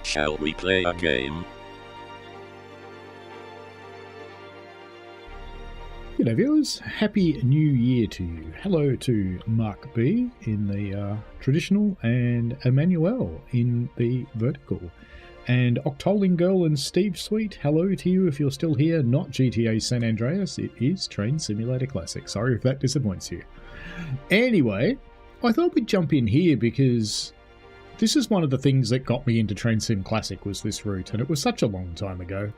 Shall we play a game? G'day viewers, Happy New Year to you. Hello to Mark B in the traditional and Emmanuel in the vertical. And Octoling Girl and Steve Sweet, hello to you if you're still here. Not GTA San Andreas, it is Train Simulator Classic. Sorry if that disappoints you. Anyway, I thought we'd jump in here because this is one of the things that got me into Train Sim Classic was this route, and it was such a long time ago.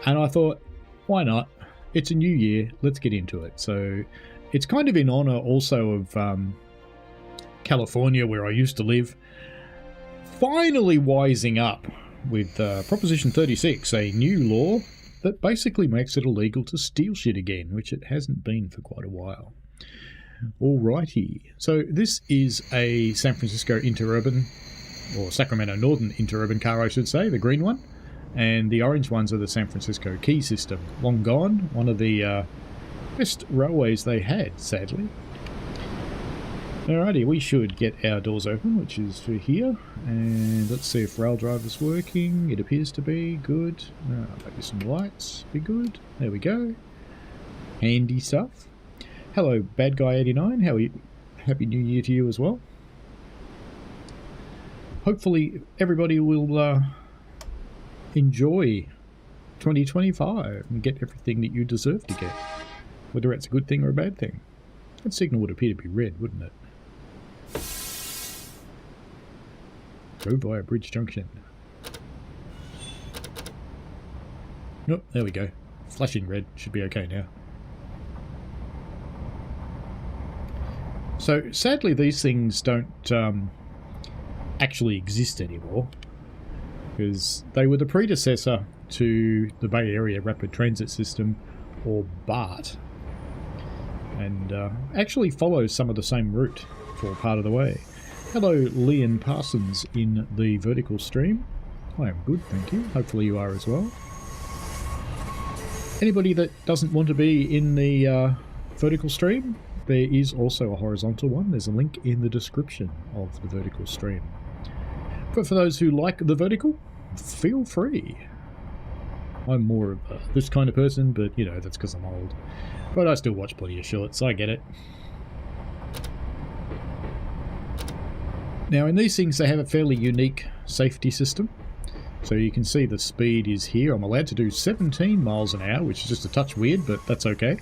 And I thought, why not? It's a new year, let's get into it. So it's kind of in honor also of California, where I used to live, finally wising up with Proposition 36, a new law that basically makes it illegal to steal shit again, which it hasn't been for quite a while. Alrighty, so this is a San Francisco interurban, or Sacramento Northern interurban car I should say, the green one. And the orange ones are the San Francisco Key system. Long gone, one of the best railways they had, sadly. Alrighty, we should get our doors open, which is for here. And let's see if rail drive is working. It appears to be good. Maybe some lights, be good. There we go. Handy stuff. Hello, Bad Guy 89. How are you? Happy New Year to you as well. Hopefully everybody will enjoy 2025 and get everything that you deserve to get, whether it's a good thing or a bad thing. That signal would appear to be red, wouldn't it? Go via Bridge Junction. Oh, there we go. Flashing red. Should be okay now. So sadly these things don't actually exist anymore, because they were the predecessor to the Bay Area Rapid Transit System, or BART, and actually follows some of the same route for part of the way. Hello, Leon Parsons in the vertical stream. I am good, thank you. Hopefully you are as well. Anybody that doesn't want to be in the vertical stream, there is also a horizontal one. There's a link in the description of the vertical stream. But for those who like the vertical, feel free. I'm more of this kind of person, but you know, that's because I'm old. But I still watch plenty of shorts, I get it. Now in these things they have a fairly unique safety system. So you can see the speed is here. I'm allowed to do 17 miles an hour, which is just a touch weird, but that's okay.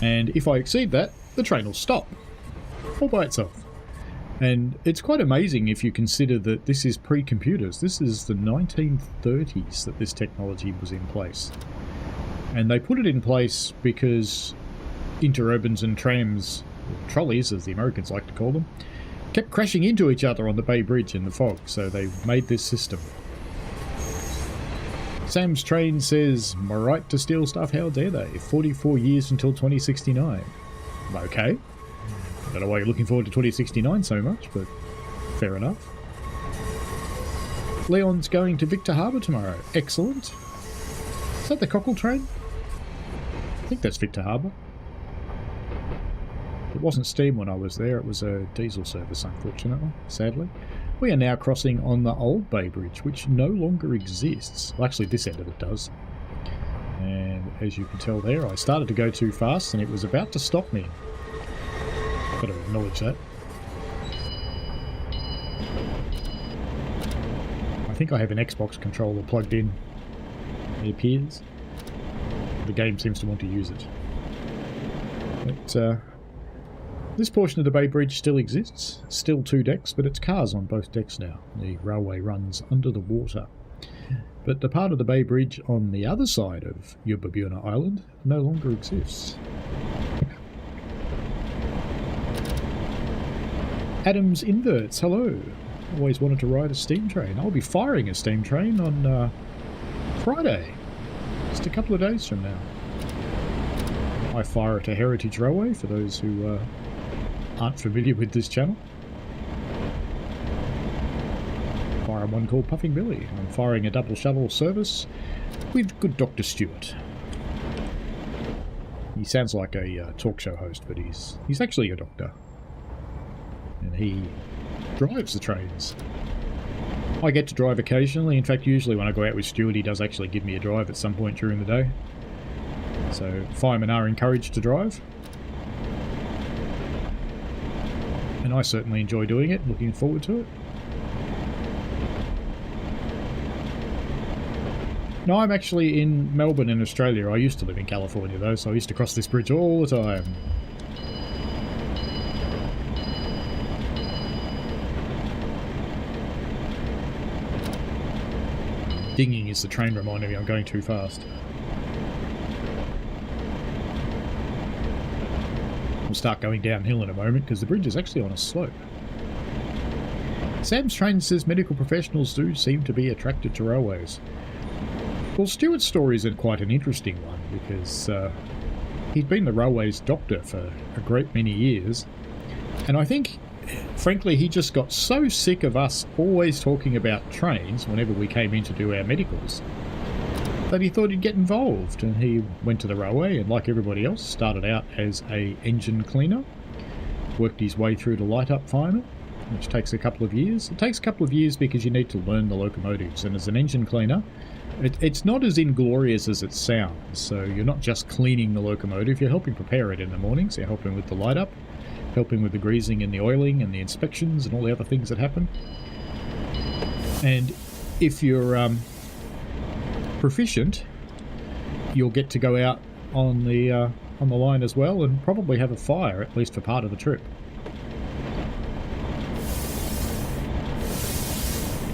And if I exceed that, the train will stop all by itself. And it's quite amazing if you consider that this is pre-computers. This is the 1930s that this technology was in place. And they put it in place because interurbans and trams, or trolleys as the Americans like to call them, kept crashing into each other on the Bay Bridge in the fog, so they made this system. Sam's Train says, my right to steal stuff, how dare they? 44 years until 2069. Okay. I don't know why you're looking forward to 2069 so much, but fair enough. Leon's going to Victor Harbour tomorrow. Excellent. Is that the Cockle train? I think that's Victor Harbour. It wasn't steam when I was there, it was a diesel service, unfortunately, sadly. We are now crossing on the old Bay Bridge, which no longer exists. Well, actually, this end of it does. And as you can tell there, I started to go too fast and it was about to stop me. Got to acknowledge that. I think I have an Xbox controller plugged in, it appears. The game seems to want to use it. But this portion of the Bay Bridge still exists. Still 2 decks, but it's cars on both decks now. The railway runs under the water. But the part of the Bay Bridge on the other side of Yuba Buena Island no longer exists. Adams Inverts, hello. Always wanted to ride a steam train. I'll be firing a steam train on Friday. Just a couple of days from now. I fire at a heritage railway for those who aren't familiar with this channel. Fire one called Puffing Billy. I'm firing a double shovel service with good Dr. Stewart. He sounds like a talk show host, but he's actually a doctor. And he drives the trains. I get to drive occasionally. In fact, usually when I go out with Stuart, he does actually give me a drive at some point during the day. So firemen are encouraged to drive. And I certainly enjoy doing it, looking forward to it. No, I'm actually in Melbourne in Australia. I used to live in California though, so I used to cross this bridge all the time. Dinging is the train reminding me I'm going too fast. We'll start going downhill in a moment because the bridge is actually on a slope. Sam's train says medical professionals do seem to be attracted to railways. Well, Stuart's story is quite an interesting one because he'd been the railways doctor for a great many years, and I think, frankly, he just got so sick of us always talking about trains whenever we came in to do our medicals that he thought he'd get involved, and he went to the railway and, like everybody else, started out as a engine cleaner, worked his way through to light-up fireman, which takes a couple of years. It takes a couple of years because you need to learn the locomotives, and as an engine cleaner, it's not as inglorious as it sounds. So you're not just cleaning the locomotive, you're helping prepare it in the mornings, you're helping with the light-up, helping with the greasing and the oiling and the inspections and all the other things that happen. And if you're proficient, you'll get to go out on the line as well and probably have a fire, at least for part of the trip.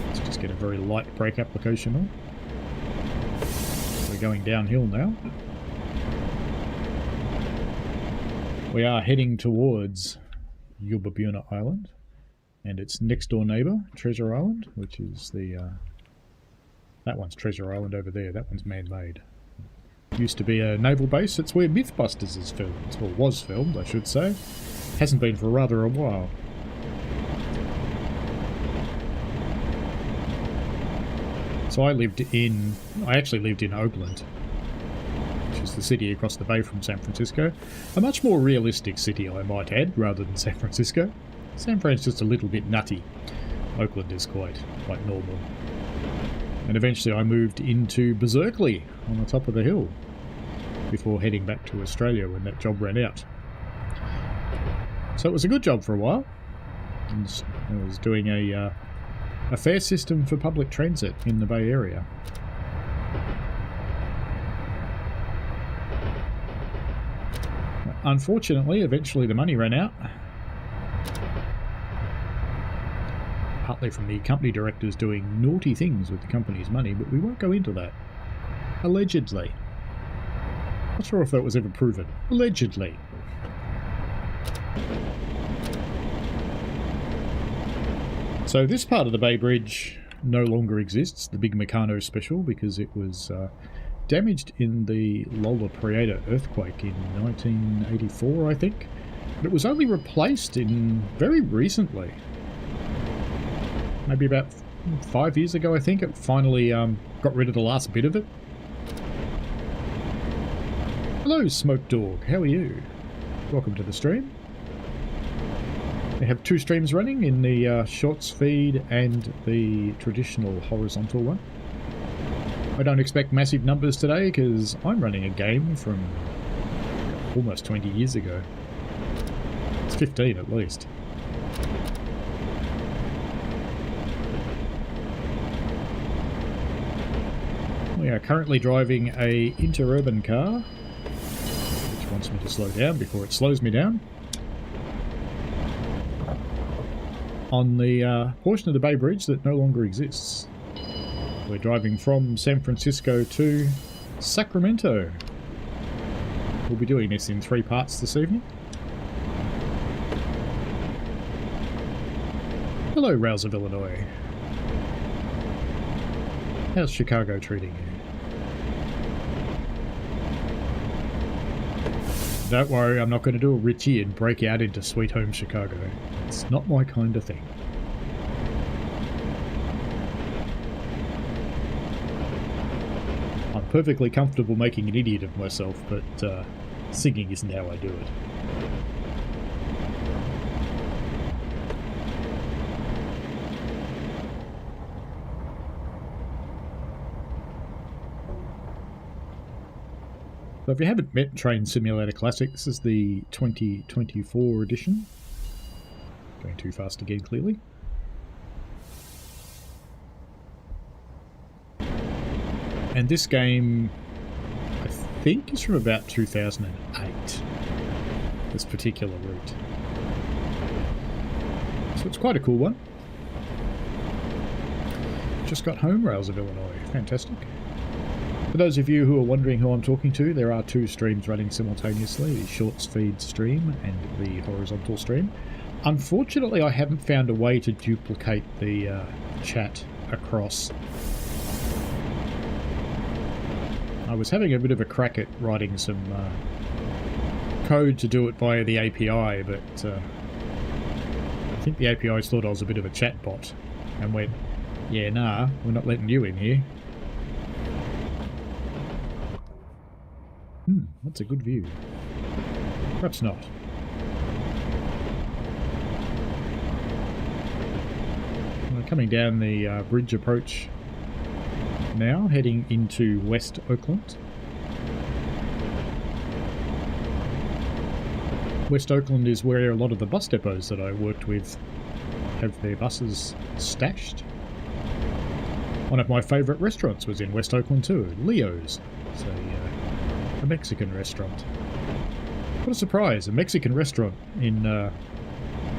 Let's just get a very light brake application on. We're going downhill now. We are heading towards Yubabuna Island and its next door neighbour, Treasure Island, which is the that one's Treasure Island over there. That one's man-made. Used to be a naval base. It's where Mythbusters is filmed, or was filmed, I should say. Hasn't been for rather a while. So I actually lived in Oakland, which is the city across the bay from San Francisco. A much more realistic city, I might add, rather than San Francisco. San Fran's just a little bit nutty. Oakland is quite normal. And eventually I moved into Berkeley on the top of the hill before heading back to Australia when that job ran out. So it was a good job for a while. And I was doing a fare system for public transit in the Bay Area. Unfortunately, eventually the money ran out. Partly from the company directors doing naughty things with the company's money, but we won't go into that. Allegedly. Not sure if that was ever proven. Allegedly. So this part of the Bay Bridge no longer exists, the Big Meccano Special, because it was damaged in the Lola Prieta earthquake in 1984, I think. But it was only replaced very recently. Maybe about 5 years ago, I think. It finally got rid of the last bit of it. Hello, Smoke Dog. How are you? Welcome to the stream. We have 2 streams running in the shorts feed and the traditional horizontal one. I don't expect massive numbers today because I'm running a game from almost 20 years ago. It's 15 at least. We are currently driving a interurban car, which wants me to slow down before it slows me down, on the portion of the Bay Bridge that no longer exists. We're driving from San Francisco to Sacramento. We'll be doing this in 3 parts this evening. Hello, Rouse of Illinois. How's Chicago treating you? Don't worry, I'm not going to do a Richie and break out into Sweet Home Chicago. It's not my kind of thing. I'm perfectly comfortable making an idiot of myself, but singing isn't how I do it. So if you haven't met Train Simulator Classic, this is the 2024 edition. Going too fast again, clearly. And this game, I think, is from about 2008. This particular route. So it's quite a cool one. Just got home, Rails of Illinois. Fantastic. For those of you who are wondering who I'm talking to, there are two streams running simultaneously, the shorts feed stream and the horizontal stream. Unfortunately, I haven't found a way to duplicate the chat across. I was having a bit of a crack at writing some code to do it via the API, but I think the APIs thought I was a bit of a chat bot and went, yeah, nah, we're not letting you in here. That's a good view. Perhaps not. We're coming down the bridge approach now, heading into West Oakland. West Oakland is where a lot of the bus depots that I worked with have their buses stashed. One of my favourite restaurants was in West Oakland too, Leo's. It's a Mexican restaurant. What a surprise, a Mexican restaurant in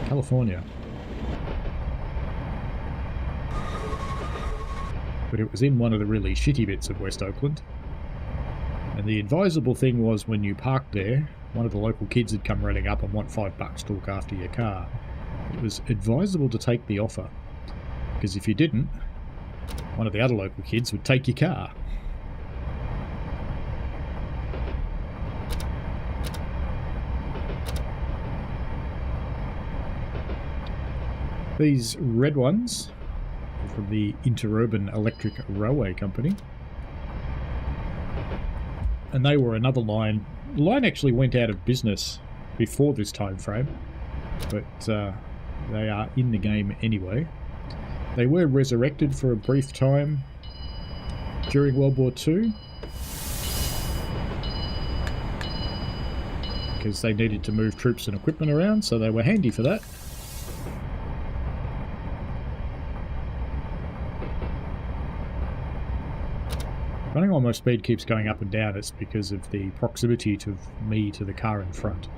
California. But it was in one of the really shitty bits of West Oakland. And the advisable thing was when you parked there, one of the local kids would come running up and want $5 to look after your car. It was advisable to take the offer, because if you didn't, one of the other local kids would take your car. These red ones are from the Interurban Electric Railway Company. And they were another line. The line actually went out of business before this time frame, but they are in the game anyway. They were resurrected for a brief time during World War II because they needed to move troops and equipment around, so they were handy for that. Running while my speed keeps going up and down, it's because of the proximity to me to the car in front.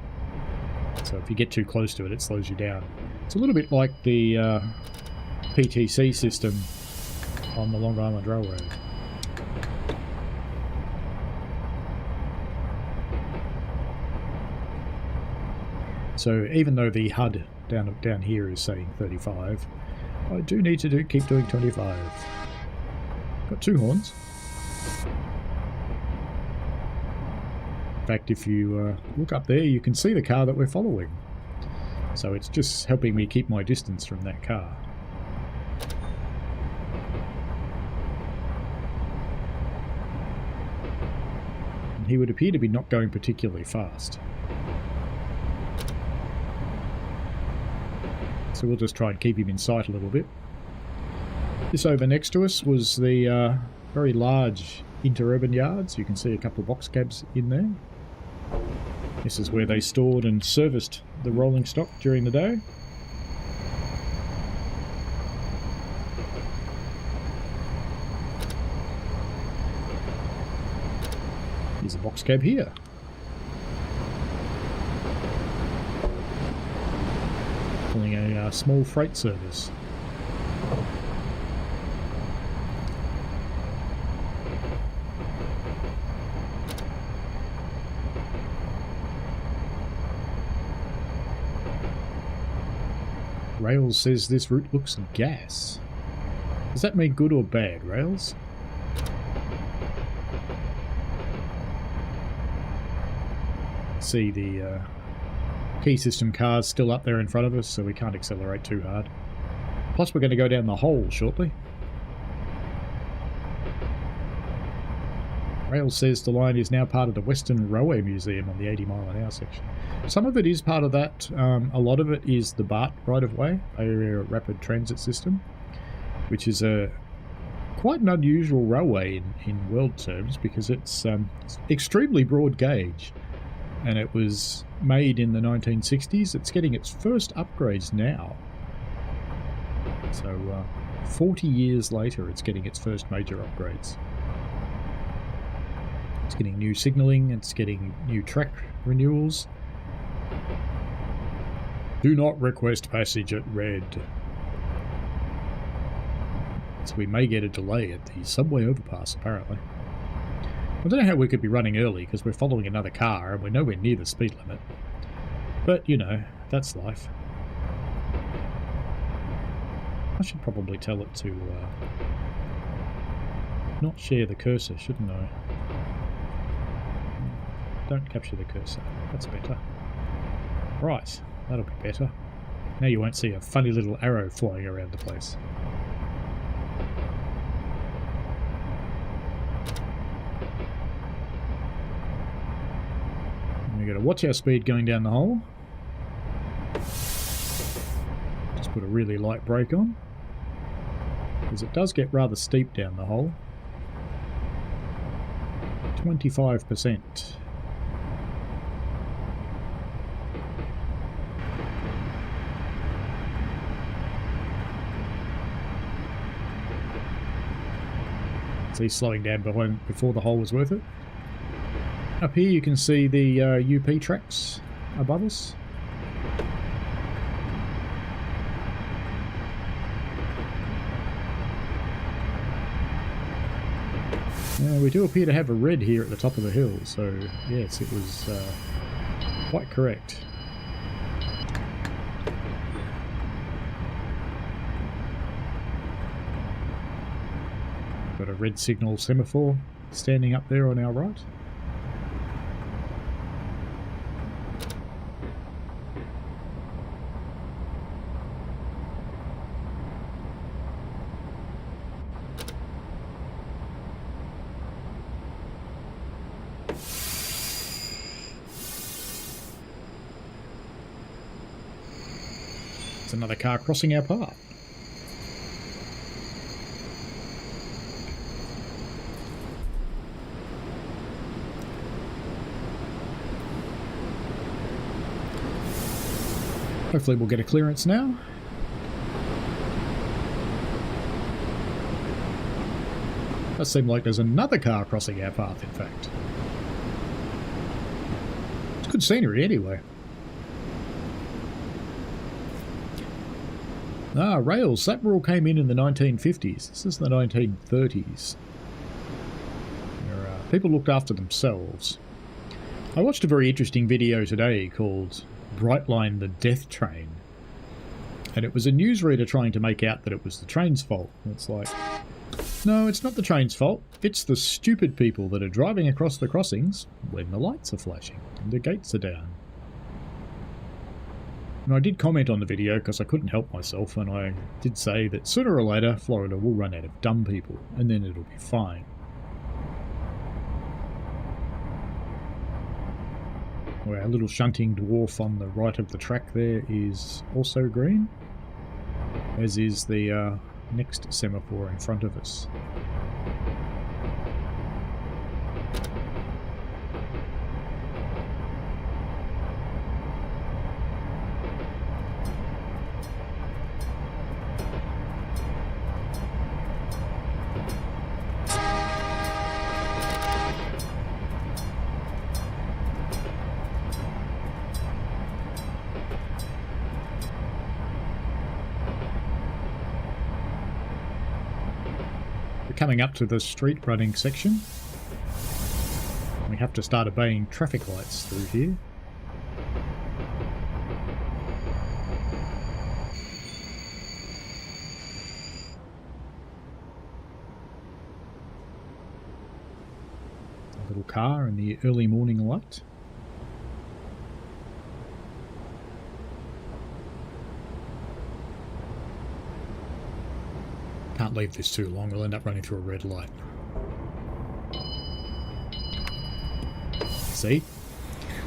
So if you get too close to it, it slows you down. It's a little bit like the PTC system on the Long Island Railroad. So even though the HUD down here is saying 35, I do need to keep doing 25. Got two horns. In fact, if you look up there, you can see the car that we're following. So it's just helping me keep my distance from that car. And he would appear to be not going particularly fast. So we'll just try and keep him in sight a little bit. This over next to us was the very large interurban yards. You can see a couple of box cabs in there. This is where they stored and serviced the rolling stock during the day. Here's a box cab here. Pulling a small freight service. Rails says this route looks gas. Does that mean good or bad, Rails? See the key system cars still up there in front of us, so we can't accelerate too hard. Plus we're going to go down the hole shortly. Rails says the line is now part of the Western Railway Museum on the 80-mile-an-hour section. Some of it is part of that. A lot of it is the BART right-of-way, Area Rapid Transit System, which is a quite an unusual railway in world terms, because it's extremely broad gauge, and it was made in the 1960s. It's getting its first upgrades now. So 40 years later, it's getting its first major upgrades. It's getting new signalling, it's getting new track renewals. Do not request passage at red. So we may get a delay at the subway overpass, apparently. I don't know how we could be running early, because we're following another car and we're nowhere near the speed limit. But, you know, that's life. I should probably tell it to not share the cursor, shouldn't I? Don't capture the cursor. That's better. Right, that'll be better. Now you won't see a funny little arrow flying around the place. We've got to watch our speed going down the hole. Just put a really light brake on, because it does get rather steep down the hole. 25%. See, slowing down before the hole was worth it. Up here you can see the UP tracks above us. We do appear to have a red here at the top of the hill, so yes, it was quite correct. Got a red signal semaphore standing up there on our right. It's another car crossing our path. Hopefully we'll get a clearance now. Does seem like there's another car crossing our path, in fact. It's good scenery anyway. Ah, rails. That all came in the 1950s. This is the 1930s. People looked after themselves. I watched a very interesting video today called Brightline the Death Train. And it was a newsreader trying to make out that it was the train's fault. And it's like, no, it's not the train's fault. It's the stupid people that are driving across the crossings when the lights are flashing and the gates are down. And I did comment on the video because I couldn't help myself, and I did say that sooner or later Florida will run out of dumb people and then it'll be fine. Well, our little shunting dwarf on the right of the track there is also green, as is the next semaphore in front of us. Coming up to the street running section. We have to start obeying traffic lights through here. A little car in the early morning light. Can't leave this too long, we'll end up running through a red light. See?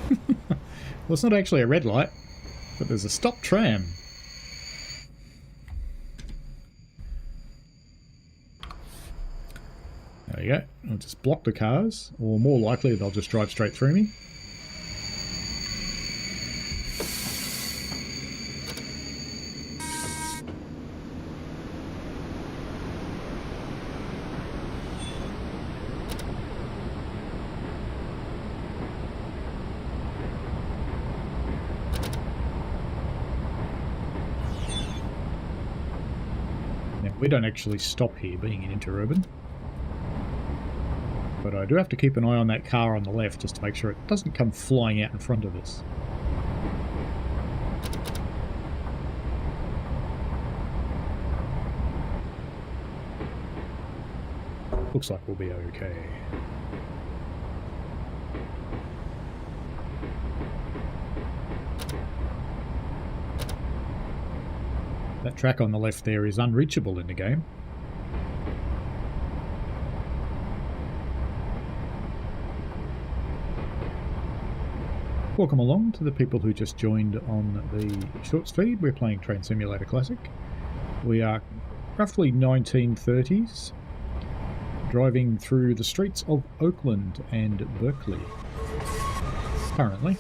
Well, it's not actually a red light, but there's a stop tram. you go. I'll just block the cars, or more likely they'll just drive straight through me. We don't actually stop here, being an interurban. But I do have to keep an eye on that car on the left just to make sure it doesn't come flying out in front of us. Looks like we'll be okay. That track on the left there is unreachable in the game. Welcome along to the people who just joined on the Shorts feed. We're playing Train Simulator Classic. We are roughly 1930s, driving through the streets of Oakland and Berkeley currently.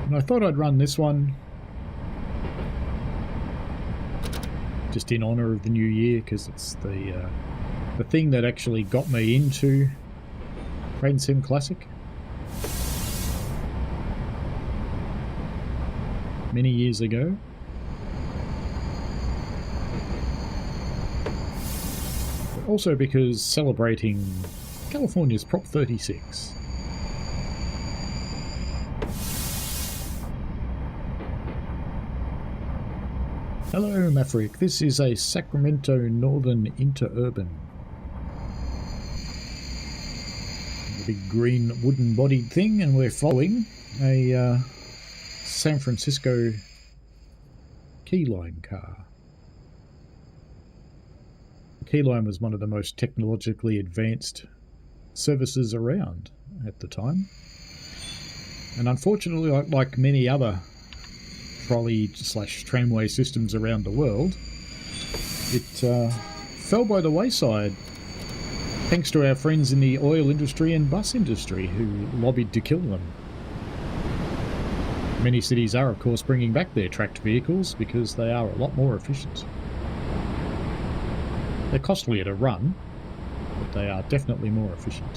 And I thought I'd run this one just in honour of the new year, because it's the thing that actually got me into Train Sim Classic many years ago. But also because celebrating California's Prop 36. Hello Maverick, this is a Sacramento Northern interurban. A big green wooden bodied thing, and we're following a San Francisco Keyline car. The Keyline was one of the most technologically advanced services around at the time. And unfortunately, like many other trolley/tramway systems around the world, it fell by the wayside thanks to our friends in the oil industry and bus industry who lobbied to kill them. Many cities are, of course, bringing back their tracked vehicles because they are a lot more efficient. They're costlier to run, but they are definitely more efficient.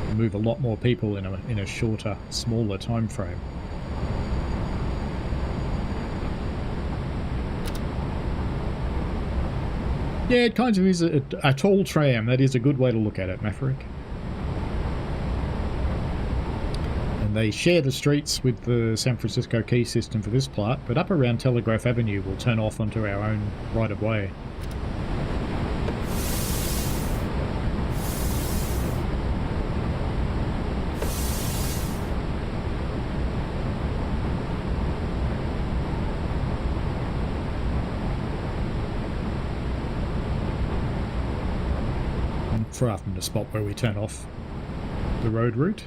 They move a lot more people in a shorter, smaller time frame. Yeah, it kind of is a tall tram. That is a good way to look at it, Maverick. And they share the streets with the San Francisco Key system for this part, but up around Telegraph Avenue we'll turn off onto our own right-of-way. Far from the spot where we turn off the road route.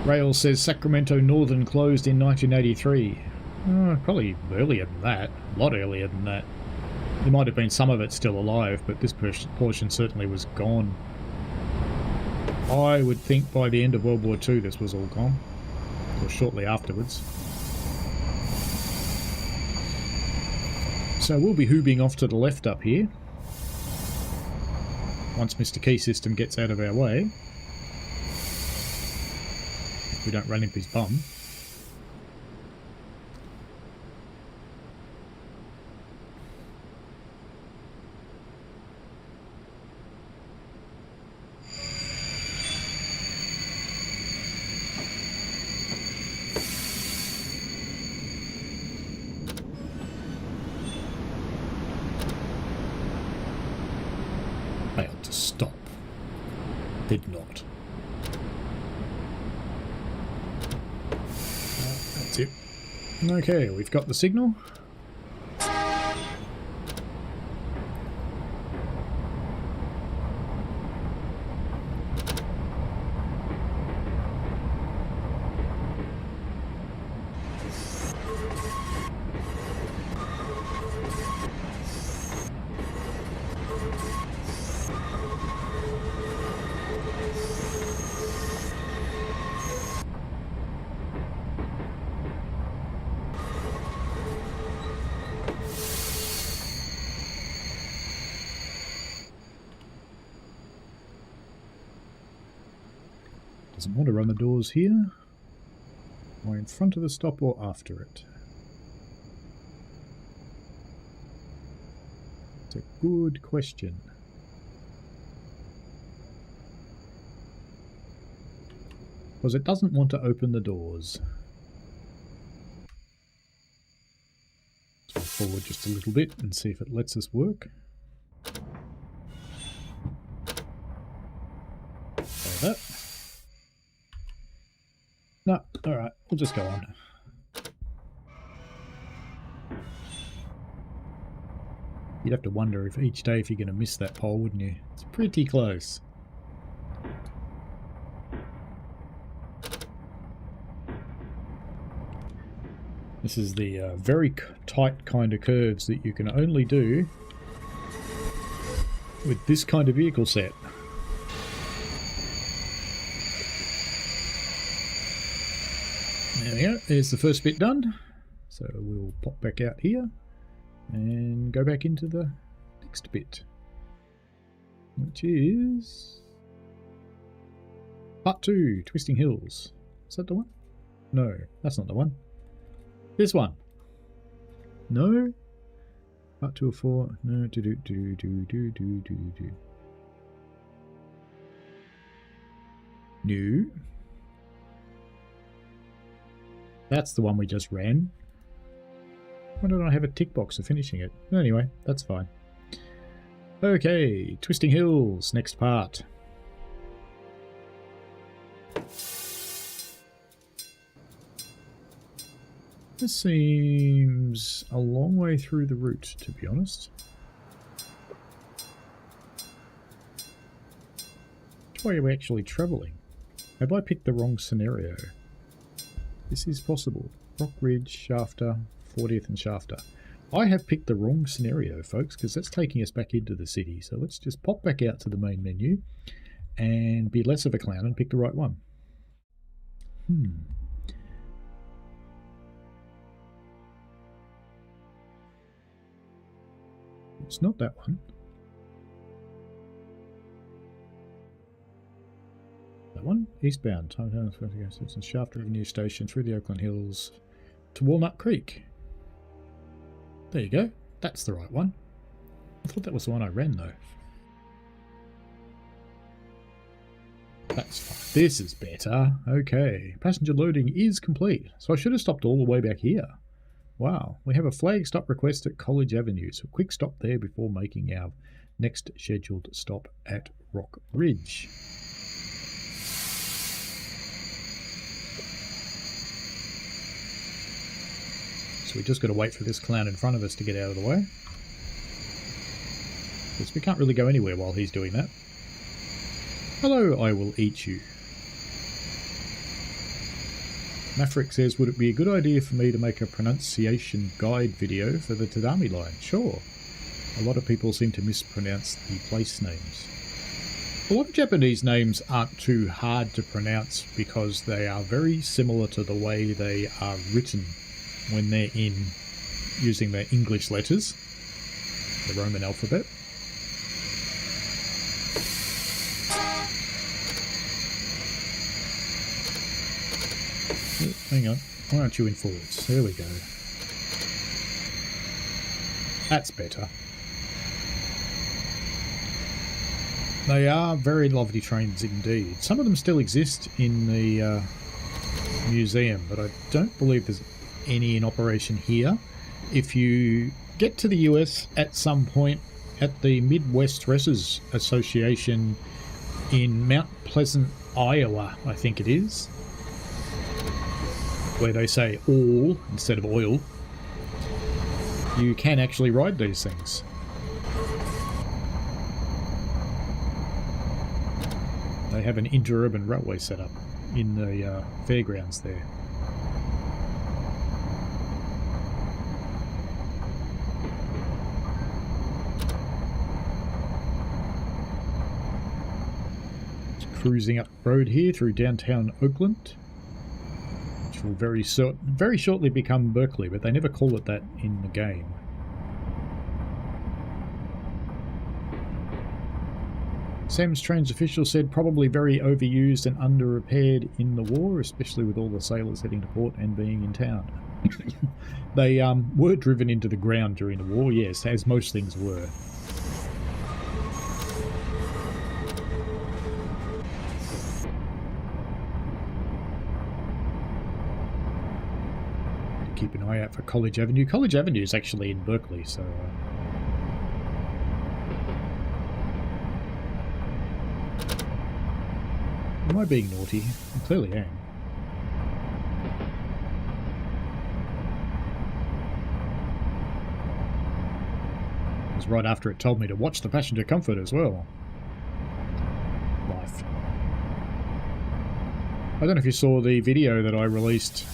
Rail says Sacramento Northern closed in 1983. Probably earlier than that, a lot earlier than that. There might have been some of it still alive, but this portion certainly was gone. I would think by the end of World War II this was all gone, or shortly afterwards. So we'll be hoobing off to the left up here, once Mr. Key System gets out of our way, if we don't run into his bum. Failed to stop. Did not. That's it. Okay, we've got the signal. Doesn't want to run the doors here. Am I in front of the stop or after it? It's a good question. Because it doesn't want to open the doors. So I'll forward just a little bit and see if it lets us work. Like that. No, alright, we'll just go on. You'd have to wonder if each day if you're going to miss that pole, wouldn't you? It's pretty close. This is the very tight kind of curves that you can only do with this kind of vehicle set. There we go, there's the first bit done. So we'll pop back out here and go back into the next bit, which is part 2, Twisting Hills. Is that the one? No, that's not the one. This one. No. Part 2 of 4. No. No. That's the one we just ran. Why don't I have a tick box for finishing it? Anyway, that's fine. Okay, Twisting Hills, next part. This seems a long way through the route, to be honest. Which way are we actually travelling? Have I picked the wrong scenario? This is possible. Rock Ridge, Shafter, 40th and Shafter. I have picked the wrong scenario, folks, because that's taking us back into the city. So let's just pop back out to the main menu and be less of a clown and pick the right one. It's not that one. That one? Eastbound. Time down to Shafter Avenue Station through the Oakland Hills to Walnut Creek. There you go. That's the right one. I thought that was the one I ran though. That's fine. This is better. Okay. Passenger loading is complete. So I should have stopped all the way back here. Wow. We have a flag stop request at College Avenue. So quick stop there before making our next scheduled stop at Rock Ridge. So we just got to wait for this clown in front of us to get out of the way. Because we can't really go anywhere while he's doing that. Hello, I will eat you. Maverick says, would it be a good idea for me to make a pronunciation guide video for the Tadami line? Sure. A lot of people seem to mispronounce the place names. A lot of Japanese names aren't too hard to pronounce because they are very similar to the way they are written when they're in using their English letters, the Roman alphabet. Oh, hang on, why aren't you in forwards? There we go. That's better. They are very lovely trains indeed. Some of them still exist in the museum, but I don't believe there's any in operation here. If you get to the US at some point at the Midwest Racers Association in Mount Pleasant, Iowa, I think it is, where they say all instead of oil, you can actually ride these things. They have an interurban railway set up in the fairgrounds there. Just cruising up the road here through downtown Oakland, which will very shortly become Berkeley, but they never call it that in the game. Sam's Trains official said probably very overused and under-repaired in the war, especially with all the sailors heading to port and being in town. They were driven into the ground during the war, yes, as most things were. Keep an eye out for College Avenue. College Avenue is actually in Berkeley, so... Am I being naughty? I clearly am. It was right after it told me to watch the passenger comfort as well. Life. I don't know if you saw the video that I released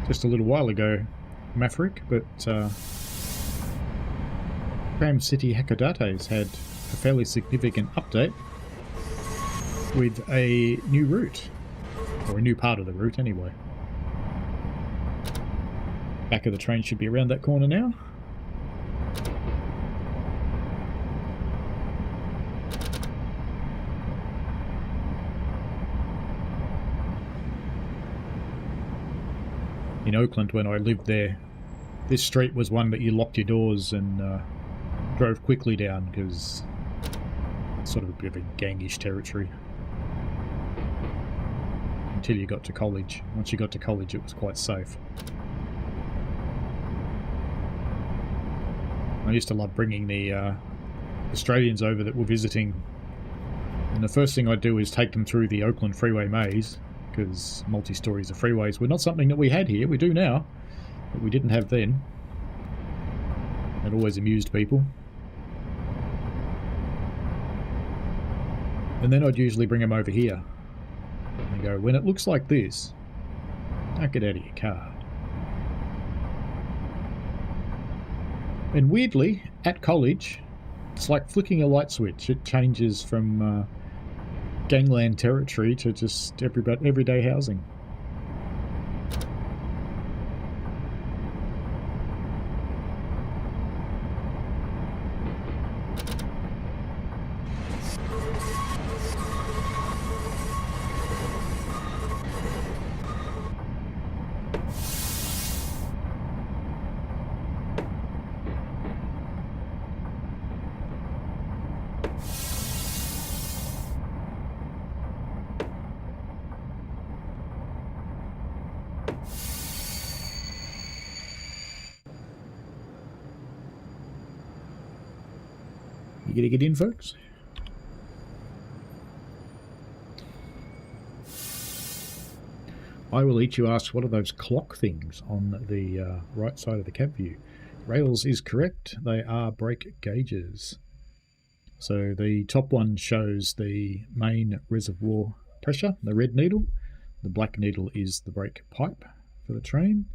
just a little while ago, Maverick, but Tram City Hakodate had a fairly significant update with a new route, or a new part of the route anyway. Back of the train should be around that corner now. In Oakland, when I lived there, this street was one that you locked your doors and drove quickly down, because it's sort of a bit of a gangish territory. Until you got to college. Once you got to college, it was quite safe. I used to love bringing the Australians over that were visiting, and the first thing I'd do is take them through the Oakland freeway maze, because multi-stories of freeways were not something that we had here. We do now, but we didn't have then. It always amused people. And then I'd usually bring them over here. And go, when it looks like this, don't get out of your car. And weirdly, at college, it's like flicking a light switch. It changes from gangland territory to just everyday housing. You gonna get in, folks? I will eat you ask, what are those clock things on the right side of the cab view? Rails is correct. They are brake gauges. So the top one shows the main reservoir pressure, the red needle. The black needle is the brake pipe for the train.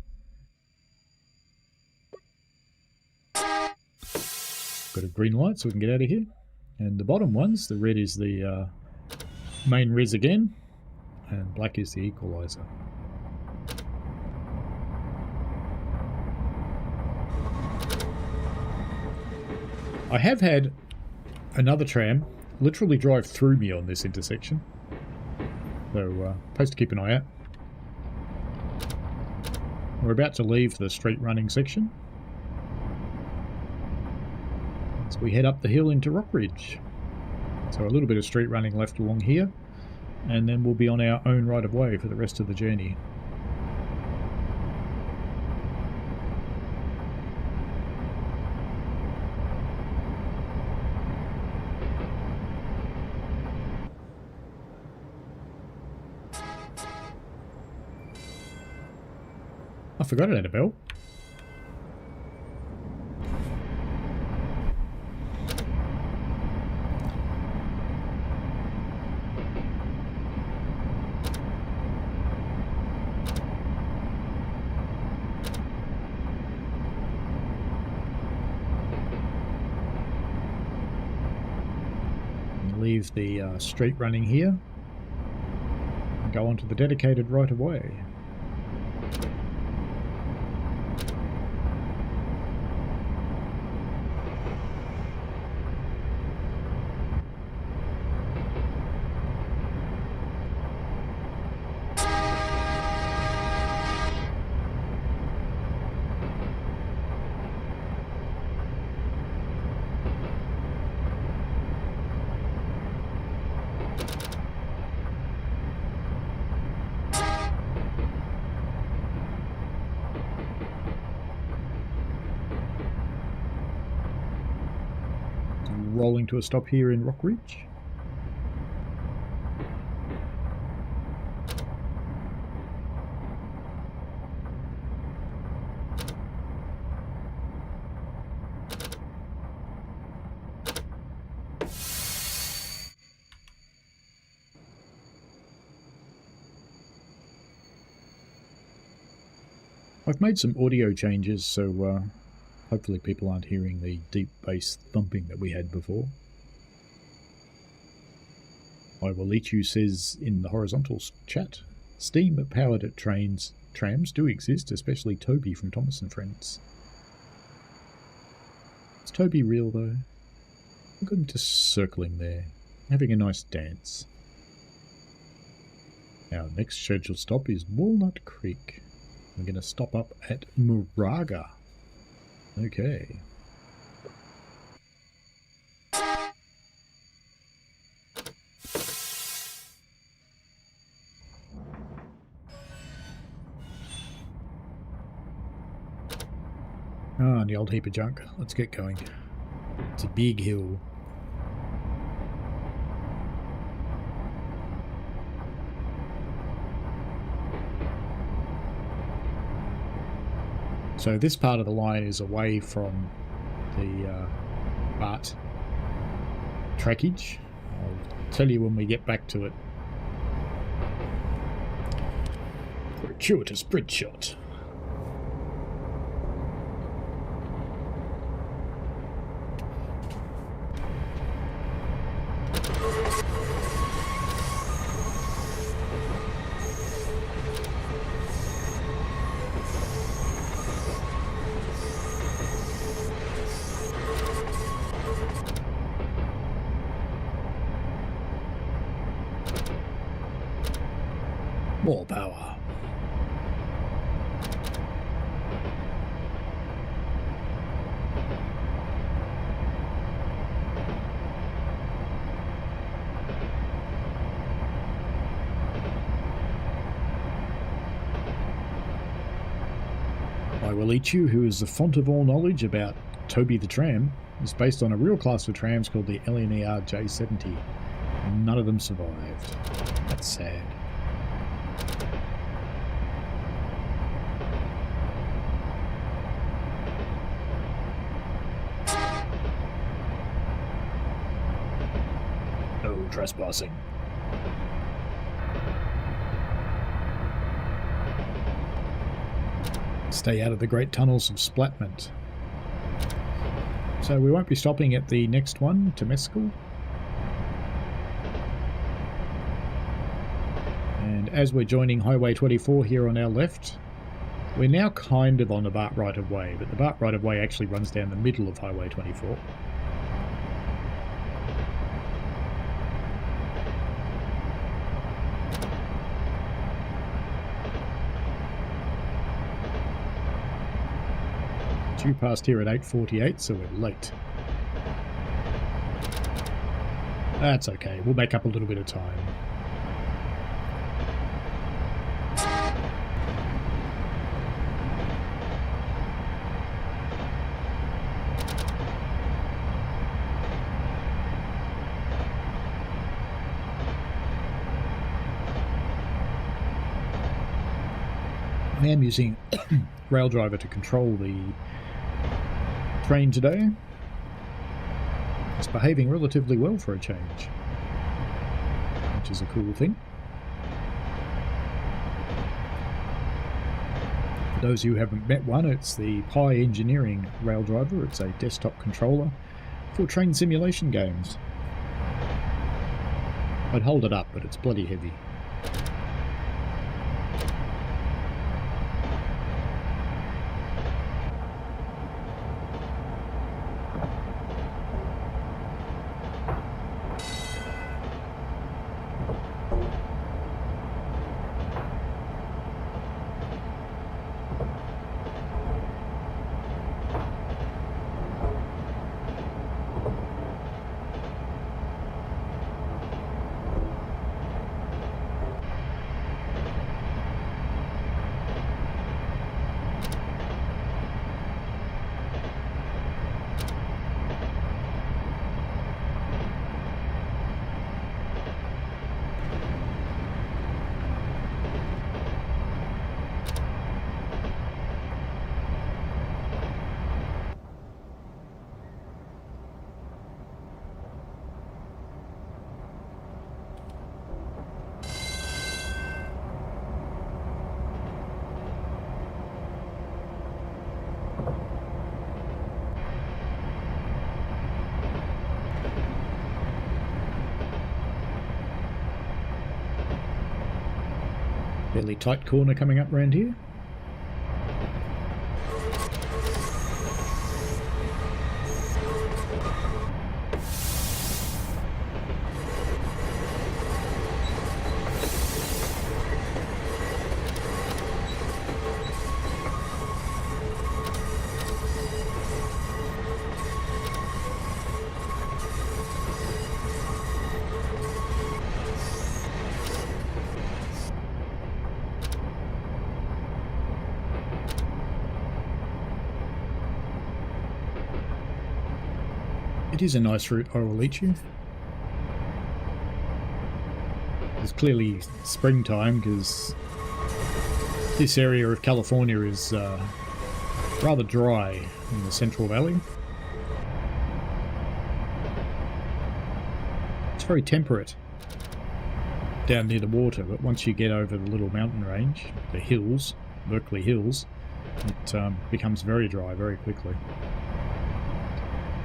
Got a green light so we can get out of here. And the bottom ones, the red is the main res again, and black is the equalizer. I have had another tram literally drive through me on this intersection, so post to keep an eye out. We're about to leave the street running section, so we head up the hill into Rockridge. So a little bit of street running left along here, and then we'll be on our own right of way for the rest of the journey. I forgot it had a bell. Leave the street running here and go onto the dedicated right-of-way. Rolling to a stop here in Rock Ridge. I've made some audio changes, so hopefully people aren't hearing the deep bass thumping that we had before. I Will Eat You says in the horizontal chat, steam-powered trams do exist, especially Toby from Thomas and Friends. Is Toby real though? Look at him just circling there, having a nice dance. Our next scheduled stop is Walnut Creek. We're going to stop up at Moraga. Okay. Ah, and the old heap of junk. Let's get going. It's a big hill. So this part of the line is away from the BART trackage. I'll tell you when we get back to it. Gratuitous bridge shot. More power. I Will Eat You, who is the font of all knowledge about Toby the Tram, is based on a real class of trams called the LNER J70. None of them survived. That's sad. No trespassing. Stay out of the great tunnels of Splatment. So we won't be stopping at the next one, Temescal. And as we're joining Highway 24 here on our left, we're now kind of on the BART right-of-way, but the BART right-of-way actually runs down the middle of Highway 24. Due past here at 8:48, so we're late. That's okay, we'll make up a little bit of time. I am using Raildriver to control the train today. It's behaving relatively well for a change, which is a cool thing. For those who haven't met one, it's the Pi Engineering Raildriver. It's a desktop controller for train simulation games. I'd hold it up, but it's bloody heavy. Fairly tight corner coming up round here. It is a nice route, I will eat you. It's clearly springtime because this area of California is rather dry in the Central Valley. It's very temperate down near the water, but once you get over the little mountain range, the hills, Berkeley Hills, it becomes very dry very quickly.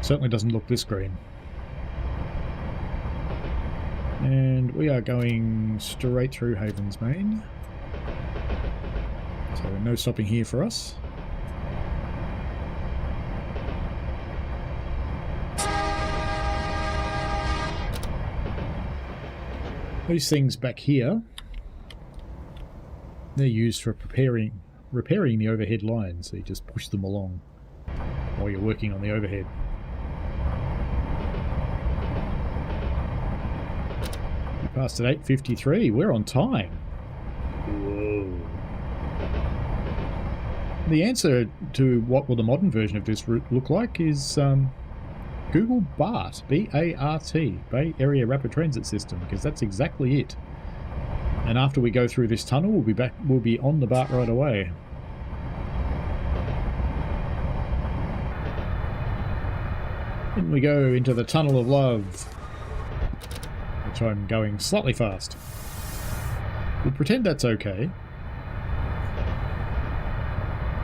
Certainly doesn't look this green. And we are going straight through Havens Main. So no stopping here for us. These things back here, they're used for repairing the overhead lines. So you just push them along while you're working on the overhead. Past at 8:53. We're on time. Whoa. The answer to what will the modern version of this route look like is Google BART, B-A-R-T, Bay Area Rapid Transit System, because that's exactly it. And after we go through this tunnel, we'll be on the BART right away. Then we go into the Tunnel of Love, which I'm going slightly fast. We'll pretend that's okay.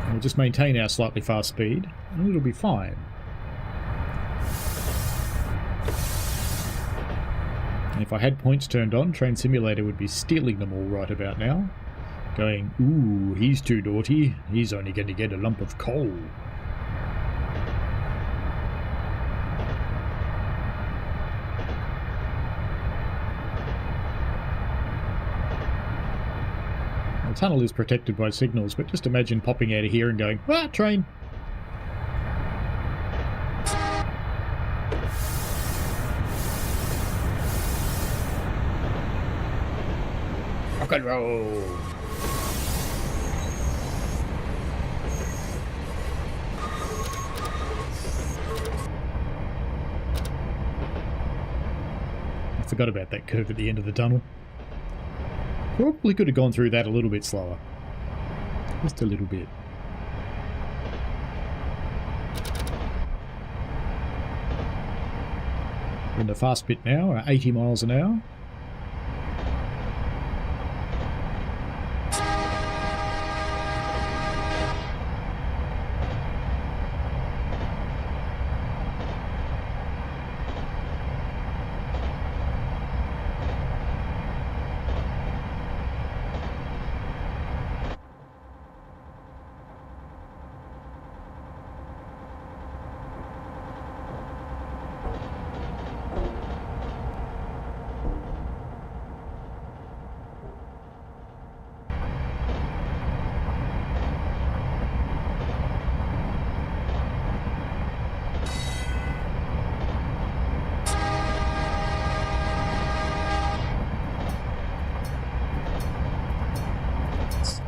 We'll just maintain our slightly fast speed, and it'll be fine. And if I had points turned on, Train Simulator would be stealing them all right about now. Going, ooh, he's too naughty. He's only going to get a lump of coal. The tunnel is protected by signals, but just imagine popping out of here and going, ah, train! Rock and roll! I forgot about that curve at the end of the tunnel. Probably could have gone through that a little bit slower. Just a little bit. We're in the fast bit now, 80 miles an hour.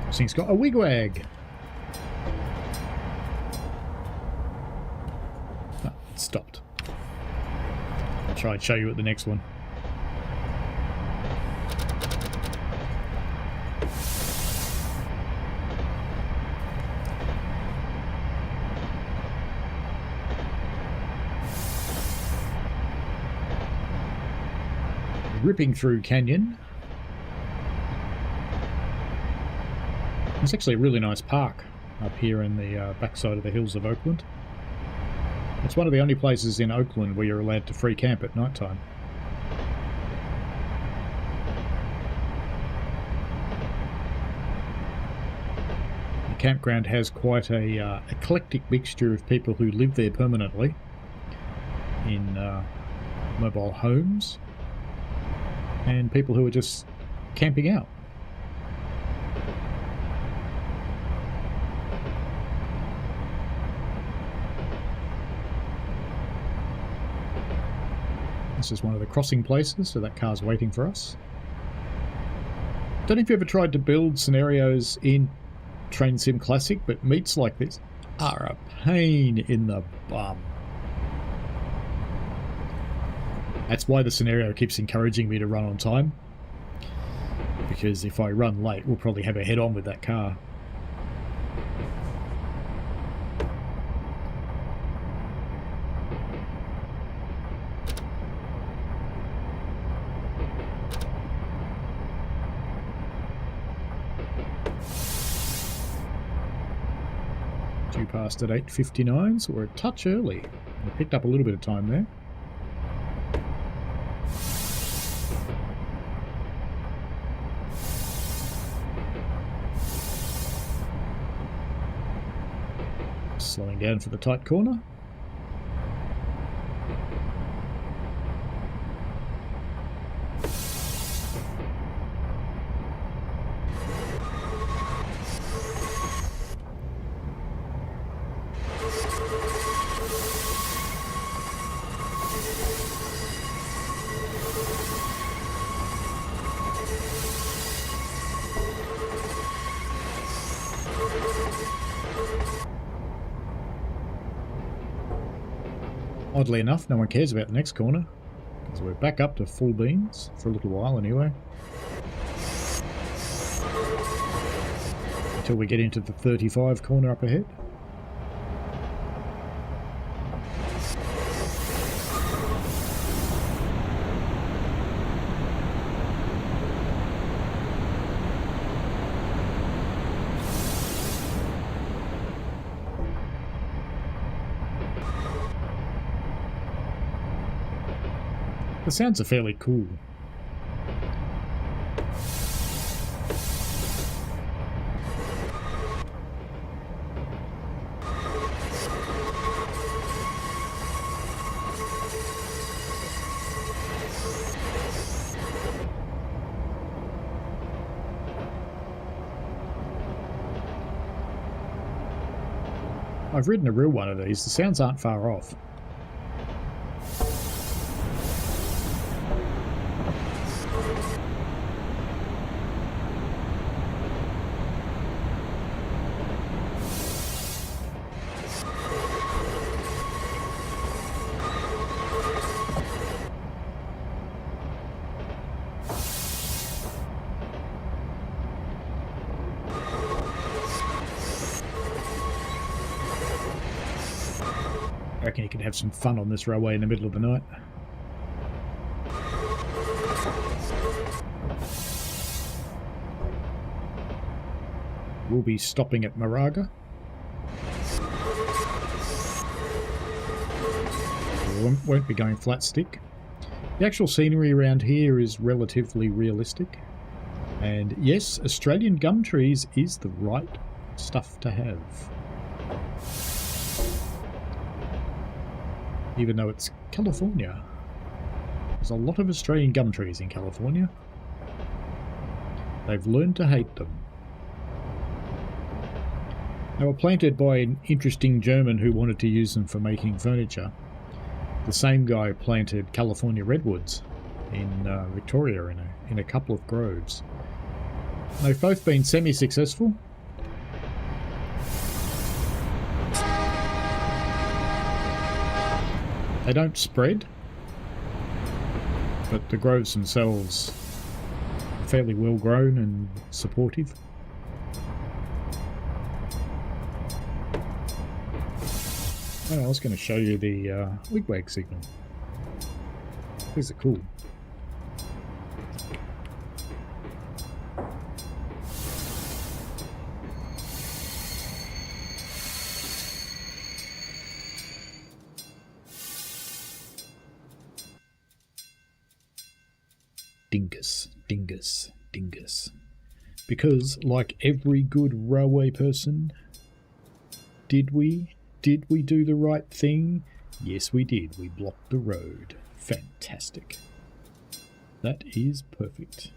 This thing's got a wigwag. Oh, it stopped. I'll try and show you at the next one. Ripping through canyon. It's actually a really nice park up here in the backside of the hills of Oakland. It's one of the only places in Oakland where you're allowed to free camp at night time. The campground has quite a eclectic mixture of people who live there permanently in mobile homes and people who are just camping out. This is one of the crossing places, so that car's waiting for us. Don't know if you ever tried to build scenarios in Train Sim Classic, but meets like this are a pain in the bum. That's why the scenario keeps encouraging me to run on time, because if I run late, we'll probably have a head-on with that car. Due past at 8:59, so we're a touch early. We picked up a little bit of time there. Slowing down for the tight corner. Oddly enough, no one cares about the next corner, because we're back up to full beans, for a little while anyway. Until we get into the 35 corner up ahead. The sounds are fairly cool. I've ridden a real one of these. The sounds aren't far off. reckon you can have some fun on this railway in the middle of the night. We'll be stopping at Moraga. We won't be going flat stick. The actual scenery around here is relatively realistic. And yes, Australian gum trees is the right stuff to have. Even though it's California. There's a lot of Australian gum trees in California. They've learned to hate them. They were planted by an interesting German who wanted to use them for making furniture. The same guy planted California redwoods in Victoria in a couple of groves. They've both been semi-successful. They don't spread, but the groves themselves are fairly well grown and supportive. Oh, I was going to show you the wigwag signal. These are cool. Dingus, dingus, dingus. Because, like every good railway person, did we do the right thing? Yes, we did. We blocked the road. Fantastic. That is perfect.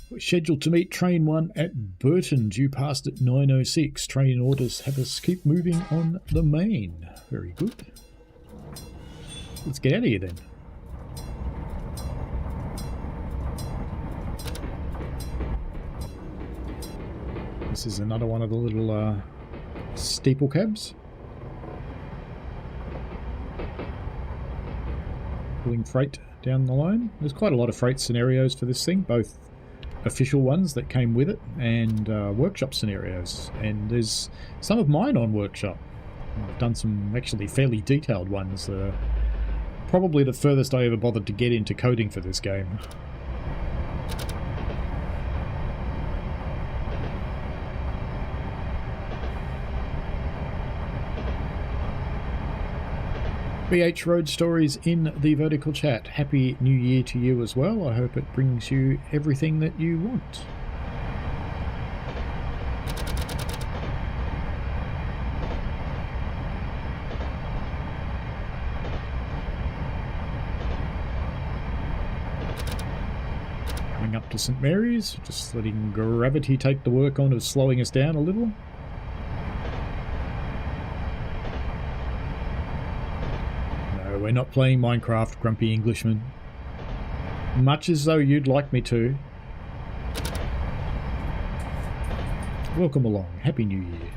We're scheduled to meet train 1 at Burton, due past at 9:06. Train orders have us keep moving on the main. Very good. Let's get out of here then. This is another one of the little steeple cabs. Pulling freight down the line. There's quite a lot of freight scenarios for this thing, both official ones that came with it and workshop scenarios. And there's some of mine on workshop. I've done some actually fairly detailed ones. Probably the furthest I ever bothered to get into coding for this game. BH Road Stories in the vertical chat. Happy New Year to you as well. I hope it brings you everything that you want. Coming up to St Mary's, just letting gravity take the work on of slowing us down a little. We're not playing Minecraft, Grumpy Englishman. Much as though you'd like me to. Welcome along. Happy New Year.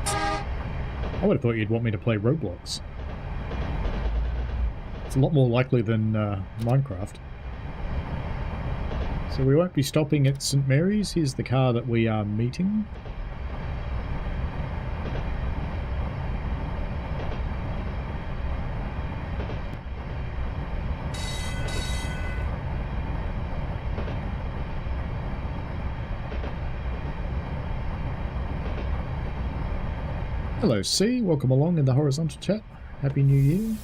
I would have thought you'd want me to play Roblox. It's a lot more likely than Minecraft. So we won't be stopping at St Mary's. Here's the car that we are meeting. Hello C, welcome along in the horizontal chat. Happy New Year.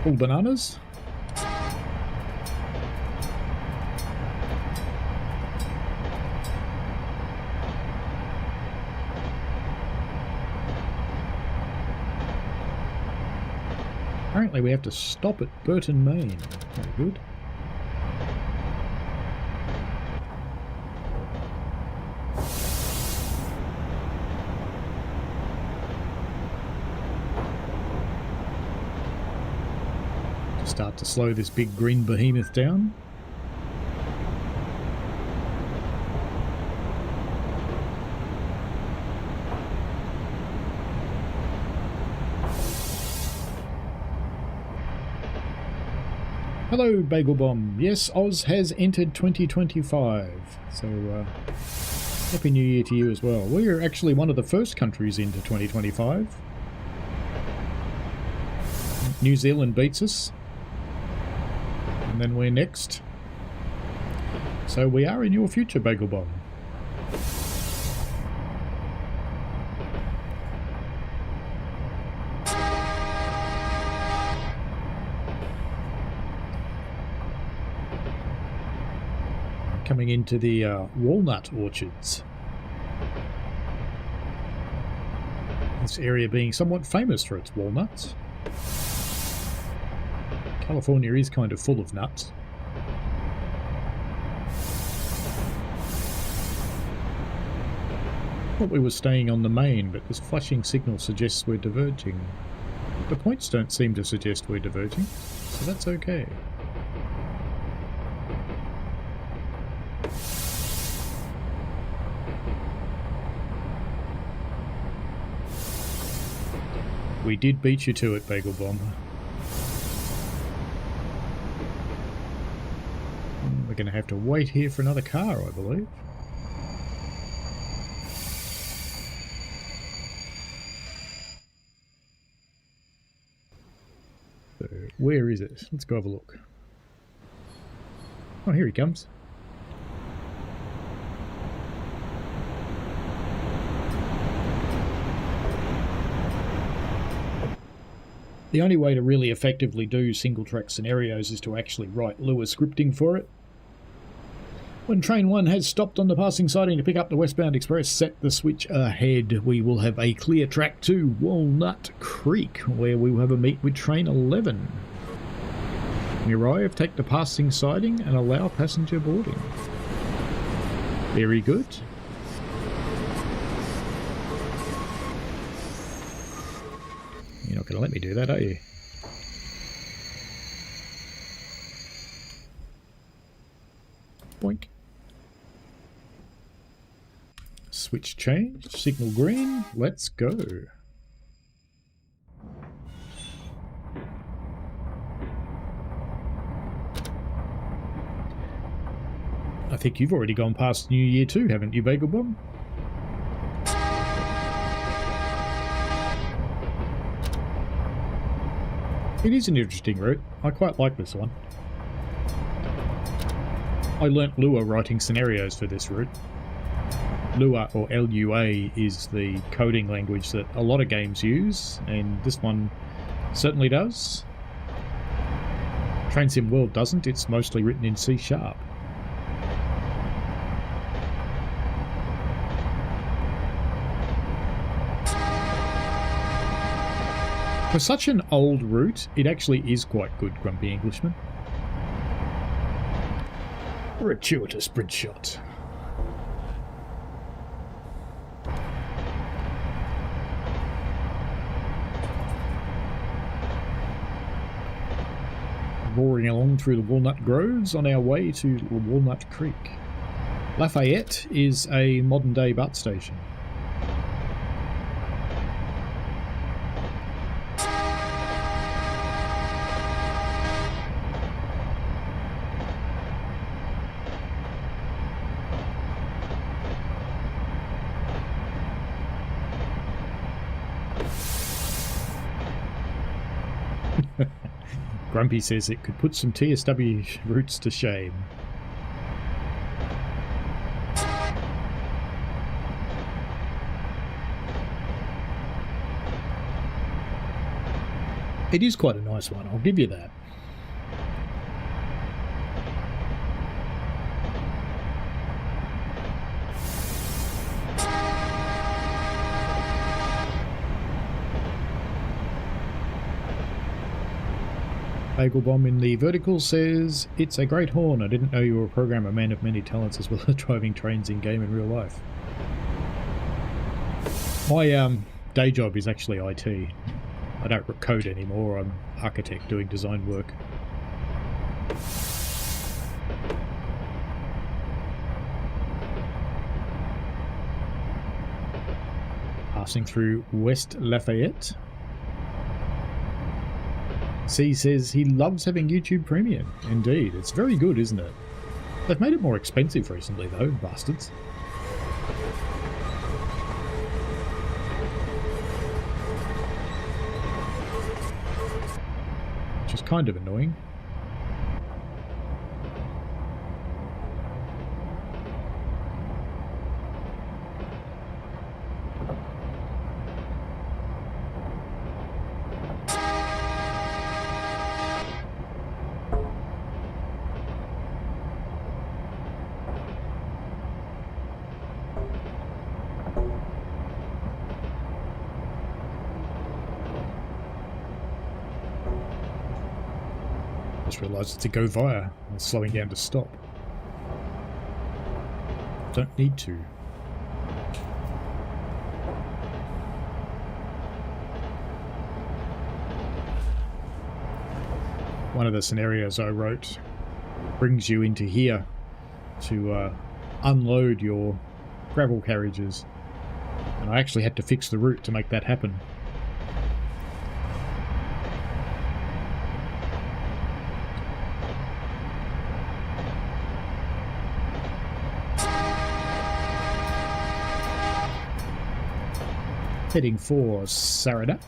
All bananas. Apparently we have to stop at Burton, Maine. Very good. To start to slow this big green behemoth down. Hello, Bagel Bomb. Yes, Oz has entered 2025. So, Happy New Year to you as well. We're actually one of the first countries into 2025. New Zealand beats us. And then we're next. So we are in your future, Bagel Bomb. Coming into the walnut orchards. This area being somewhat famous for its walnuts. California is kind of full of nuts. Thought we were staying on the main, but this flashing signal suggests we're diverging. The points don't seem to suggest we're diverging, so that's okay. We did beat you to it, Bagel Bomb. We're going to have to wait here for another car, I believe. So, where is it? Let's go have a look. Oh, here he comes. The only way to really effectively do single-track scenarios is to actually write Lua scripting for it. When Train 1 has stopped on the passing siding to pick up the westbound express, set the switch ahead. We will have a clear track to Walnut Creek, where we will have a meet with Train 11. When we arrive, take the passing siding and allow passenger boarding. Very good. You're not going to let me do that, are you? Boink. Switch changed. Signal green. Let's go. I think you've already gone past New Year too, haven't you, Bagel Bomb? It is an interesting route. I quite like this one. I learnt Lua writing scenarios for this route. Lua, or Lua, is the coding language that a lot of games use, and this one certainly does. Train Sim World doesn't, it's mostly written in C#. For such an old route, it actually is quite good, Grumpy Englishman. Gratuitous sprint shot. Roaring along through the walnut groves on our way to Walnut Creek. Lafayette is a modern-day BART station. Grumpy says it could put some TSW routes to shame. It is quite a nice one, I'll give you that. Bagel Bomb in the vertical says, it's a great horn. I didn't know you were a programmer, man of many talents, as well as driving trains in game and real life. My day job is actually IT. I don't code anymore, I'm architect doing design work. Passing through West Lafayette. TSC says he loves having YouTube Premium. Indeed, it's very good, isn't it? They've made it more expensive recently, though, bastards. Which is kind of annoying. Realised to go via and slowing down to stop. Don't need to. One of the scenarios I wrote brings you into here to unload your gravel carriages, and I actually had to fix the route to make that happen. Heading for Sarada.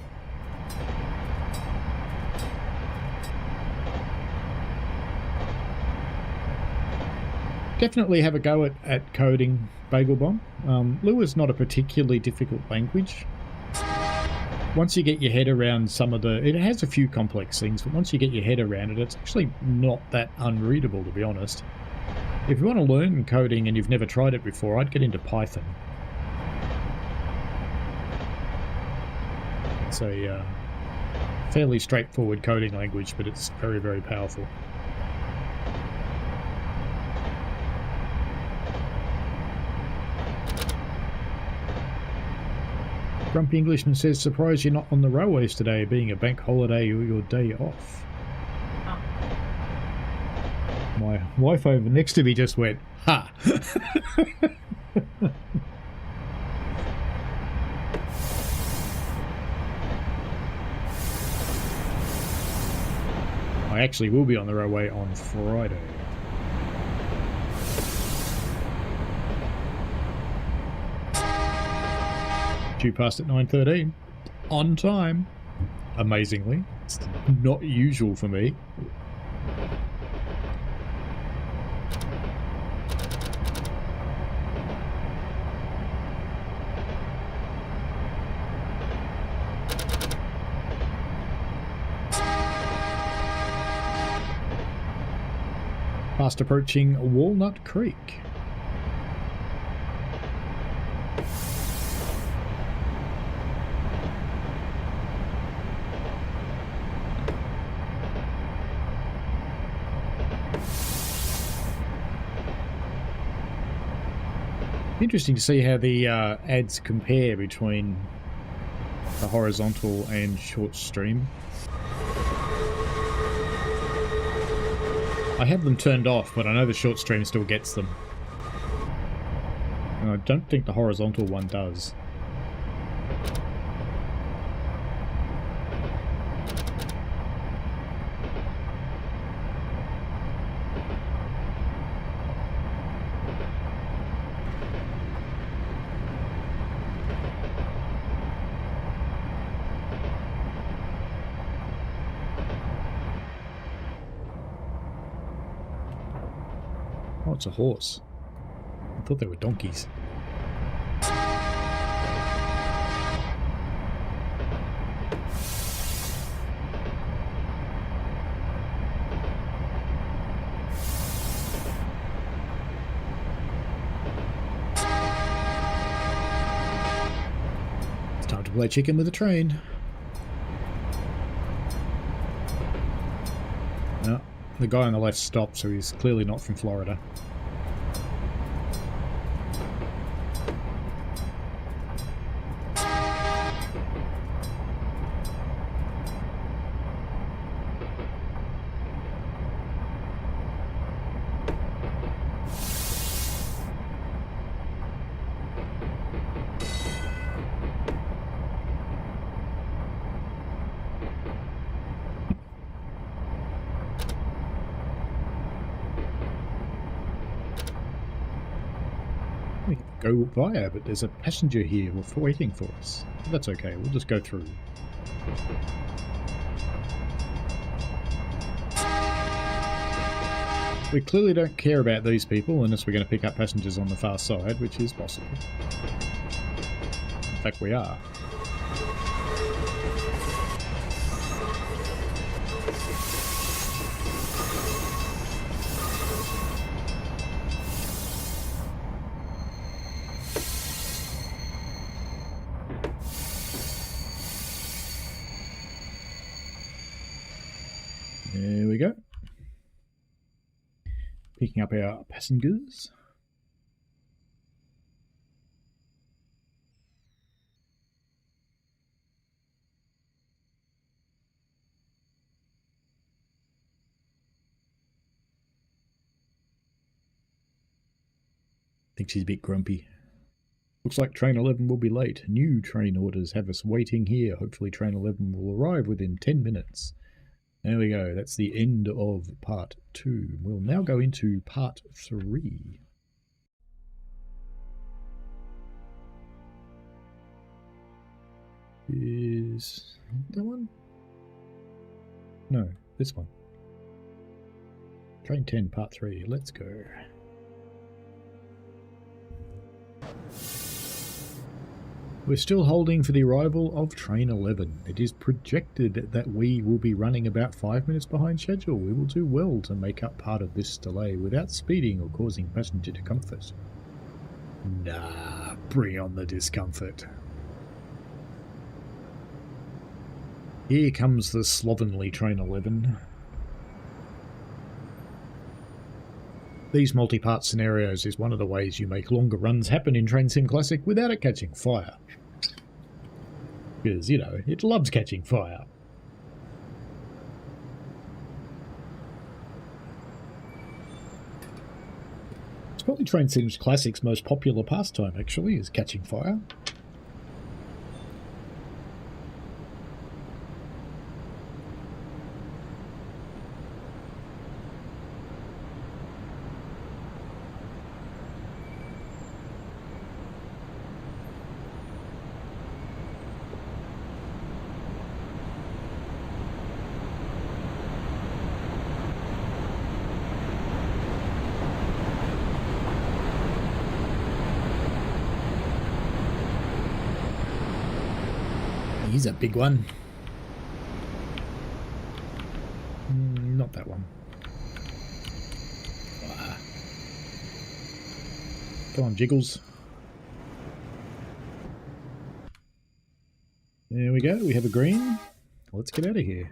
Definitely have a go at coding Bagel Bomb. Lua is not a particularly difficult language. Once you get your head around some of the... It has a few complex things, but once you get your head around it, it's actually not that unreadable, to be honest. If you want to learn coding and you've never tried it before, I'd get into Python. It's a fairly straightforward coding language, but it's very, very powerful. Grumpy Englishman says, surprised you're not on the railways today, being a bank holiday or your day off. Oh. My wife over next to me just went, ha! I actually will be on the railway on Friday. Due past at 9:13. On time. Amazingly. It's not usual for me. Fast approaching Walnut Creek. Interesting to see how the ads compare between the horizontal and short stream. I have them turned off, but I know the short stream still gets them. And I don't think the horizontal one does. Oh, it's a horse. I thought they were donkeys. It's time to play chicken with a train. No, the guy on the left stopped, so he's clearly not from Florida. We can go via, but there's a passenger here waiting for us. That's okay, we'll just go through. We clearly don't care about these people unless we're going to pick up passengers on the far side, which is possible. In fact, we are. There we go. Picking up our passengers. Think she's a bit grumpy. Looks like train 11 will be late. New train orders have us waiting here. Hopefully train 11 will arrive within 10 minutes. There we go. That's the end of part 2. We'll now go into part 3. Is that one? No, this one. Train 10, part 3. Let's go. We're still holding for the arrival of train 11. It is projected that we will be running about 5 minutes behind schedule. We will do well to make up part of this delay without speeding or causing passenger discomfort. Nah, bring on the discomfort. Here comes the slovenly train 11. These multi-part scenarios is one of the ways you make longer runs happen in Train Sim Classic without it catching fire. Because, you know, it loves catching fire. It's probably Train Sim Classic's most popular pastime, actually, is catching fire. He's a big one. Not that one. Ah. Come on, Jiggles. There we go. We have a green. Let's get out of here.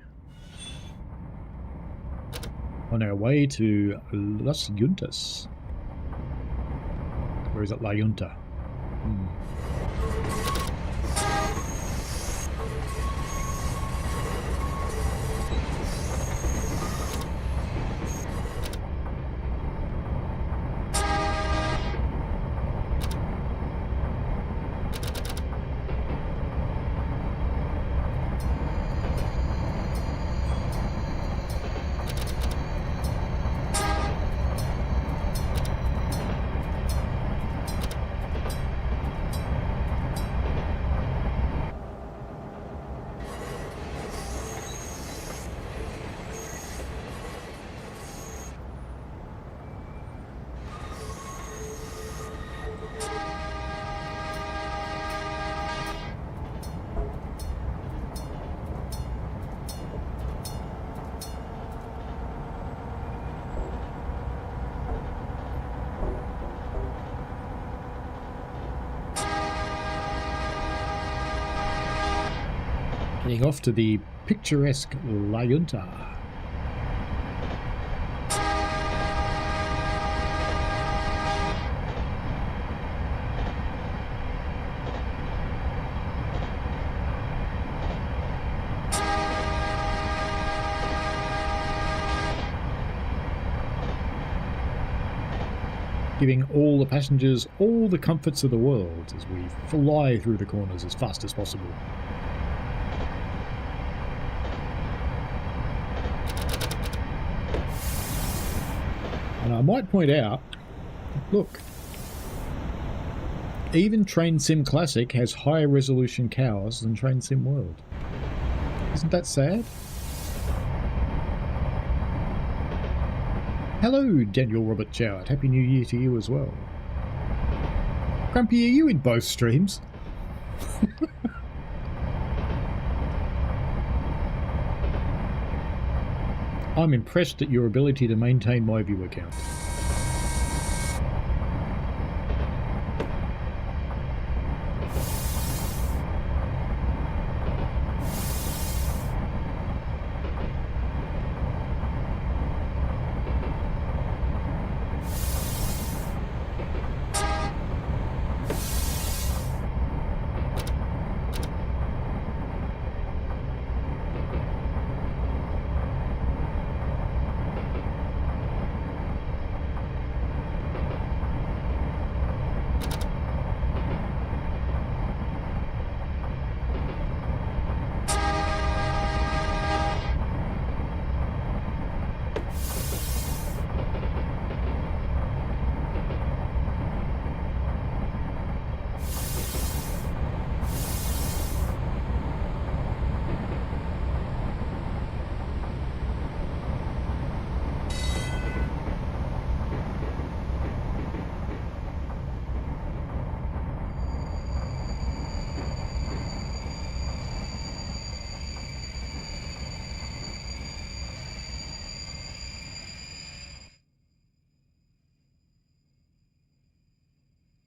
On our way to Las Juntas. Or is it La Junta? Heading off to the picturesque La Junta. Giving all the passengers all the comforts of the world as we fly through the corners as fast as possible. And I might point out, look, Even Train Sim Classic has higher resolution cows than Train Sim World. Isn't that sad? Hello, Daniel Robert Jowett. Happy New Year to you as well. Grumpy, are you in both streams? I'm impressed at your ability to maintain my viewer count.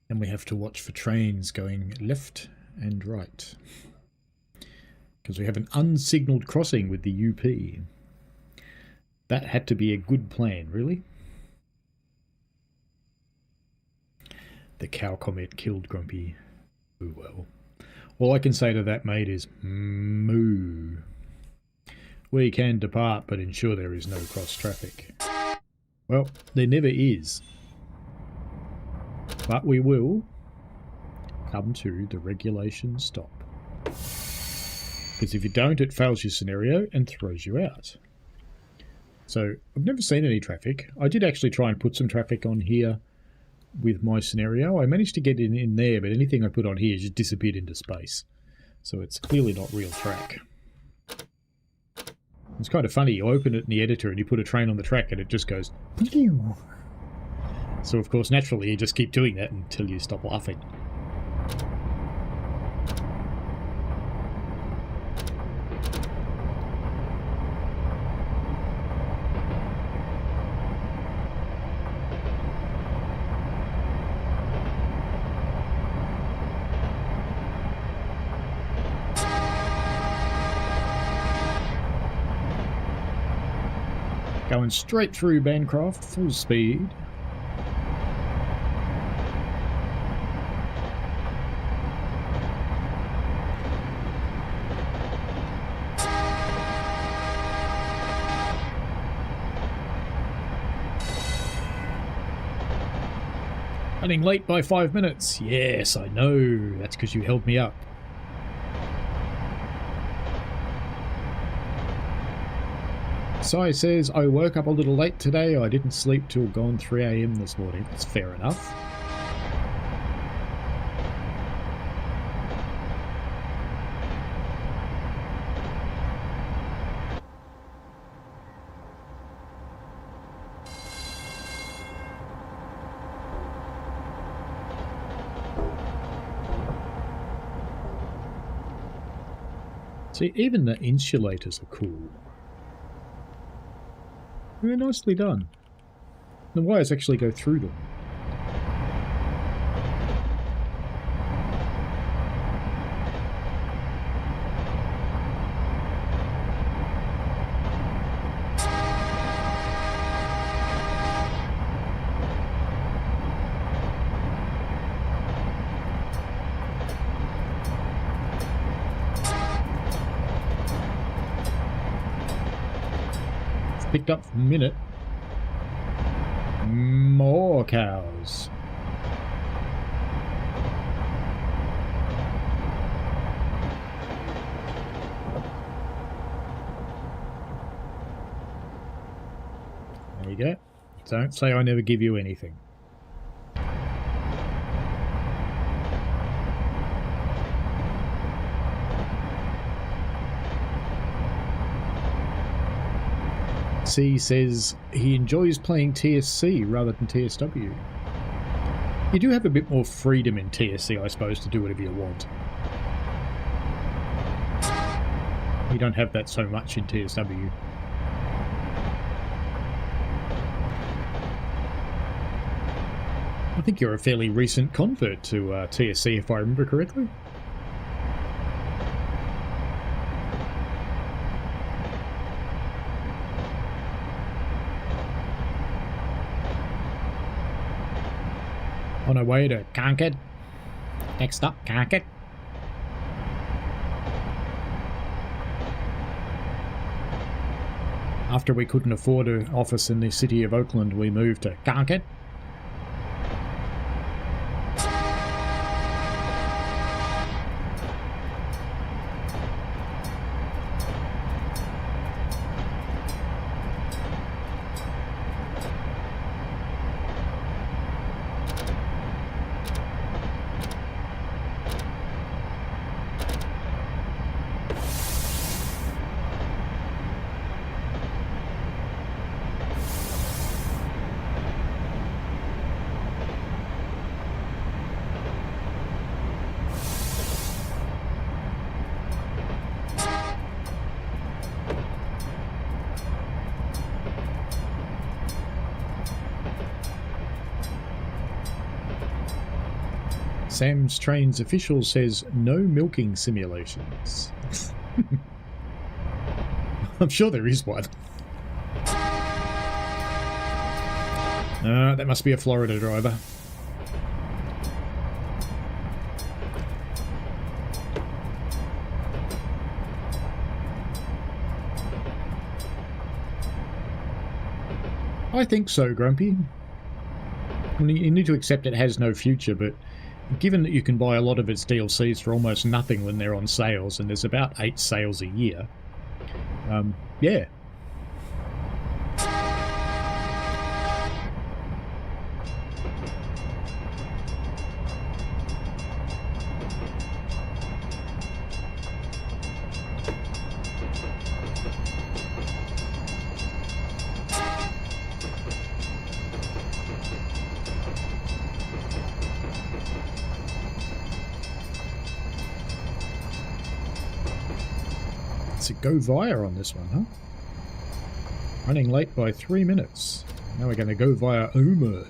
And we have to watch for trains going left and right. Because we have an unsignalled crossing with the UP. That had to be a good plan, really. The cow comment killed Grumpy. Oh well. All I can say to that, mate, is moo. We can depart, but ensure there is no cross traffic. Well, there never is. But we will come to the regulation stop. Because if you don't, it fails your scenario and throws you out. So I've never seen any traffic. I did actually try and put some traffic on here with my scenario. I managed to get it in there, but anything I put on here just disappeared into space. So it's clearly not real track. It's kind of funny. You open it in the editor and you put a train on the track and it just goes... So, of course, naturally, you just keep doing that until you stop laughing. Going straight through Bancroft, full speed. Running late by 5 minutes. Yes, I know. That's because you held me up. Sai says, I woke up a little late today. I didn't sleep till gone 3 AM this morning. That's fair enough. See, even the insulators are cool. They're nicely done. The wires actually go through them. Picked up for a minute. More cows. There you go. Don't say I never give you anything. TSC says he enjoys playing TSC rather than TSW. You do have a bit more freedom in TSC, I suppose, to do whatever you want. You don't have that so much in TSW. I think you're a fairly recent convert to TSC, if I remember correctly. On our way to Concord. Next up, Concord. After we couldn't afford an office in the city of Oakland, we moved to Concord. Sam's Trains official says no milking simulations. I'm sure there is one. That must be a Florida driver. I think so, Grumpy. You need to accept it has no future, but given that you can buy a lot of its DLCs for almost nothing when they're on sales, and there's about 8 sales a year, yeah. Go via on this one, huh? Running late by 3 minutes. Now we're going to go via Uma.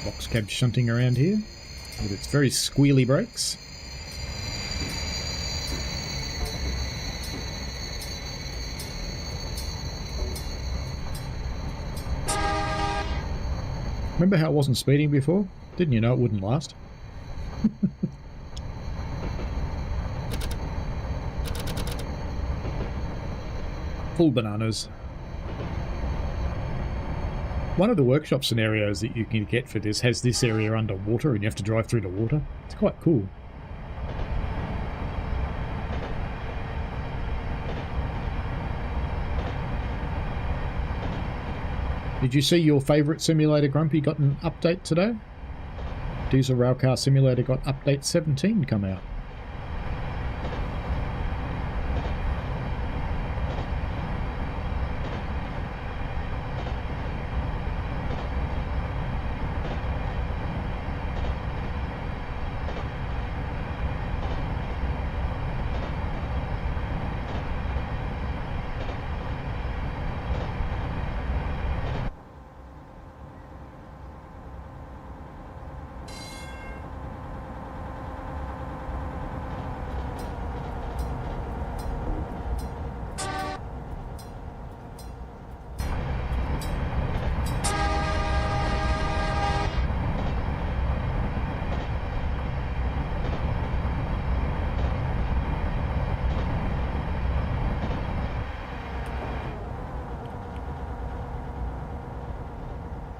Box cab shunting around here with its very squealy brakes. Remember how it wasn't speeding before? Didn't you know it wouldn't last? Full bananas. One of the workshop scenarios that you can get for this has this area underwater and you have to drive through the water. It's quite cool. Did you see your favourite simulator, Grumpy, got an update today? Diesel Railcar Simulator got update 17 come out.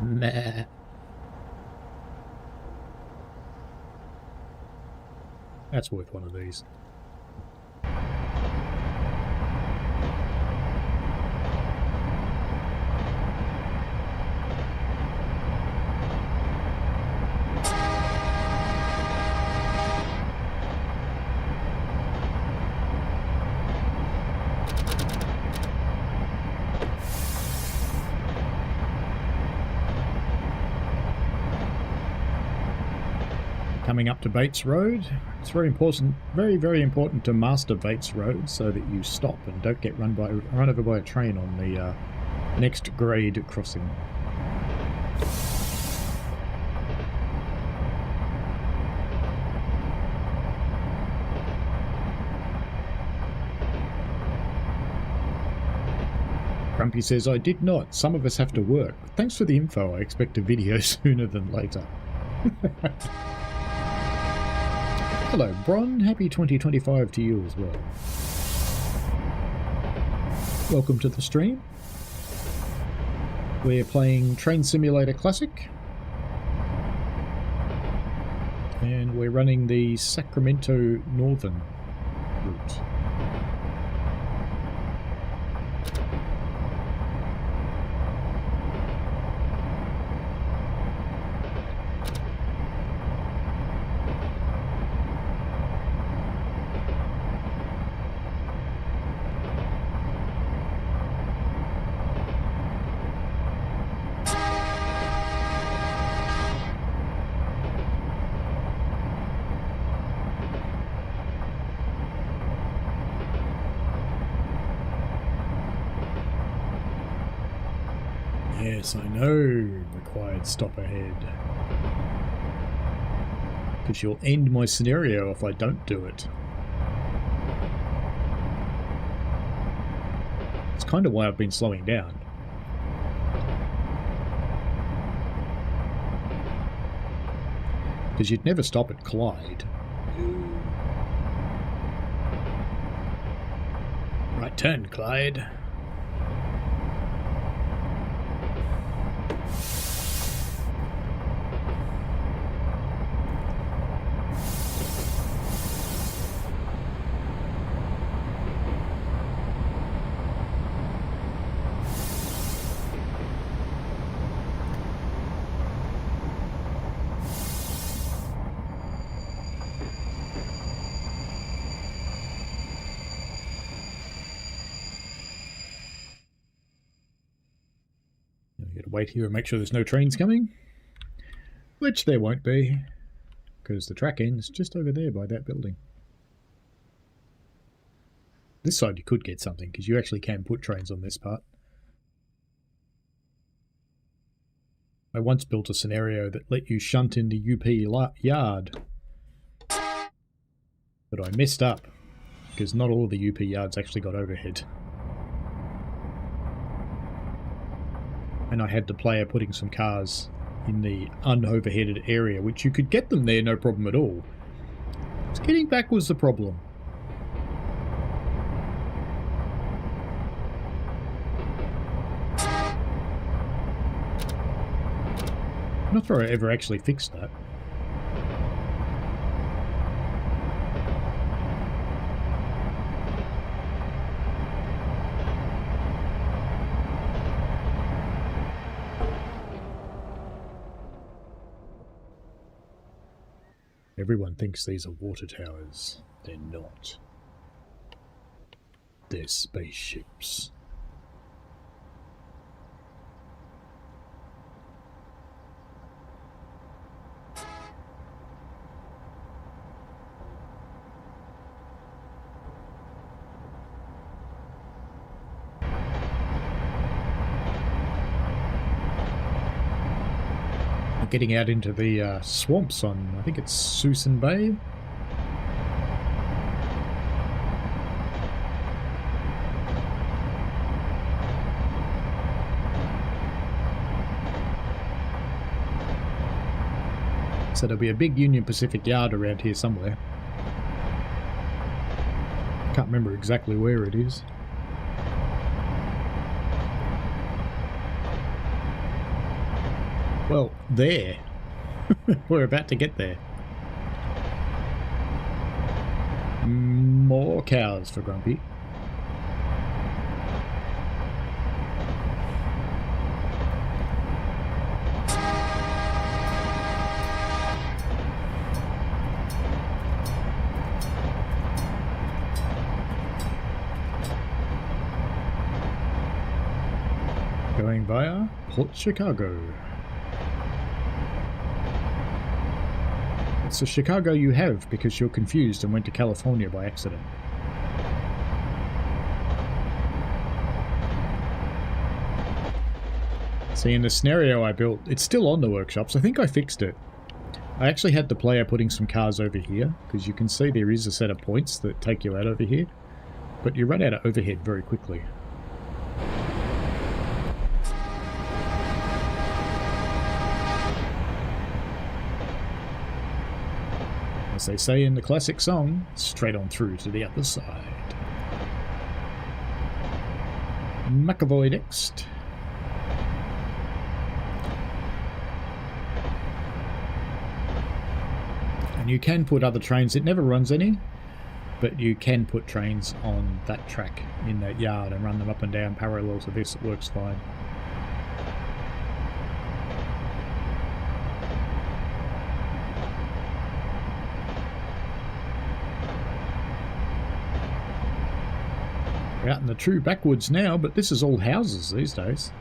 Meh. That's worth one of these. Coming up to Bates Road. It's very important, very important to master Bates Road so that you stop and don't get run over by a train on the next grade crossing. Grumpy says, I did not. Some of us have to work. Thanks for the info. I expect a video sooner than later. Hello, Bron. Happy 2025 to you as well. Welcome to the stream. We're playing Train Simulator Classic. And we're running the Sacramento Northern route. Yes, I know. Required stop ahead. Because you'll end my scenario if I don't do it. It's kind of why I've been slowing down. Because you'd never stop at Clyde. Right turn, Clyde. Wait here and make sure there's no trains coming, which there won't be because the track ends just over there by that building. This side you could get something because you actually can put trains on this part. I once built a scenario that let you shunt in the UP yard, but I messed up because not all of the UP yards actually got overhead. And I had the player putting some cars in the unoverheaded area, which you could get them there no problem at all. It's getting back was the problem. I'm not sure I ever actually fixed that. Everyone thinks these are water towers. They're not. They're spaceships. Getting out into the swamps on, I think it's Susan Bay. So there'll be a big Union Pacific yard around here somewhere. Can't remember exactly where it is. Well, there. We're about to get there. More cows for Grumpy. Going via Port Chicago. That's the Chicago you have because you're confused and went to California by accident. See, in the scenario I built, it's still on the workshops. I think I fixed it. I actually had the player putting some cars over here, because you can see there is a set of points that take you out over here. But you run out of overhead very quickly. As they say in the classic song, straight on through to the other side. McAvoy next. And you can put other trains, it never runs any, but you can put trains on that track in that yard and run them up and down parallel to this. It works fine. We're out in the true backwoods now, but this is all houses these days.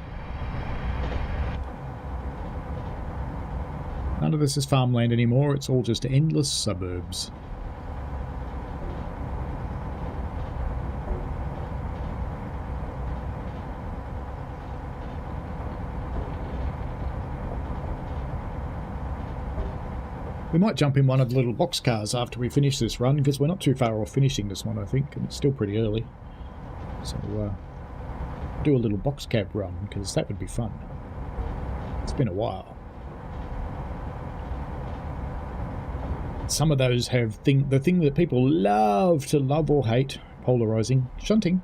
None of this is farmland anymore, it's all just endless suburbs. We might jump in one of the little boxcars after we finish this run, because we're not too far off finishing this one, I think, and it's still pretty early. So, do a little box cab run, because that would be fun. It's been a while. Some of those have the thing that people love to love or hate, polarizing, shunting.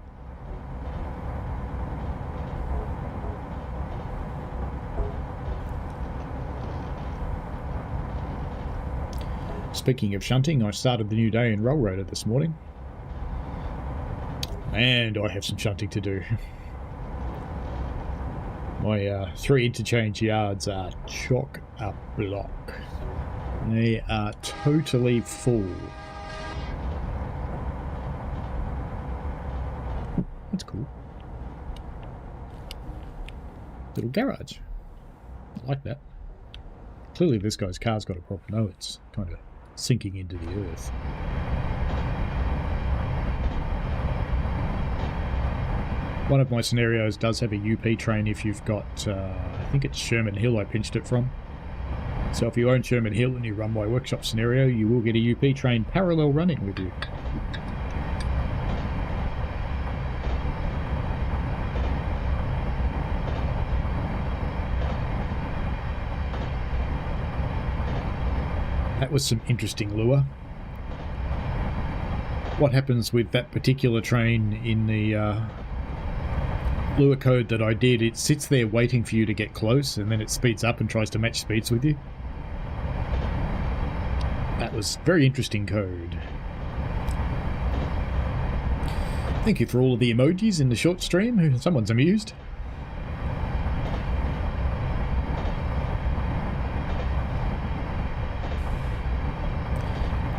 Speaking of shunting, I started the new day in Railroader this morning. And I have some shunting to do. My 3 interchange yards are chock-a-block. They are totally full. That's cool. Little garage. I like that. Clearly this guy's car's got a problem. No, it's kind of sinking into the earth. One of my scenarios does have a UP train if you've got, I think it's Sherman Hill I pinched it from. So if you own Sherman Hill and you run my workshop scenario, you will get a UP train parallel running with you. That was some interesting lure. What happens with that particular train in the lure code that I did, it sits there waiting for you to get close and then it speeds up and tries to match speeds with you. That was very interesting code. Thank you for all of the emojis in the short stream. Someone's amused.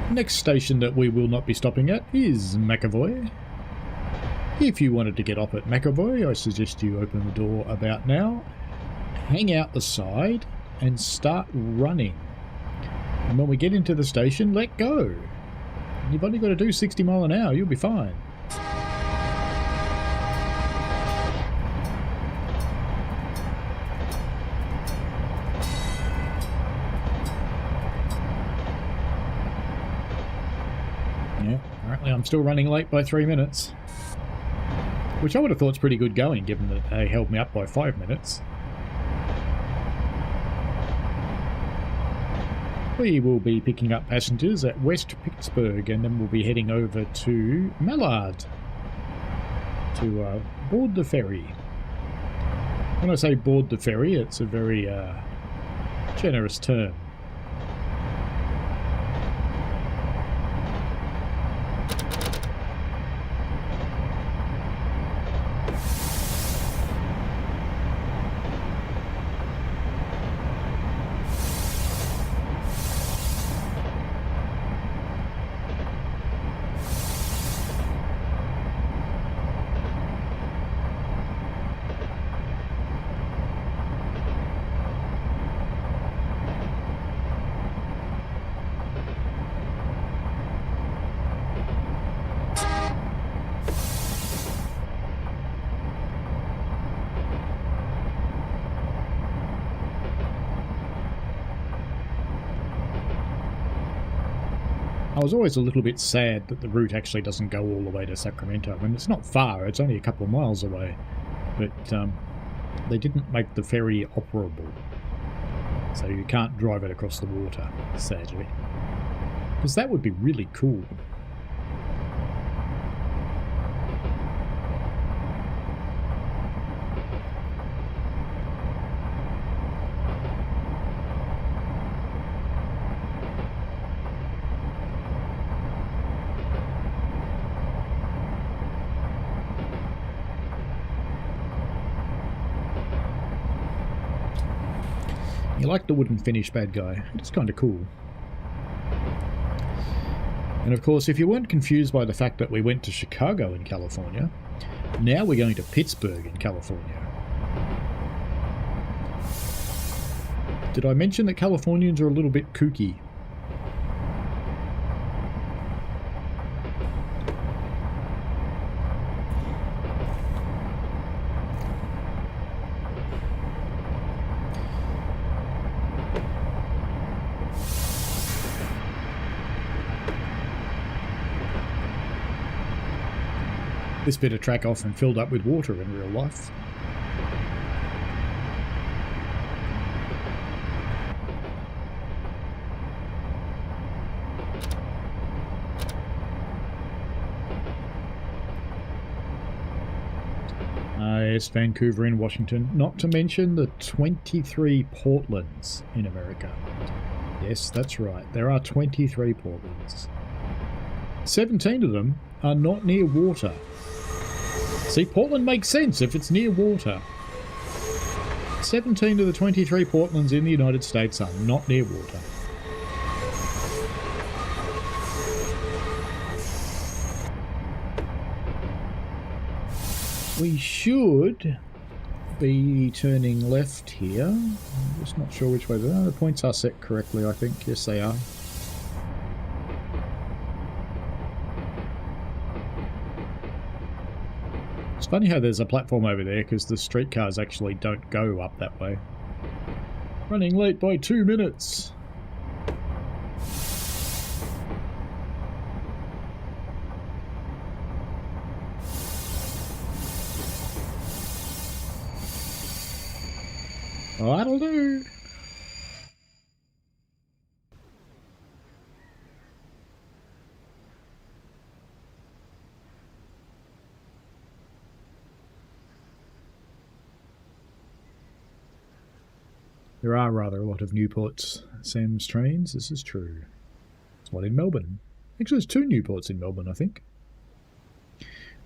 Next station that we will not be stopping at is McAvoy. If you wanted to get off at McAvoy, I suggest you open the door about now, hang out the side, and start running. And when we get into the station, let go. You've only got to do 60 mile an hour, you'll be fine. Yeah, apparently I'm still running late by 3 minutes. Which I would have thought's pretty good going, given that they held me up by 5 minutes. We will be picking up passengers at West Pittsburgh, and then we'll be heading over to Mallard to board the ferry. When I say board the ferry, it's a very generous term. I was always a little bit sad that the route actually doesn't go all the way to Sacramento. I mean, it's not far, it's only a couple of miles away. But they didn't make the ferry operable. So you can't drive it across the water, sadly. Because that would be really cool. You like the wooden finish, bad guy. It's kind of cool. And of course, if you weren't confused by the fact that we went to Chicago in California, now we're going to Pittsburgh in California. Did I mention that Californians are a little bit kooky? This bit of track often filled up with water in real life. Yes, Vancouver in Washington. Not to mention the 23 Portlands in America. Yes, that's right. There are 23 Portlands. 17 of them are not near water. See, Portland makes sense if it's near water. 17 of the 23 Portlands in the United States are not near water. We should be turning left here. I'm just not sure which way. The points are set correctly, I think. Yes, they are. It's funny how there's a platform over there because the streetcars actually don't go up that way. Running late by 2 minutes. Oh, that'll do. There are rather a lot of Newports, Sam's trains, this is true. There's one in Melbourne. Actually, there's 2 Newports in Melbourne, I think.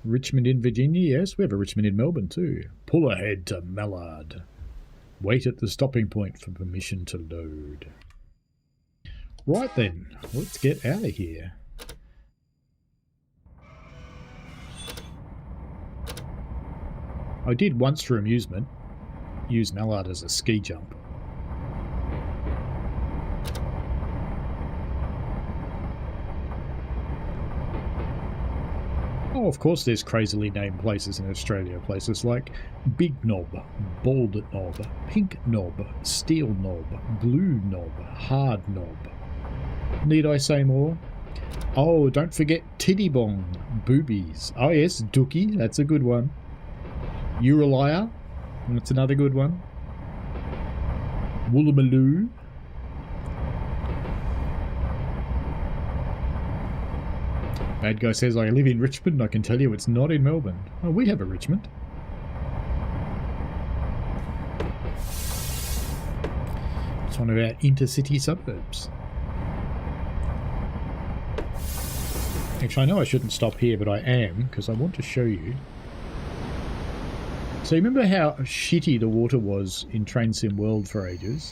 Richmond in Virginia, yes, we have a Richmond in Melbourne too. Pull ahead to Mallard. Wait at the stopping point for permission to load. Right then, let's get out of here. I did once for amusement use Mallard as a ski jump. Oh, of course there's crazily named places in Australia. Places like Big Knob, Bald Knob, Pink Knob, Steel Knob, Blue Knob, Hard Knob. Need I say more? Oh, don't forget Tiddybong, Boobies. Oh yes, Dookie, that's a good one. Uralaya, that's another good one. Woolloomooloo. Bad guy says, I live in Richmond. I can tell you it's not in Melbourne. Oh, we have a Richmond. It's one of our intercity suburbs. Actually, I know I shouldn't stop here, but I am, because I want to show you. So you remember how shitty the water was in Train Sim World for ages?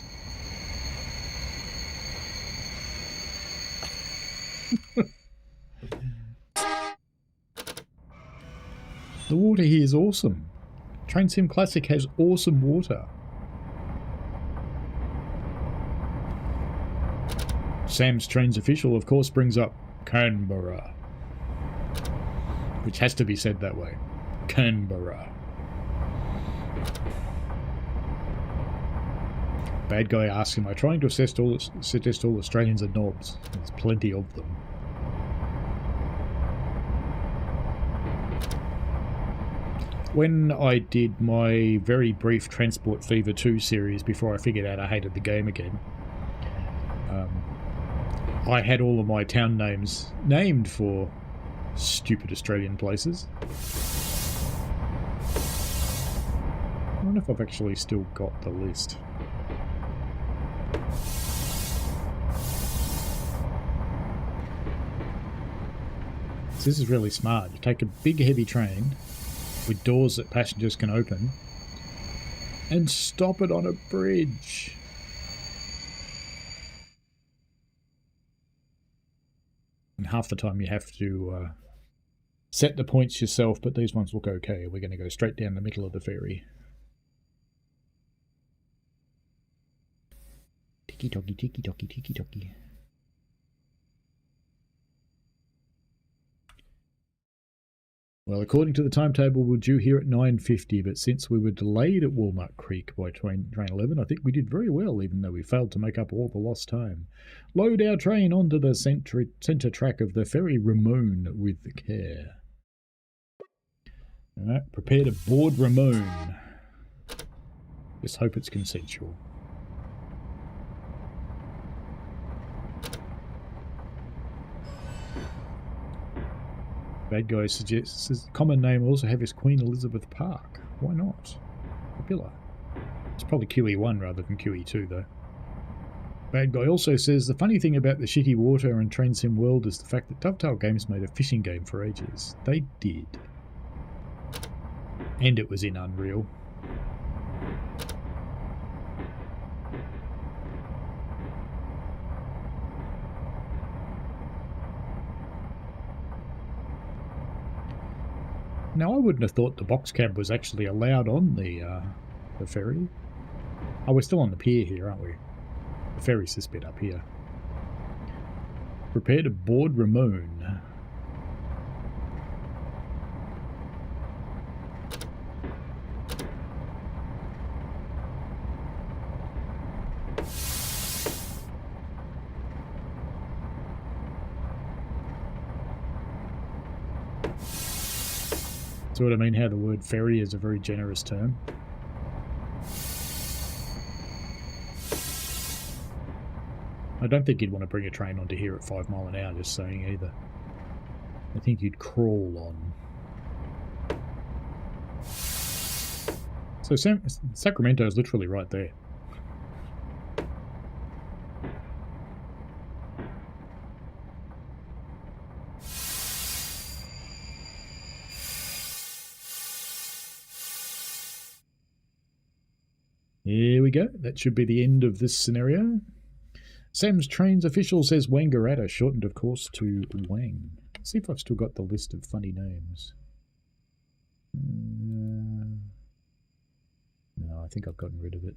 The water here is awesome. Train Sim Classic has awesome water. Sam's Trains Official, of course, brings up Canberra. Which has to be said that way. Canberra. Bad guy asks, am I trying to suggest all Australians are knobs? There's plenty of them. When I did my very brief Transport Fever 2 series before I figured out I hated the game again, I had all of my town names named for stupid Australian places. I wonder if I've actually still got the list. So this is really smart. You take a big heavy train with doors that passengers can open and stop it on a bridge. And half the time you have to set the points yourself, but these ones look okay. We're going to go straight down the middle of the ferry. Tiki-toki, tiki-toki, tiki-toki. Well, according to the timetable, we're due here at 9:50, but since we were delayed at Walnut Creek by train 11, I think we did very well, even though we failed to make up all the lost time. Load our train onto the centre track of the ferry Ramon with care. All right, prepare to board Ramon. Just hope it's consensual. Bad guy suggests his common name will also have his Queen Elizabeth Park. Why not? Popular. It's probably QE1 rather than QE2 though. Bad guy also says the funny thing about the shitty water and train sim world is the fact that Dovetail Games made a fishing game for ages. They did. And it was in Unreal. Now, I wouldn't have thought the box cab was actually allowed on the ferry. Oh, we're still on the pier here, aren't we? The ferry's this bit up here. Prepare to board Ramon. See what I mean? How the word ferry is a very generous term. I don't think you'd want to bring a train onto here at 5 miles an hour, just saying either. I think you'd crawl on. So Sacramento is literally right there. Here we go. That should be the end of this scenario. Sam's Trains official says Wangaratta, shortened of course to Wang. Let's see if I've still got the list of funny names. No, I think I've gotten rid of it.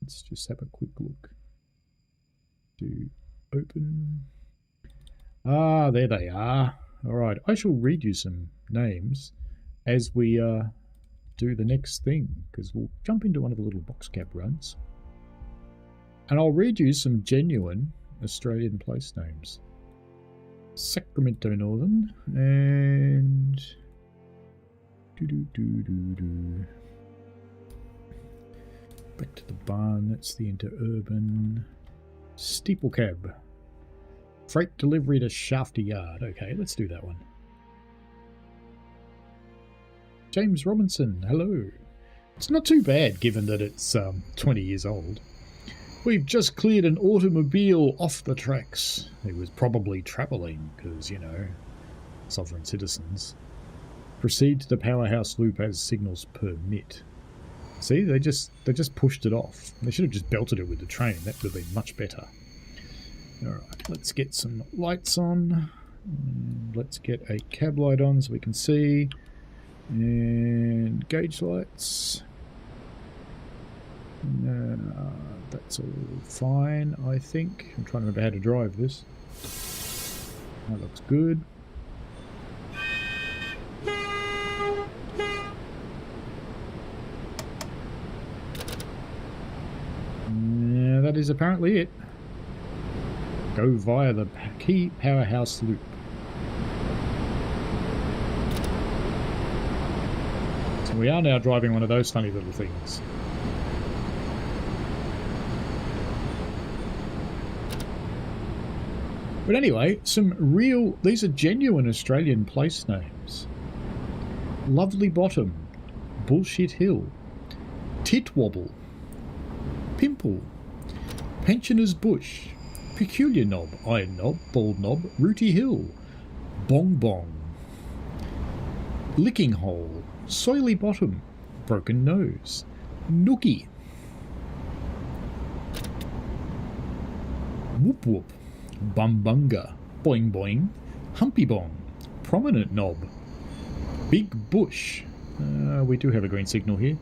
Let's just have a quick look. Do open. Ah, there they are. Alright, I shall read you some names as we do the next thing, because we'll jump into one of the little box cab runs. And I'll read you some genuine Australian place names. Sacramento Northern and back to the barn, that's the interurban. Steeple cab. Freight delivery to Shafter Yard. Okay, let's do that one. James Robinson, hello. It's not too bad given that it's 20 years old. We've just cleared an automobile off the tracks. It was probably travelling because, you know, sovereign citizens. Proceed to the powerhouse loop as signals permit. See, they just pushed it off. They should have just belted it with the train. That would have been much better. Alright, let's get some lights on. Let's get a cab light on so we can see. And gauge lights. That's all fine, I think. I'm trying to remember how to drive this. That looks good. Yeah, that is apparently it. Go via the key powerhouse loop. We are now driving one of those funny little things. But anyway, these are genuine Australian place names. Lovely Bottom, Bullshit Hill, Titwobble, Pimple, Pensioners Bush, Peculiar Knob, Iron Knob, Bald Knob, Rooty Hill, Bong Bong, Licking Hole, Soily Bottom, Broken Nose, Nookie, Whoop Whoop, Bumbunga, Boing Boing, Humpy Bong, Prominent Knob, Big Bush, we do have a green signal here,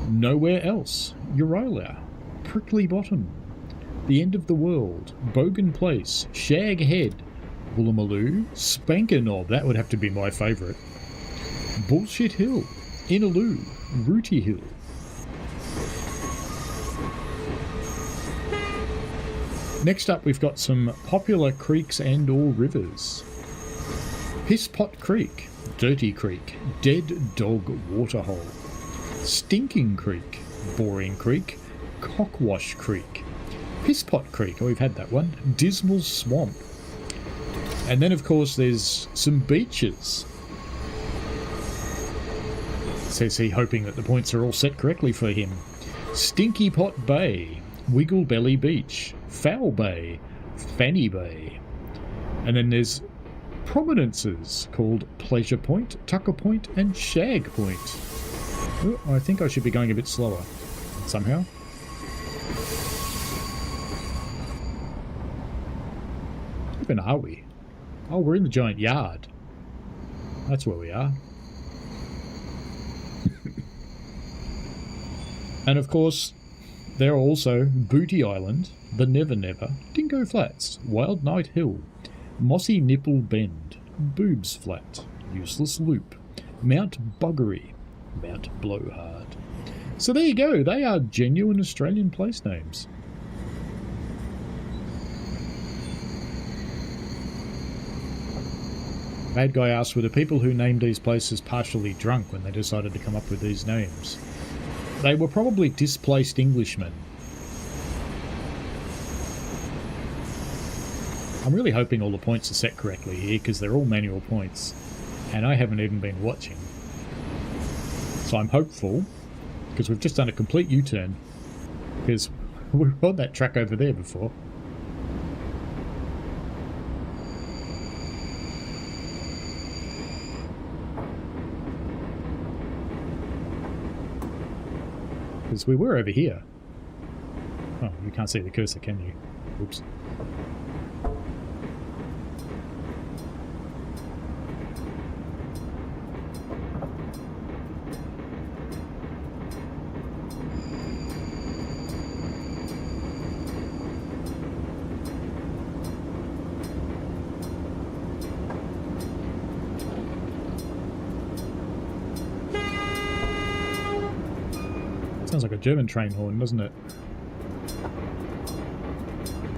Nowhere Else, Urilah, Prickly Bottom, The End of the World, Bogan Place, Shag Head, Woolloomaloo, Spanker Knob, that would have to be my favourite, Bullshit Hill, Inaloo, Rooty Hill. Next up we've got some popular creeks and or rivers. Pisspot Creek, Dirty Creek, Dead Dog Waterhole, Stinking Creek, Boring Creek, Cockwash Creek, Pisspot Creek, oh we've had that one, Dismal Swamp. And then of course there's some beaches. Says he, hoping that the points are all set correctly for him. Stinky Pot Bay, Wiggle Belly Beach, Foul Bay, Fanny Bay. And then there's prominences called Pleasure Point, Tucker Point and Shag Point. Oh, I think I should be going a bit slower somehow. Even are we? Oh, we're in the giant yard. That's where we are. And of course, there are also Booty Island, the Never Never, Dingo Flats, Wild Night Hill, Mossy Nipple Bend, Boobs Flat, Useless Loop, Mount Buggery, Mount Blowhard. So there you go, they are genuine Australian place names. Bad Guy asked, were the people who named these places partially drunk when they decided to come up with these names? They were probably displaced Englishmen. I'm really hoping all the points are set correctly here because they're all manual points and I haven't even been watching. So I'm hopeful because we've just done a complete U-turn because we were on that track over there before. Because we were over here. Oh, you can't see the cursor, can you? Oops. Sounds like a German train horn, doesn't it?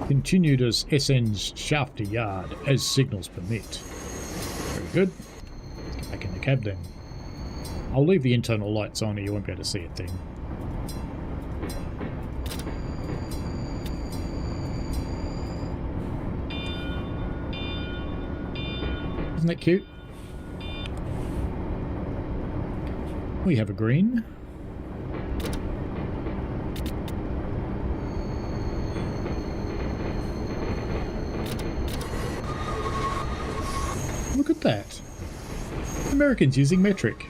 Continued as SN's Shafter Yard, as signals permit. Very good. Let's get back in the cab then. I'll leave the internal lights on or you won't be able to see a thing. Isn't that cute? We have a green. Look at that. Americans using metric.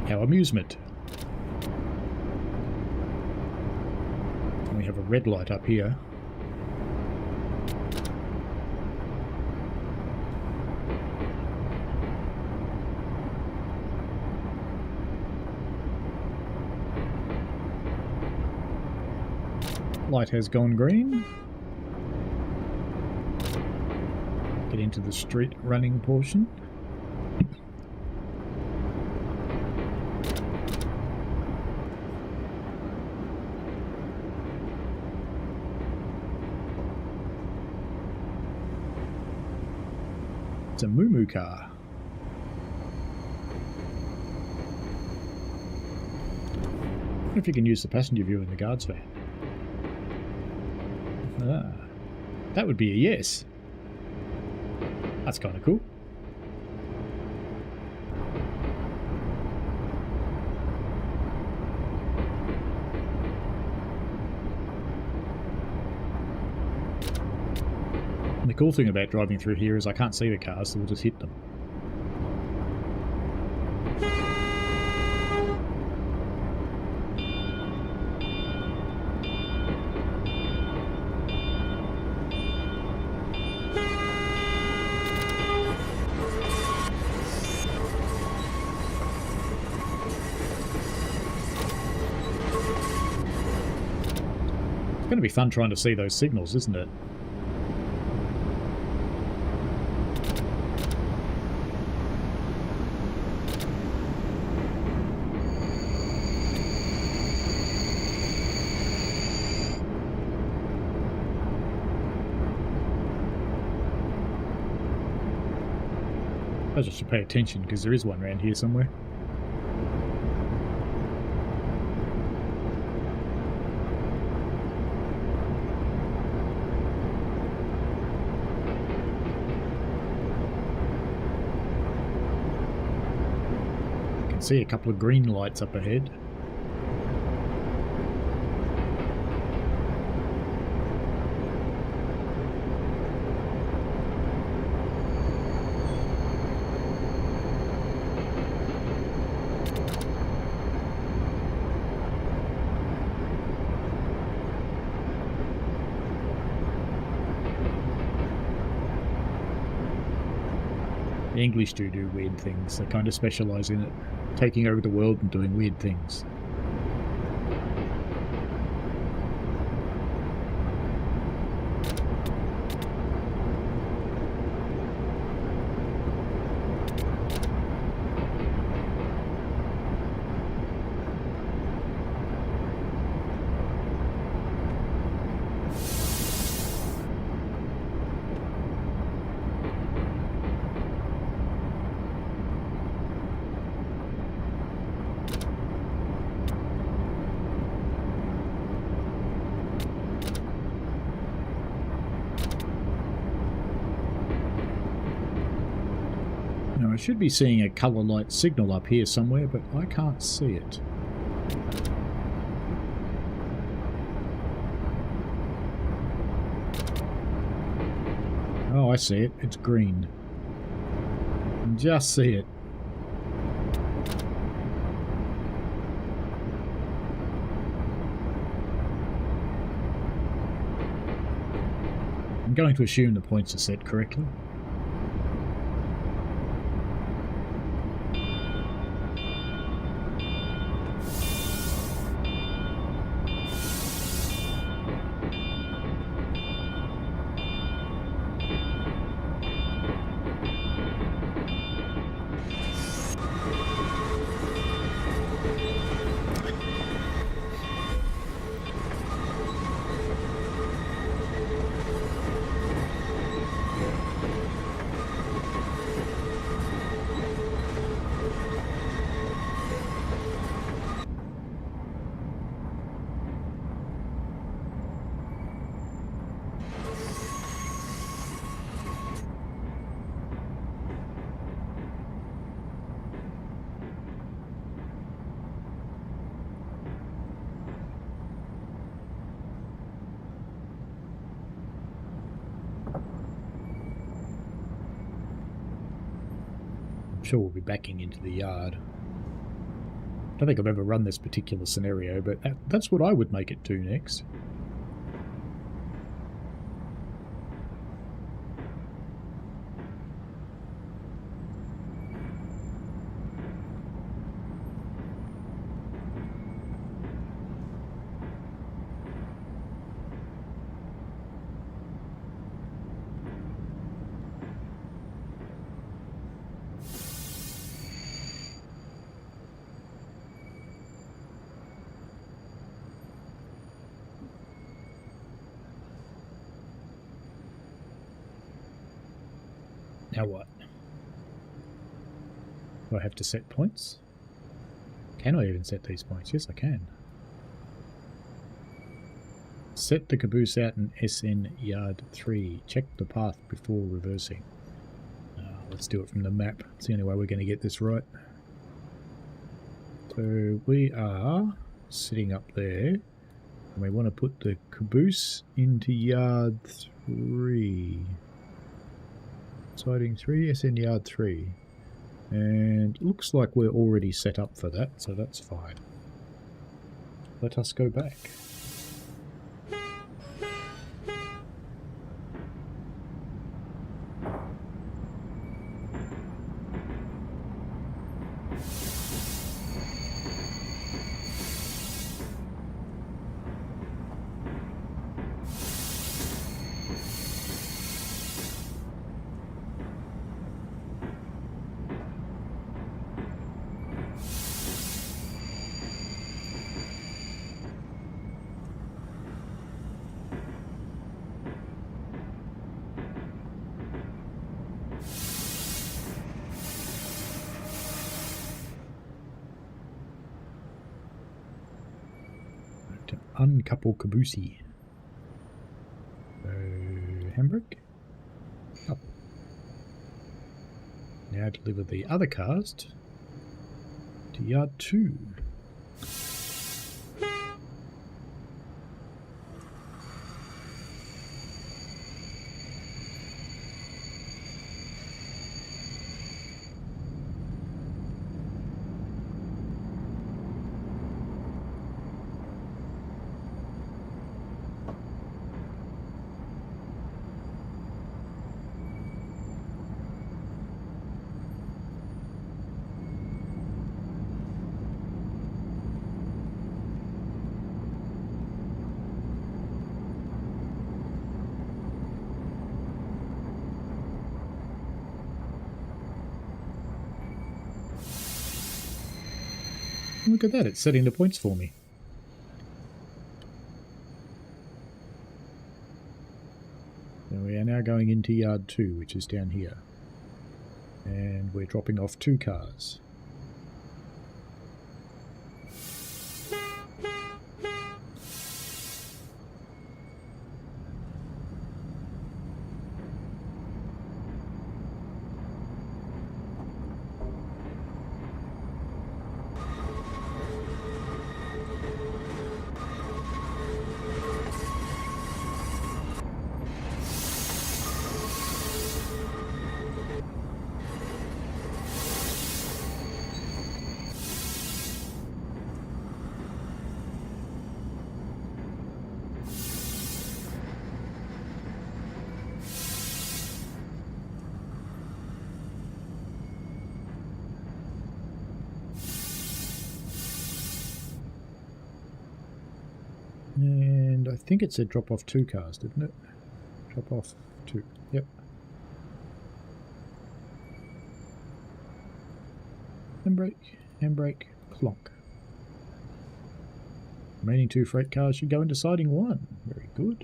Our amusement. And we have a red light up here. Light has gone green. Get into the street running portion. It's a moo car. I wonder if you can use the passenger view in the guard's van. Ah, that would be a yes. That's kind of cool. And the cool thing about driving through here is I can't see the cars, so we'll just hit them. It's going to be fun trying to see those signals, isn't it? I just should pay attention because there is one around here somewhere. I can see a couple of green lights up ahead. The English do weird things. They kind of specialise in it, taking over the world and doing weird things. Now I should be seeing a colour light signal up here somewhere, but I can't see it. Oh, I see it. It's green. I can just see it. I'm going to assume the points are set correctly. Sure we'll be backing into the yard. I don't think I've ever run this particular scenario, but that's what I would make it do next. Now what? Do I have to set points? Can I even set these points? Yes, I can. Set the caboose out in SN yard 3. Check the path before reversing. Let's do it from the map. It's the only way we're going to get this right. So we are sitting up there, and we want to put the caboose into yard 3. Siding 3, SN yard 3. And it looks like we're already set up for that, so that's fine. Let us go back. Uncouple caboosey. So, handbrake. Couple. Now deliver the other cars to yard 2. Look at that, it's setting the points for me. So we are now going into yard 2, which is down here. And we're dropping off 2 cars. And I think it said drop off 2 cars, didn't it? Drop off 2. Yep. Handbrake, clock. Remaining 2 freight cars should go into siding 1. Very good.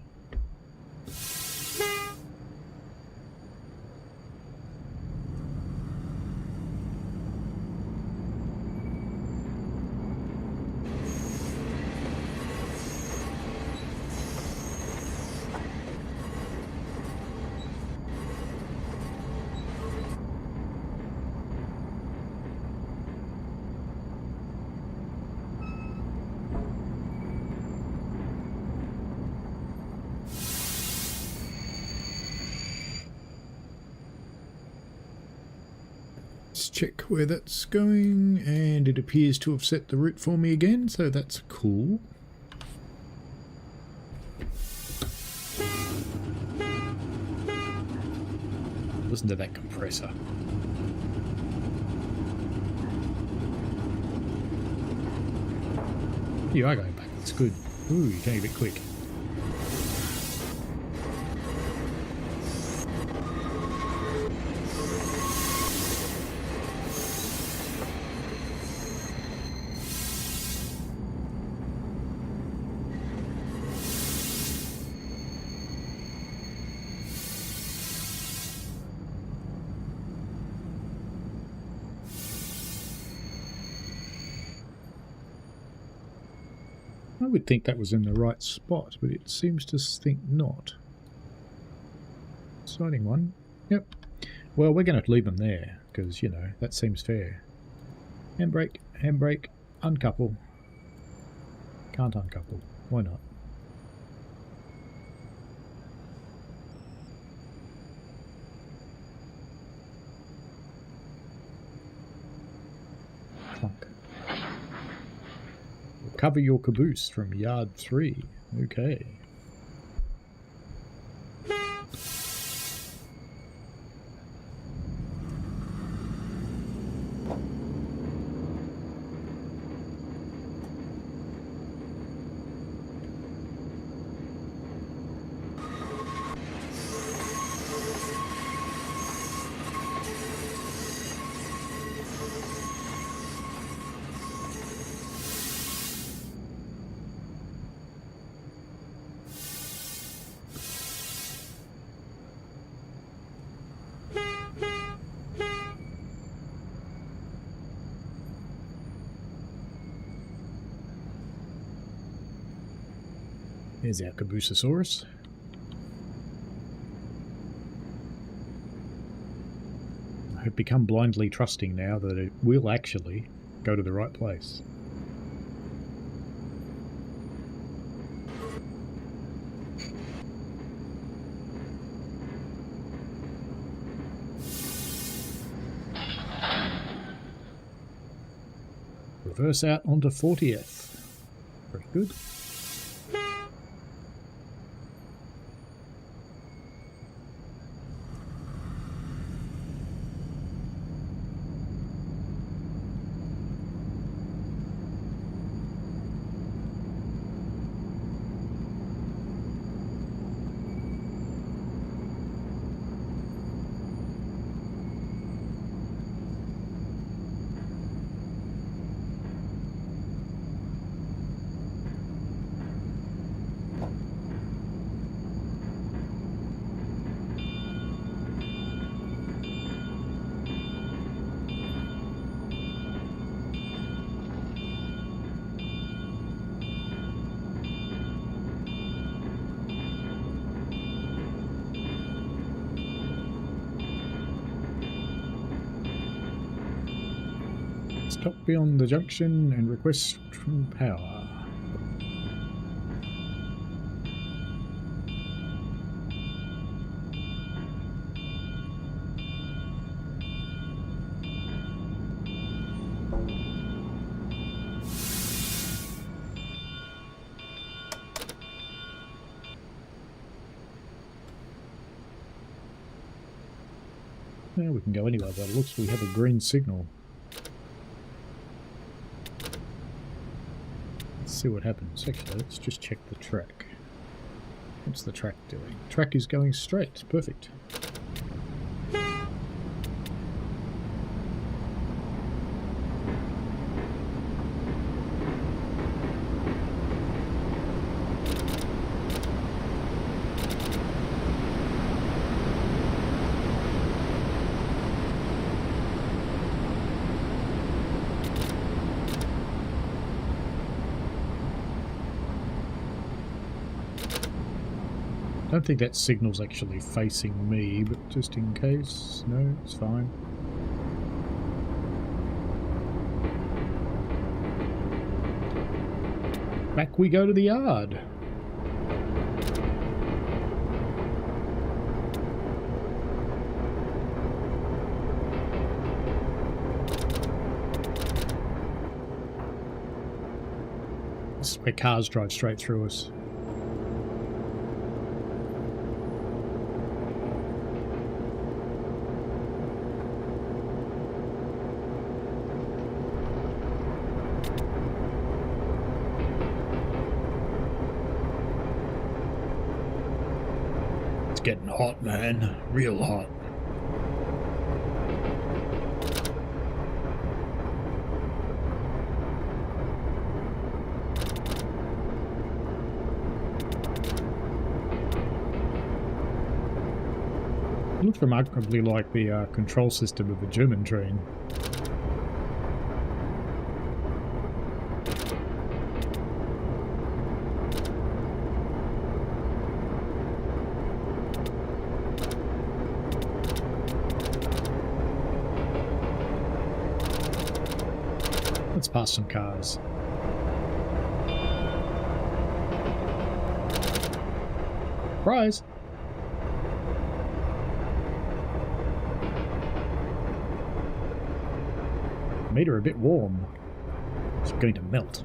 Let's check where that's going, and it appears to have set the route for me again, so that's cool. Listen to that compressor. You are going back, that's good. Ooh, you're going a bit quick. I would think that was in the right spot, but it seems to think not. Exciting one. Yep. Well, we're going to leave them there, because, you know, that seems fair. Handbrake, uncouple. Can't uncouple. Why not? Clunk. Recover your caboose from yard 3. Okay. There's our Caboosasaurus. I have become blindly trusting now that it will actually go to the right place. Reverse out onto 40th. Very good. Stop beyond the junction and request from power. Now we can go anywhere, but it looks we have a green signal. See what happens. Actually, let's just check the track. What's the track doing? Track is going straight. Perfect. I don't think that signal's actually facing me, but just in case. No, it's fine. Back we go to the yard. This is where cars drive straight through us. Getting hot, man. Real hot. It looks remarkably like the control system of a German train. past some cars. Surprise! Made her a bit warm. It's going to melt.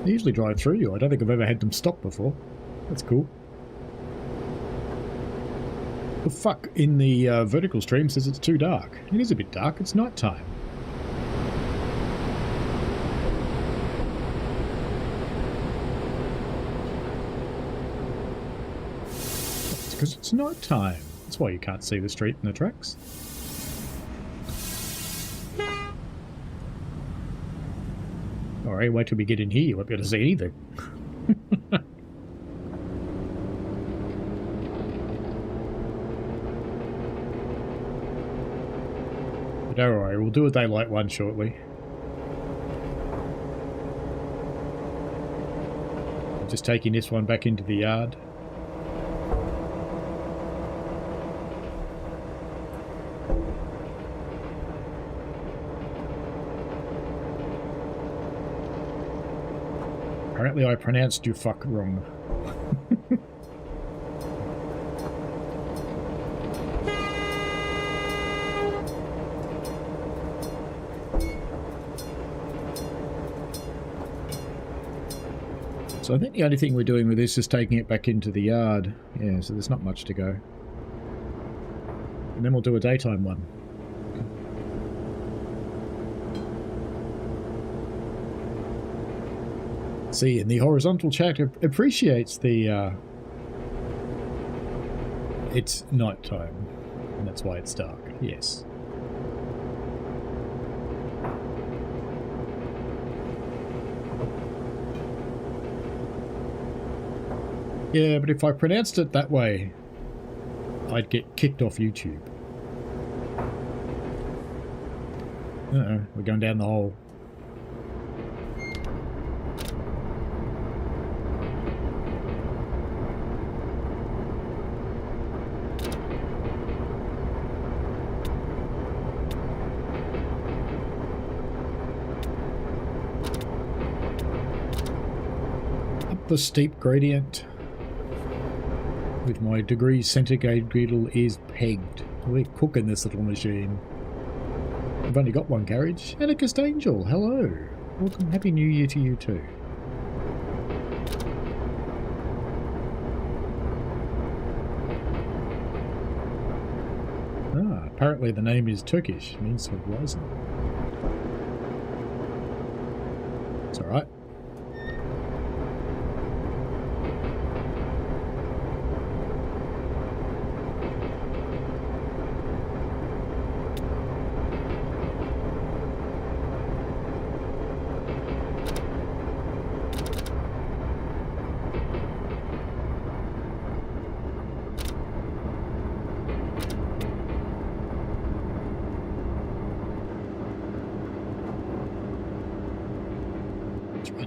They usually drive through you. I don't think I've ever had them stop before. That's cool. The fuck in the vertical stream says it's too dark. It is a bit dark. It's night time. It's because it's night time. That's why you can't see the street and the tracks. Alright, wait till we get in here. You won't be able to see anything. But don't worry, we'll do a daylight one shortly. I'm just taking this one back into the yard. Apparently I pronounced you fuck wrong. So I think the only thing we're doing with this is taking it back into the yard. Yeah, so there's not much to go. And then we'll do a daytime one. See, and the horizontal chat appreciates the, it's night time, and that's why it's dark, yes. Yeah, but if I pronounced it that way, I'd get kicked off YouTube. Uh-oh, we're going down the hole. The steep gradient with my degree centigrade griddle is pegged. We're cooking this little machine. I've only got one carriage. Anarchist Angel, hello. Welcome, happy new year to you too. Ah, apparently the name is Turkish, means horizon. It's alright.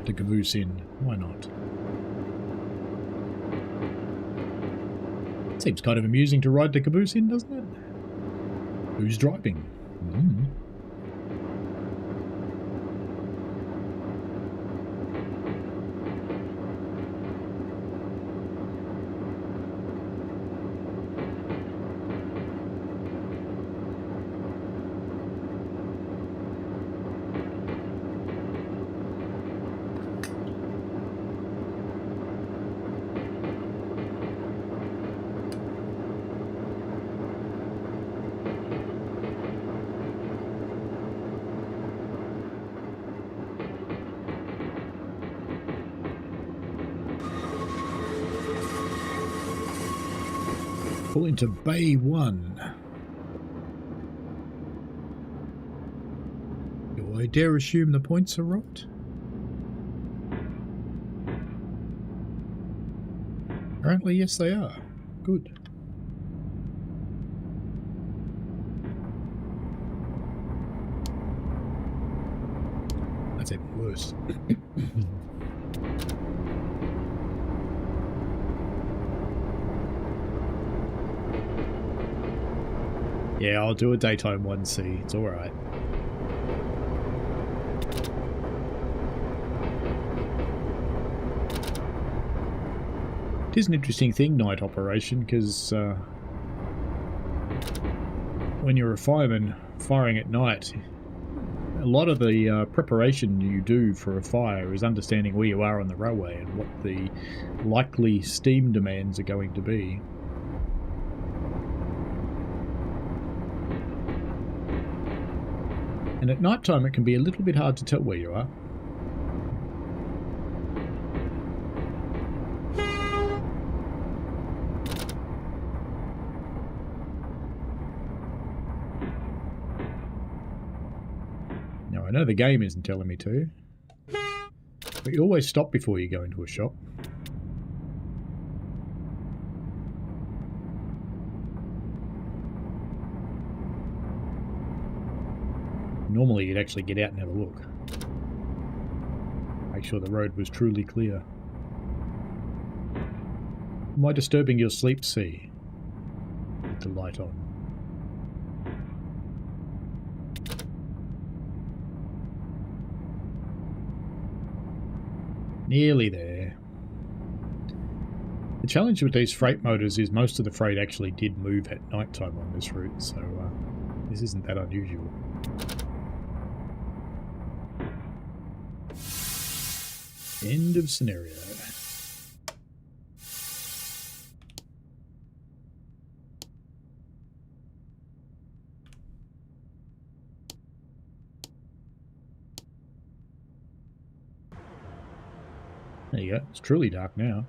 The caboose in. Why not? Seems kind of amusing to ride the caboose in, doesn't it? Who's driving? Pull into Bay 1. Do I dare assume the points are right? Apparently, yes, they are. Good. That's even worse. Yeah, I'll do a daytime 1C. It's alright. It is an interesting thing, night operation, because when you're a fireman firing at night, a lot of the preparation you do for a fire is understanding where you are on the railway and what the likely steam demands are going to be. And at night time it can be a little bit hard to tell where you are. Now I know the game isn't telling me to, but you always stop before you go into a shop. Normally you'd actually get out and have a look. Make sure the road was truly clear. Am I disturbing your sleep, C? With the light on. Nearly there. The challenge with these freight motors is most of the freight actually did move at night time on this route, so this isn't that unusual. End of scenario. There you go. It's truly dark now.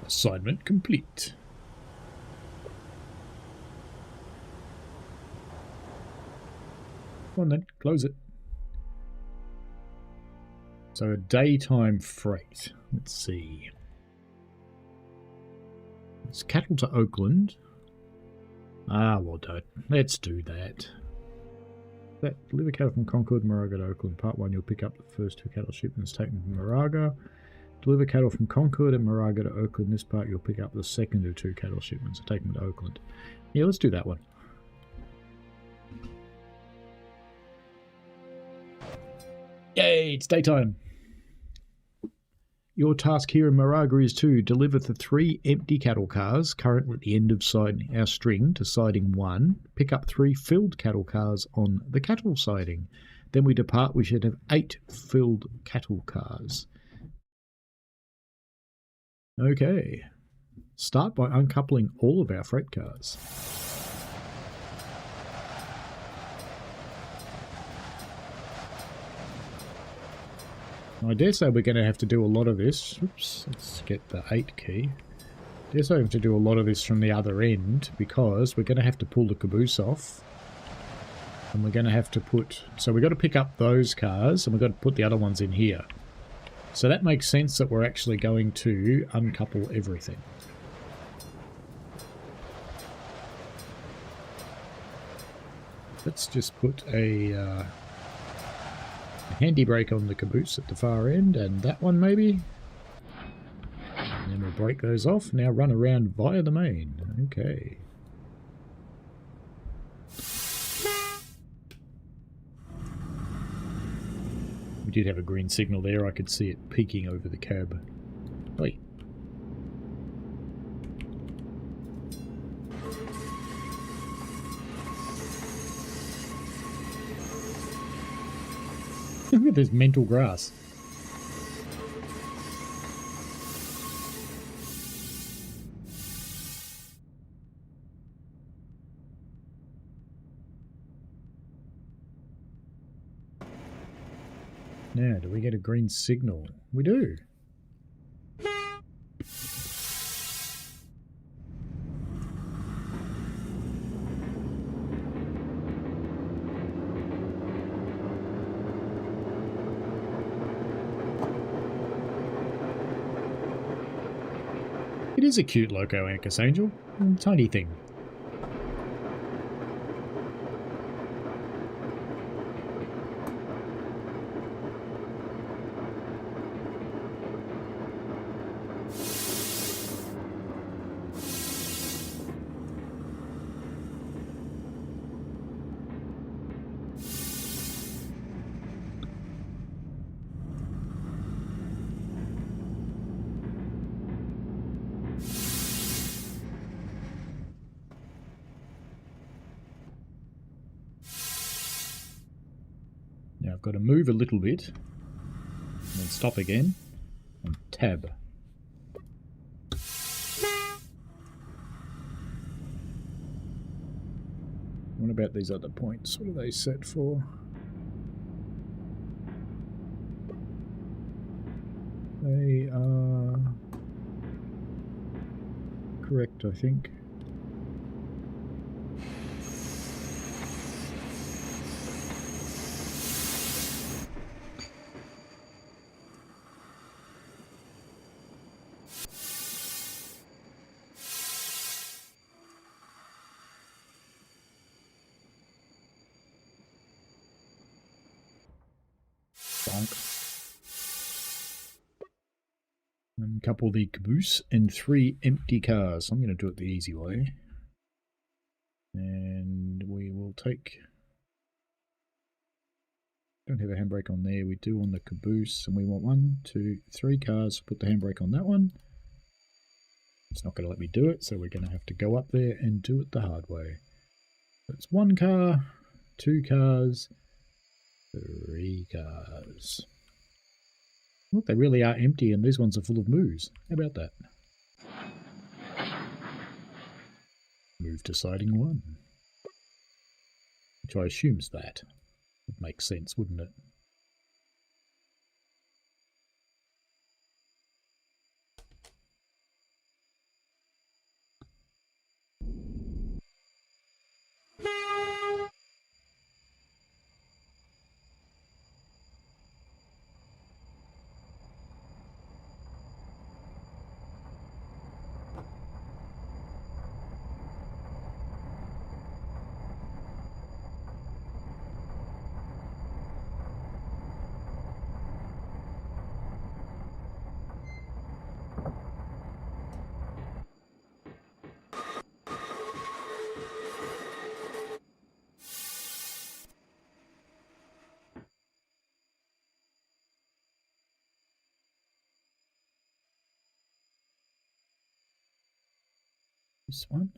Assignment complete. Come on then, close it. So a daytime freight. Let's see. It's cattle to Oakland. Ah, well, don't. Let's do that. Deliver cattle from Concord, Moraga to Oakland. Part 1, you'll pick up the first 2 cattle shipments taken from Moraga. Deliver cattle from Concord and Moraga to Oakland. This part, you'll pick up the second of 2 cattle shipments taken to Oakland. Yeah, let's do that one. Yay, it's daytime. Your task here in Moraga is to deliver the 3 empty cattle cars currently at the end of our string to siding 1, pick up 3 filled cattle cars on the cattle siding. Then we depart. We should have 8 filled cattle cars. Okay. Start by uncoupling all of our freight cars. I dare say we're going to have to do a lot of this. Oops, let's get the 8 key. I dare say we have to do a lot of this from the other end because we're going to have to pull the caboose off. And we're going to have to put... So we've got to pick up those cars and we've got to put the other ones in here. So that makes sense that we're actually going to uncouple everything. Let's just put a handy brake on the caboose at the far end, and that one maybe. And then we'll break those off. Now run around via the main. Okay. We did have a green signal there. I could see it peeking over the cab. Wait. Look at this mental grass. Now, do we get a green signal? We do. It is a cute loco Anchus Angel. Tiny thing. Now I've got to move a little bit, and then stop again, and tab. What about these other points? What are they set for? They are correct, I think. And couple the caboose and 3 empty cars. I'm going to do it the easy way. And we will take... Don't have a handbrake on there. We do on the caboose. And we want 1, 2, 3 cars. Put the handbrake on that one. It's not going to let me do it, so we're going to have to go up there and do it the hard way. That's 1 car, 2 cars, 3 cars. Look, they really are empty and these ones are full of moos. How about that? Move to siding 1. Which I assume's that. Would make sense, wouldn't it? This one.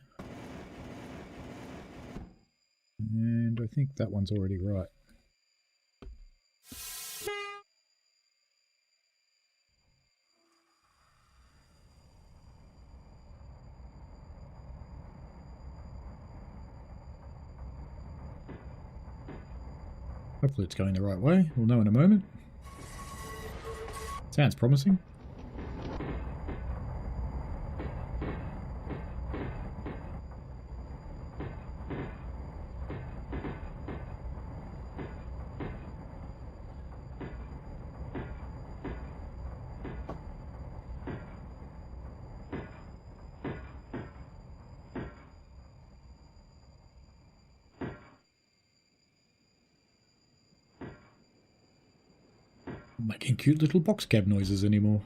And I think that one's already right. Hopefully it's going the right way. We'll know in a moment. Sounds promising. Making cute little box cab noises anymore.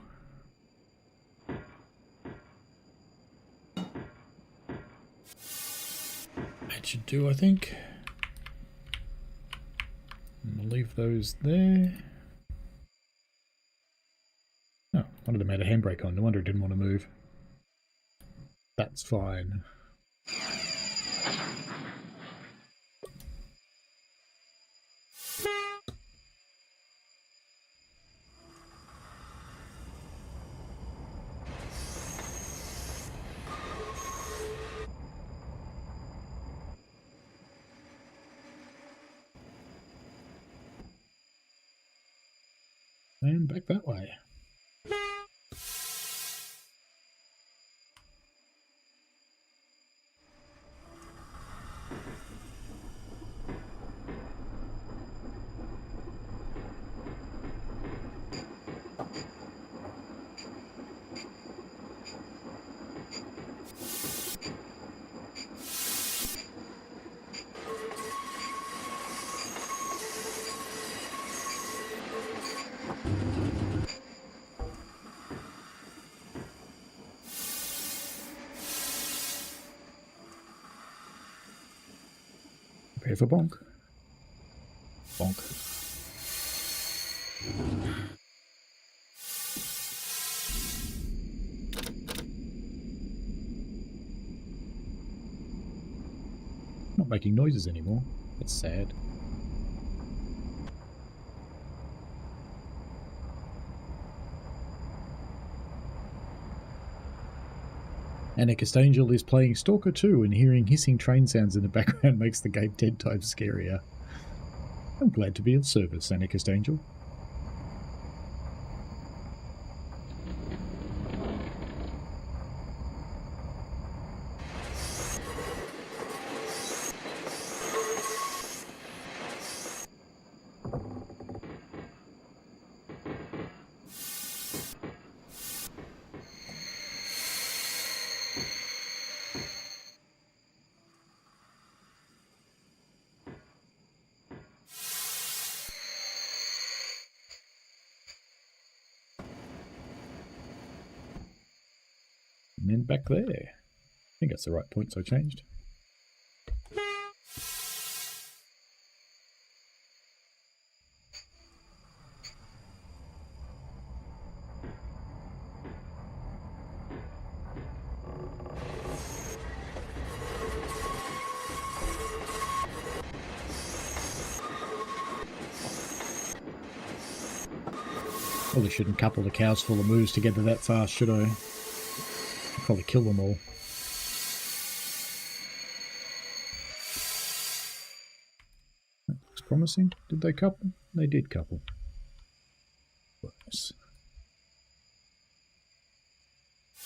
That should do, I think. And we'll leave those there. Oh, one of them had a handbrake on. No wonder it didn't want to move. That's fine. And back that way. Go for bonk. Bonk. Not making noises anymore. That's sad. Anarchist Angel is playing Stalker 2 and hearing hissing train sounds in the background makes the game 10 times scarier. I'm glad to be of service, Anarchist Angel. And then back there. I think that's the right point, so I changed. Probably shouldn't couple the cows full of moves together that fast, should I? Probably kill them all. That looks promising. Did they couple? They did couple. Nice.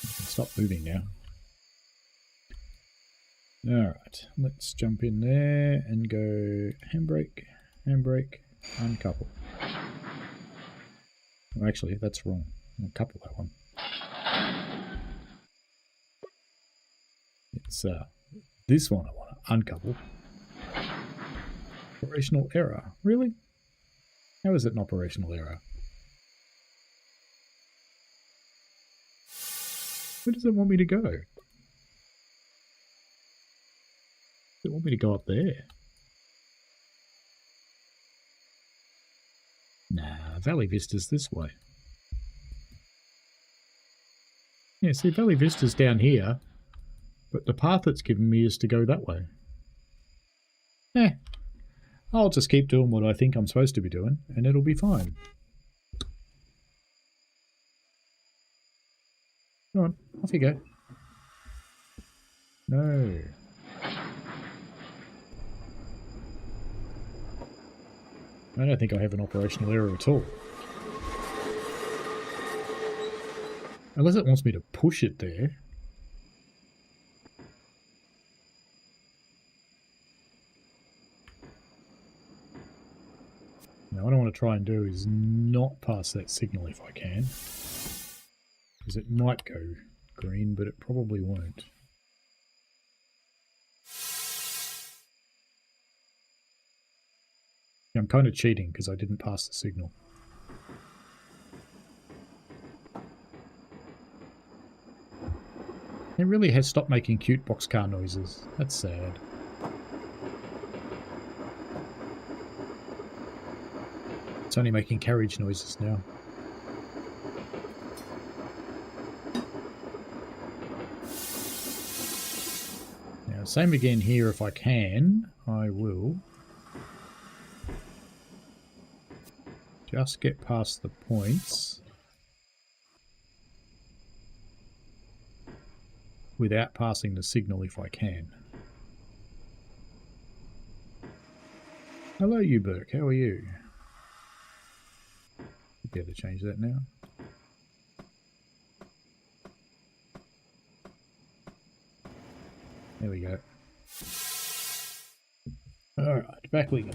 I can stop moving now. Alright, let's jump in there and go handbrake, uncouple. Oh, actually, that's wrong. I'll couple that one. It's this one I want to uncouple. Operational error. Really? How is it an operational error? Where does it want me to go? Does it want me to go up there? Nah, Valley Vista's this way. Yeah, see, Valley Vista's down here. But the path it's given me is to go that way. I'll just keep doing what I think I'm supposed to be doing, and it'll be fine. Come on, off you go. No. I don't think I have an operational error at all. Unless it wants me to push it there. Now, what I want to try and do is not pass that signal if I can. Because it might go green, but it probably won't. I'm kind of cheating because I didn't pass the signal. It really has stopped making cute boxcar noises. That's sad. It's only making carriage noises now. Now, same again here if I can. I will just get past the points without passing the signal if I can. Hello, you Burke. How are you? I'll be able to change that now. There we go. Alright, back we go.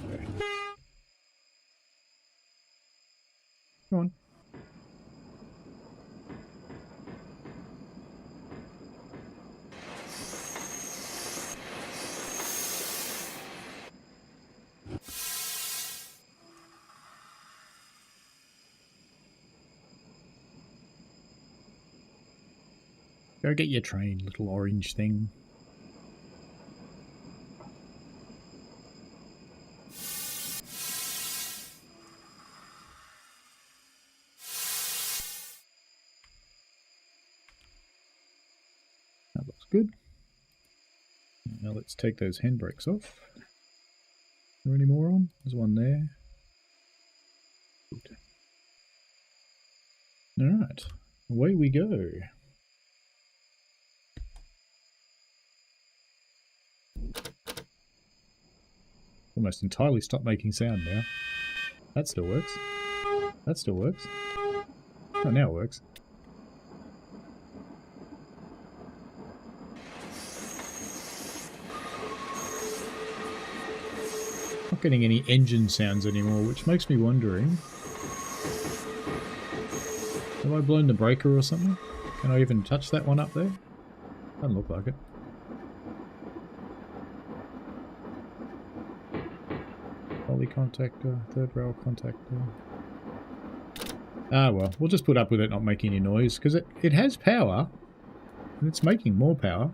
Come on. Go get your train, little orange thing. good. Now let's take those handbrakes off. Are there any more on? There's one there. Good. Alright, away we go. Almost entirely stopped making sound now. That still works. That still works. Oh, now it works. Not getting any engine sounds anymore, which makes me wondering. Have I blown the breaker or something? Can I even touch that one up there? Doesn't look like it. Poly contactor, third rail contactor. Ah well, we'll just put up with it not making any noise, because it has power, and it's making more power.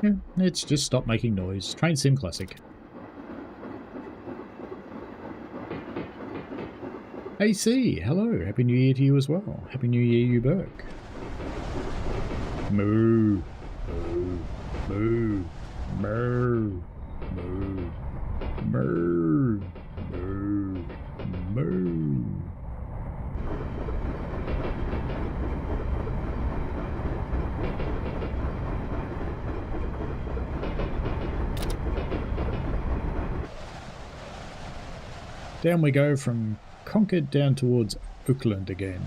Yeah, it's just stopped making noise. Train Sim Classic. AC, hello, Happy New Year to you as well. Happy New Year, you Burke. Moo, moo, moo, moo, moo, moo, moo, moo. Down we go from Concord down towards Auckland again.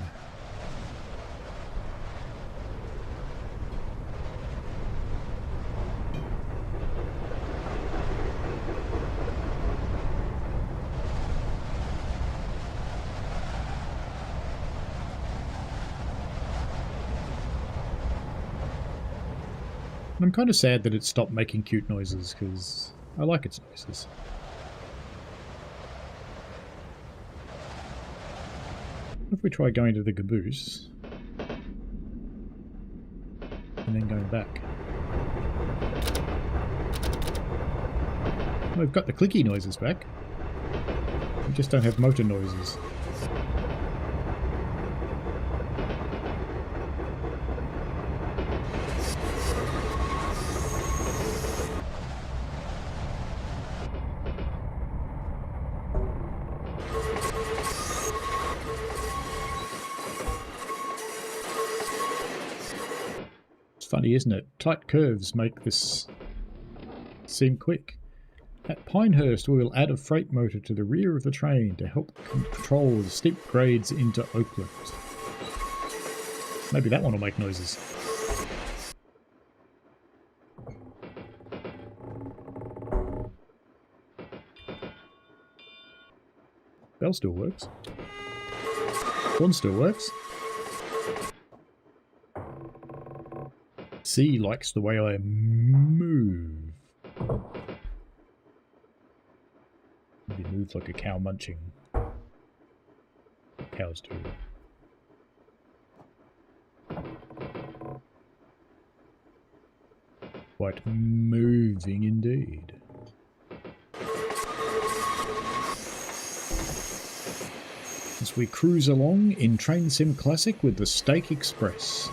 And I'm kind of sad that it stopped making cute noises, because I like its noises. If we try going to the caboose and then going back. We've got the clicky noises back. We just don't have motor noises. Funny, isn't it? Tight curves make this seem quick. At Pinehurst, we will add a freight motor to the rear of the train to help control the steep grades into Auckland. Maybe that one will make noises. Bell still works. Horn still works. C likes the way I move. Maybe move like a cow munching. Cows do. Quite moving indeed. As we cruise along in Train Sim Classic with the Steak Express.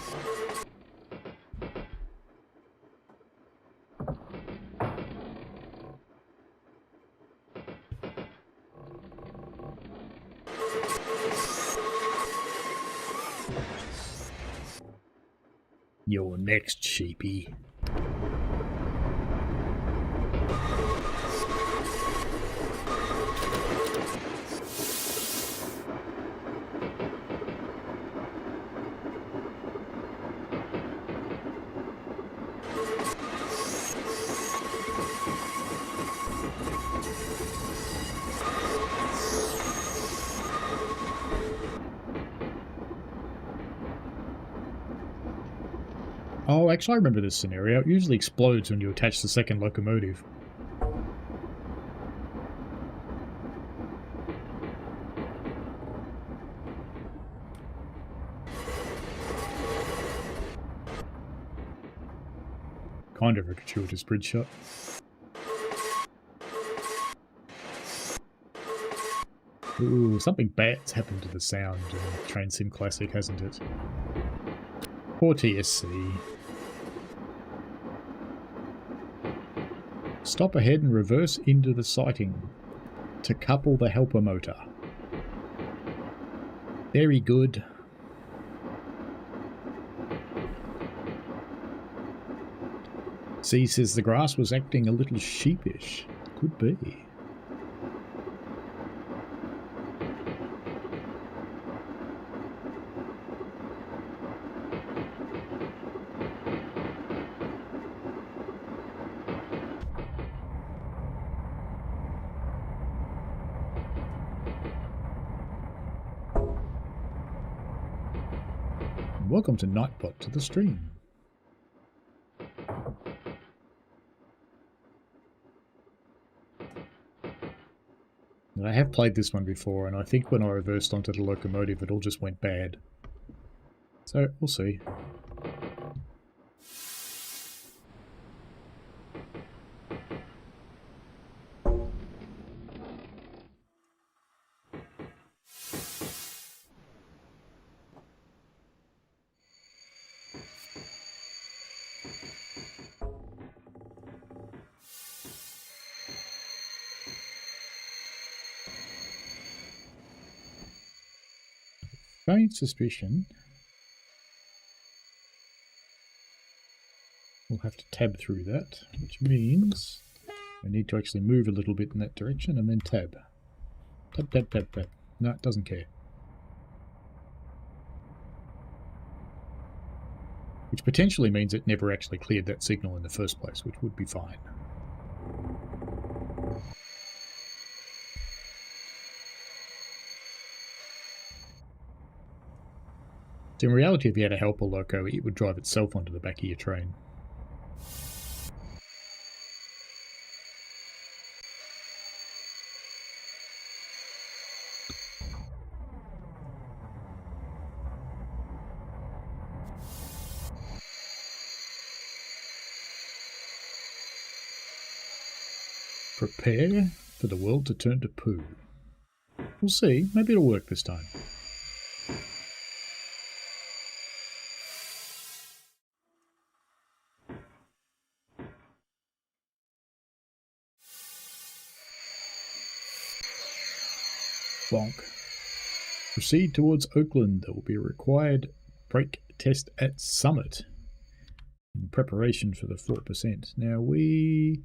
You're next, sheepy. Oh, actually I remember this scenario. It usually explodes when you attach the second locomotive. Kind of a gratuitous bridge shot. Ooh, something bad's happened to the sound in Train Sim Classic, hasn't it? Poor TSC. Stop ahead and reverse into the sighting to couple the helper motor. Very good. C says the grass was acting a little sheepish. Could be. Welcome to Nightbot to the stream. I have played this one before, and I think when I reversed onto the locomotive it all just went bad. So, we'll see. Faint suspicion. We'll have to tab through that, which means I need to actually move a little bit in that direction and then tab. Tab, tab, tab, tab. No, it doesn't care. Which potentially means it never actually cleared that signal in the first place, which would be fine. So in reality, if you had a helper loco, it would drive itself onto the back of your train. Prepare for the world to turn to poo. We'll see. Maybe it'll work this time. Bonk. Proceed towards Oakland. There will be a required brake test at Summit in preparation for the 4%. Now we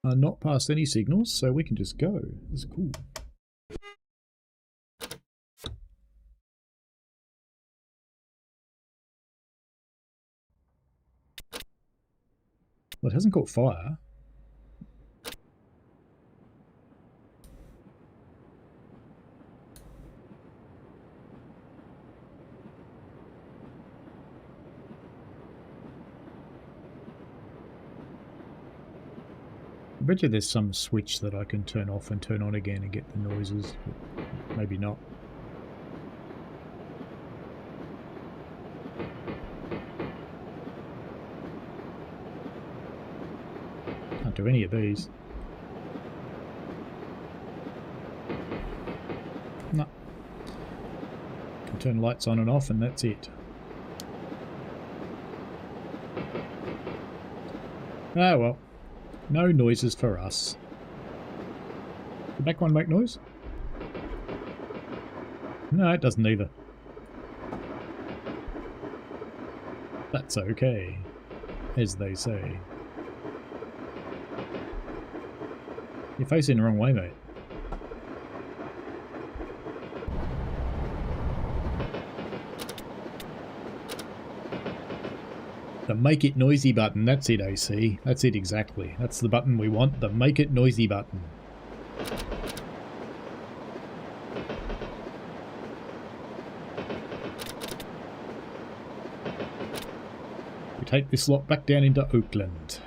are not past any signals, so we can just go. That's cool. Well, it hasn't caught fire. I bet you there's some switch that I can turn off and turn on again and get the noises. Maybe not. Can't do any of these. No. Can turn lights on and off and that's it. Ah well. No noises for us. The back one make noise? No, it doesn't either. That's okay, as they say. You're facing the wrong way, mate. The make it noisy button, that's it, AC. That's it exactly. That's the button we want, the make it noisy button. We take this lot back down into Oakland,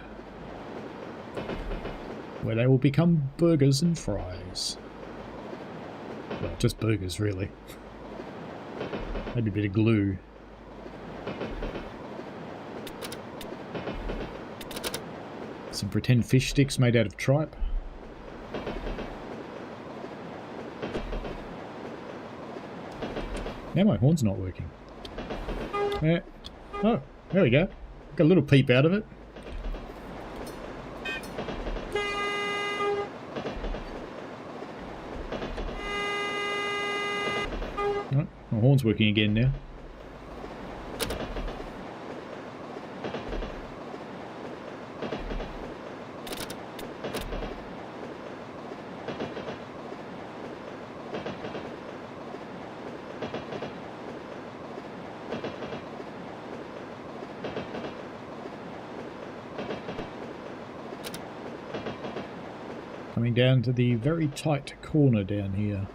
where they will become burgers and fries. Well, just burgers, really. Maybe a bit of glue. Some pretend fish sticks made out of tripe. Now my horn's not working. Oh, there we go. Got a little peep out of it. horn's working again now. Coming down to the very tight corner down here.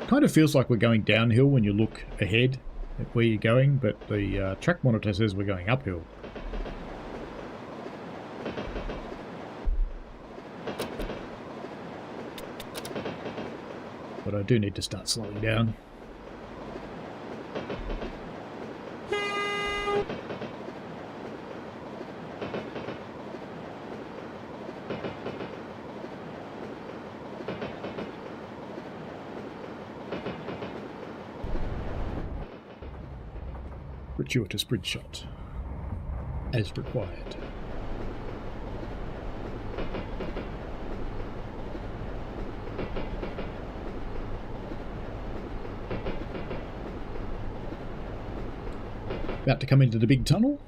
Kind of feels like we're going downhill when you look ahead at where you're going, but the track monitor says we're going uphill. But I do need to start slowing down. Gratuitous bridge shot, as required. About to come into the big tunnel.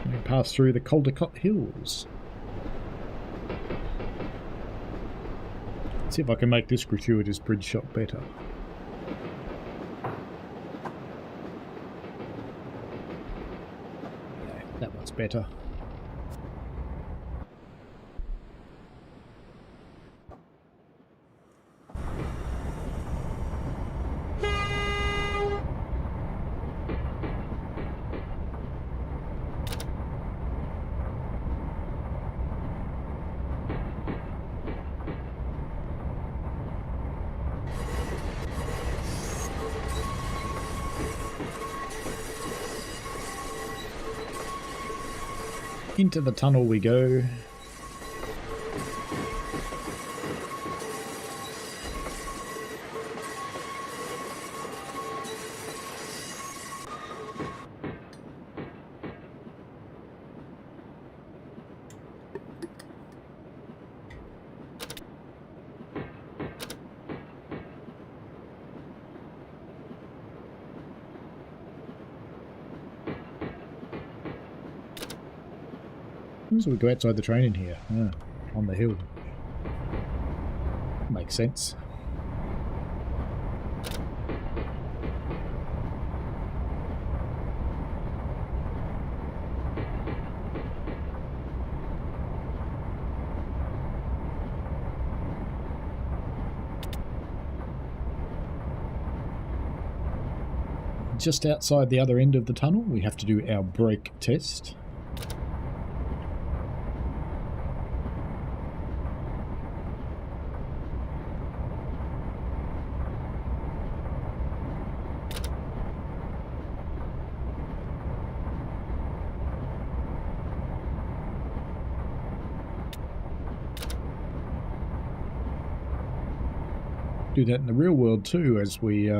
We pass through the Caldecott Hills. See if I can make this gratuitous bridge shot better. Yeah, that one's better. Into the tunnel we go. So we go outside the train in here, on the hill. Makes sense. Just outside the other end of the tunnel, we have to do our brake test. Do that in the real world too, as we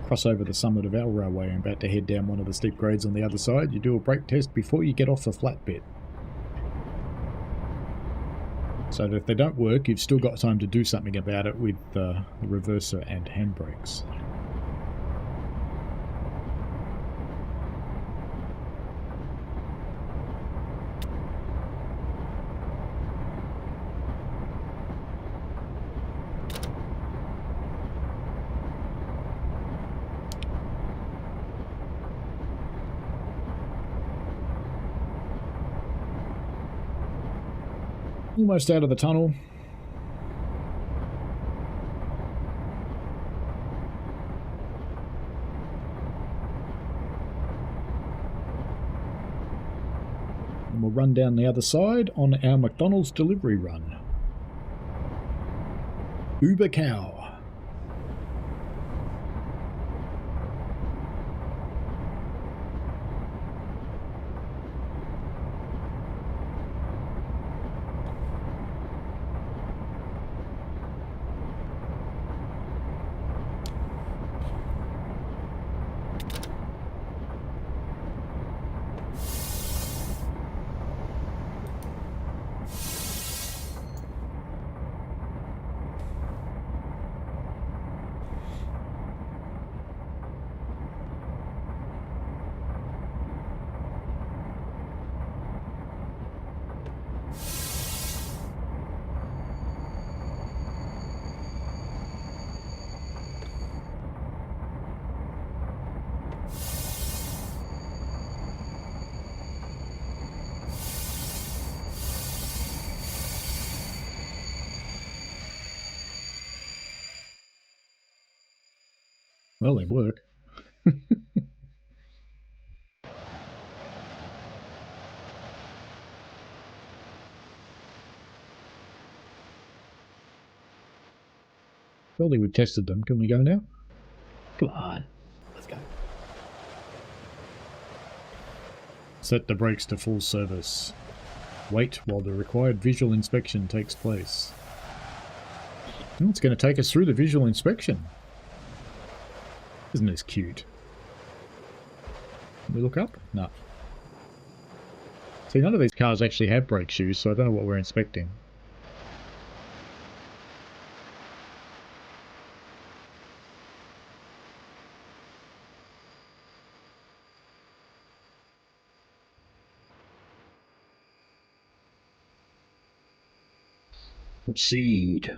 cross over the summit of our railway and about to head down one of the steep grades on the other side. You do a brake test before you get off the flat bit, so that if they don't work, you've still got time to do something about it with the reverser and handbrakes. Almost out of the tunnel. And we'll run down the other side on our McDonald's delivery run. Uber cow. Well, they work. Surely we've tested them. Can we go now? Come on. Let's go. Set the brakes to full service. Wait while the required visual inspection takes place. Oh, it's going to take us through the visual inspection. Isn't this cute? Can we look up? No. See, none of these cars actually have brake shoes, so I don't know what we're inspecting. Proceed.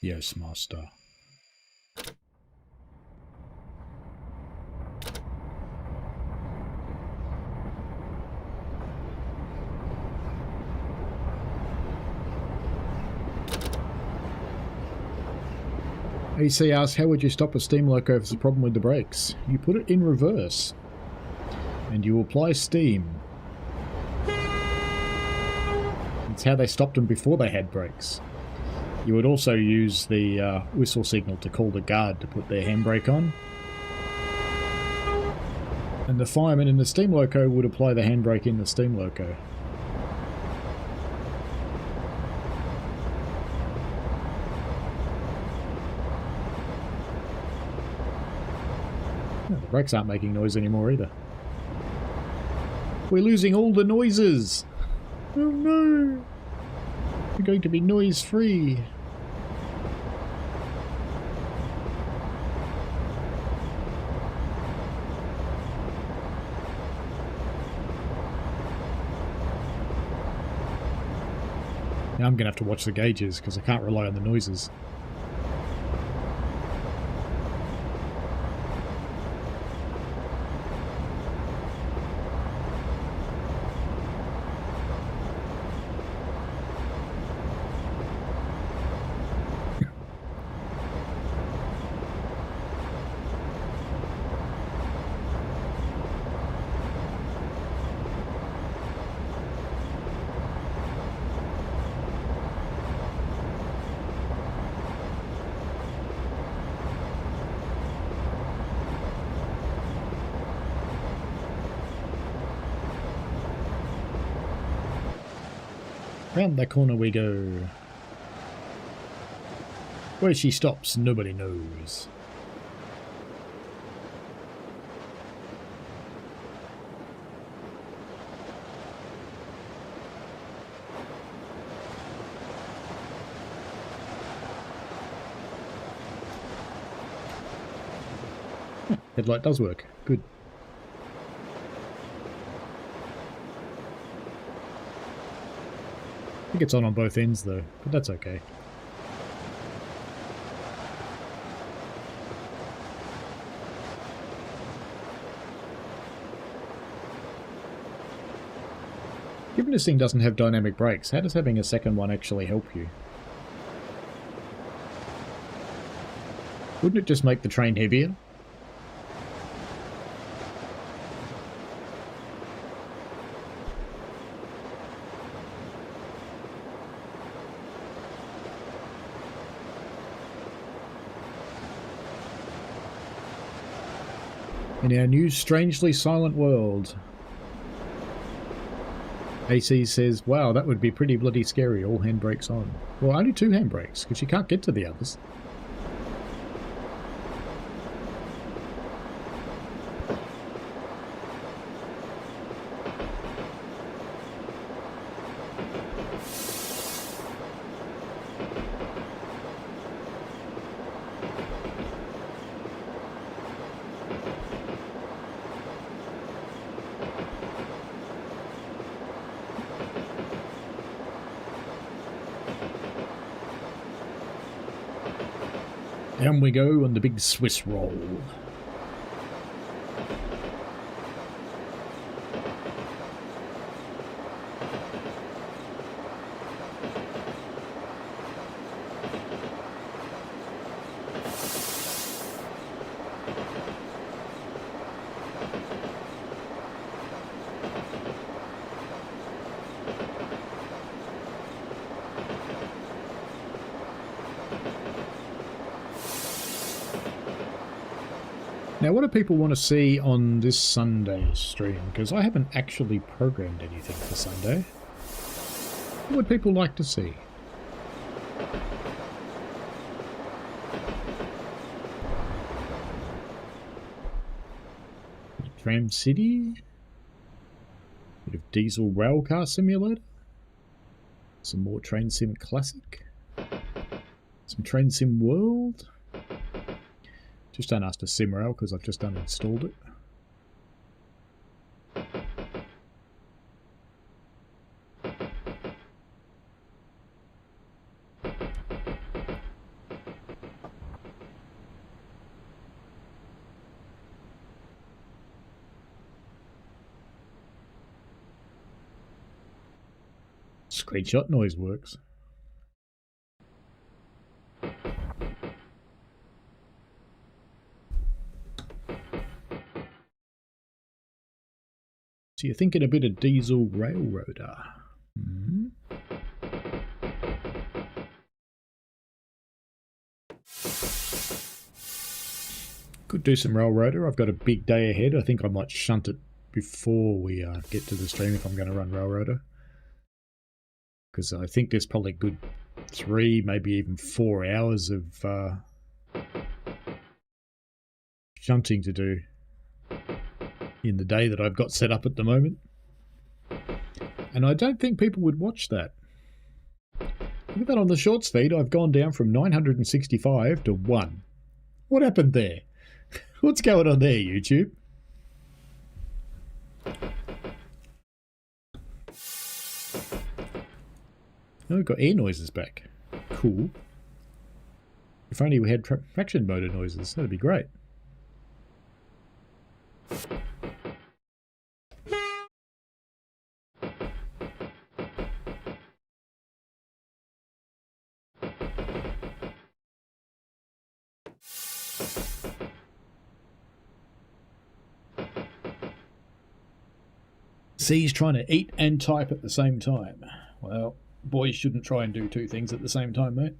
Yes, master. AC asks, how would you stop a steam loco if there's a problem with the brakes? You put it in reverse, and you apply steam. It's how they stopped them before they had brakes. You would also use the whistle signal to call the guard to put their handbrake on. And the fireman in the steam loco would apply the handbrake in the steam loco. Oh, the brakes aren't making noise anymore either. We're losing all the noises! Oh no! We're going to be noise-free. Now I'm going to have to watch the gauges because I can't rely on the noises. Round that corner we go. Where she stops, nobody knows. Headlight does work. Good. I think it's on both ends though, but that's okay. Given this thing doesn't have dynamic brakes, how does having a second one actually help you? Wouldn't it just make the train heavier? In our new strangely silent world. AC says, wow, that would be pretty bloody scary, all handbrakes on. Well, only two handbrakes, because you can't get to the others. Down we go on the big Swiss roll. Now, what do people want to see on this Sunday stream? Because I haven't actually programmed anything for Sunday. What would people like to see? Tram City? Bit of Diesel Railcar Simulator? Some more Train Sim Classic? Some Train Sim World? Just don't ask to SimRail because I've just uninstalled it. Screenshot noise works. So you're thinking a bit of Diesel Railroader? Hmm? Could do some Railroader. I've got a big day ahead. I think I might shunt it before we get to the stream if I'm going to run Railroader. Because I think there's probably a good 3, maybe even 4 hours of shunting to do in the day that I've got set up at the moment. And I don't think people would watch that. Look at that on the shorts feed. I've gone down from 965 to 1. What happened there? What's going on there, YouTube? Oh, we've got air noises back. Cool. If only we had traction motor noises, that'd be great. C's trying to eat and type at the same time. Well, boys shouldn't try and do 2 things at the same time, mate.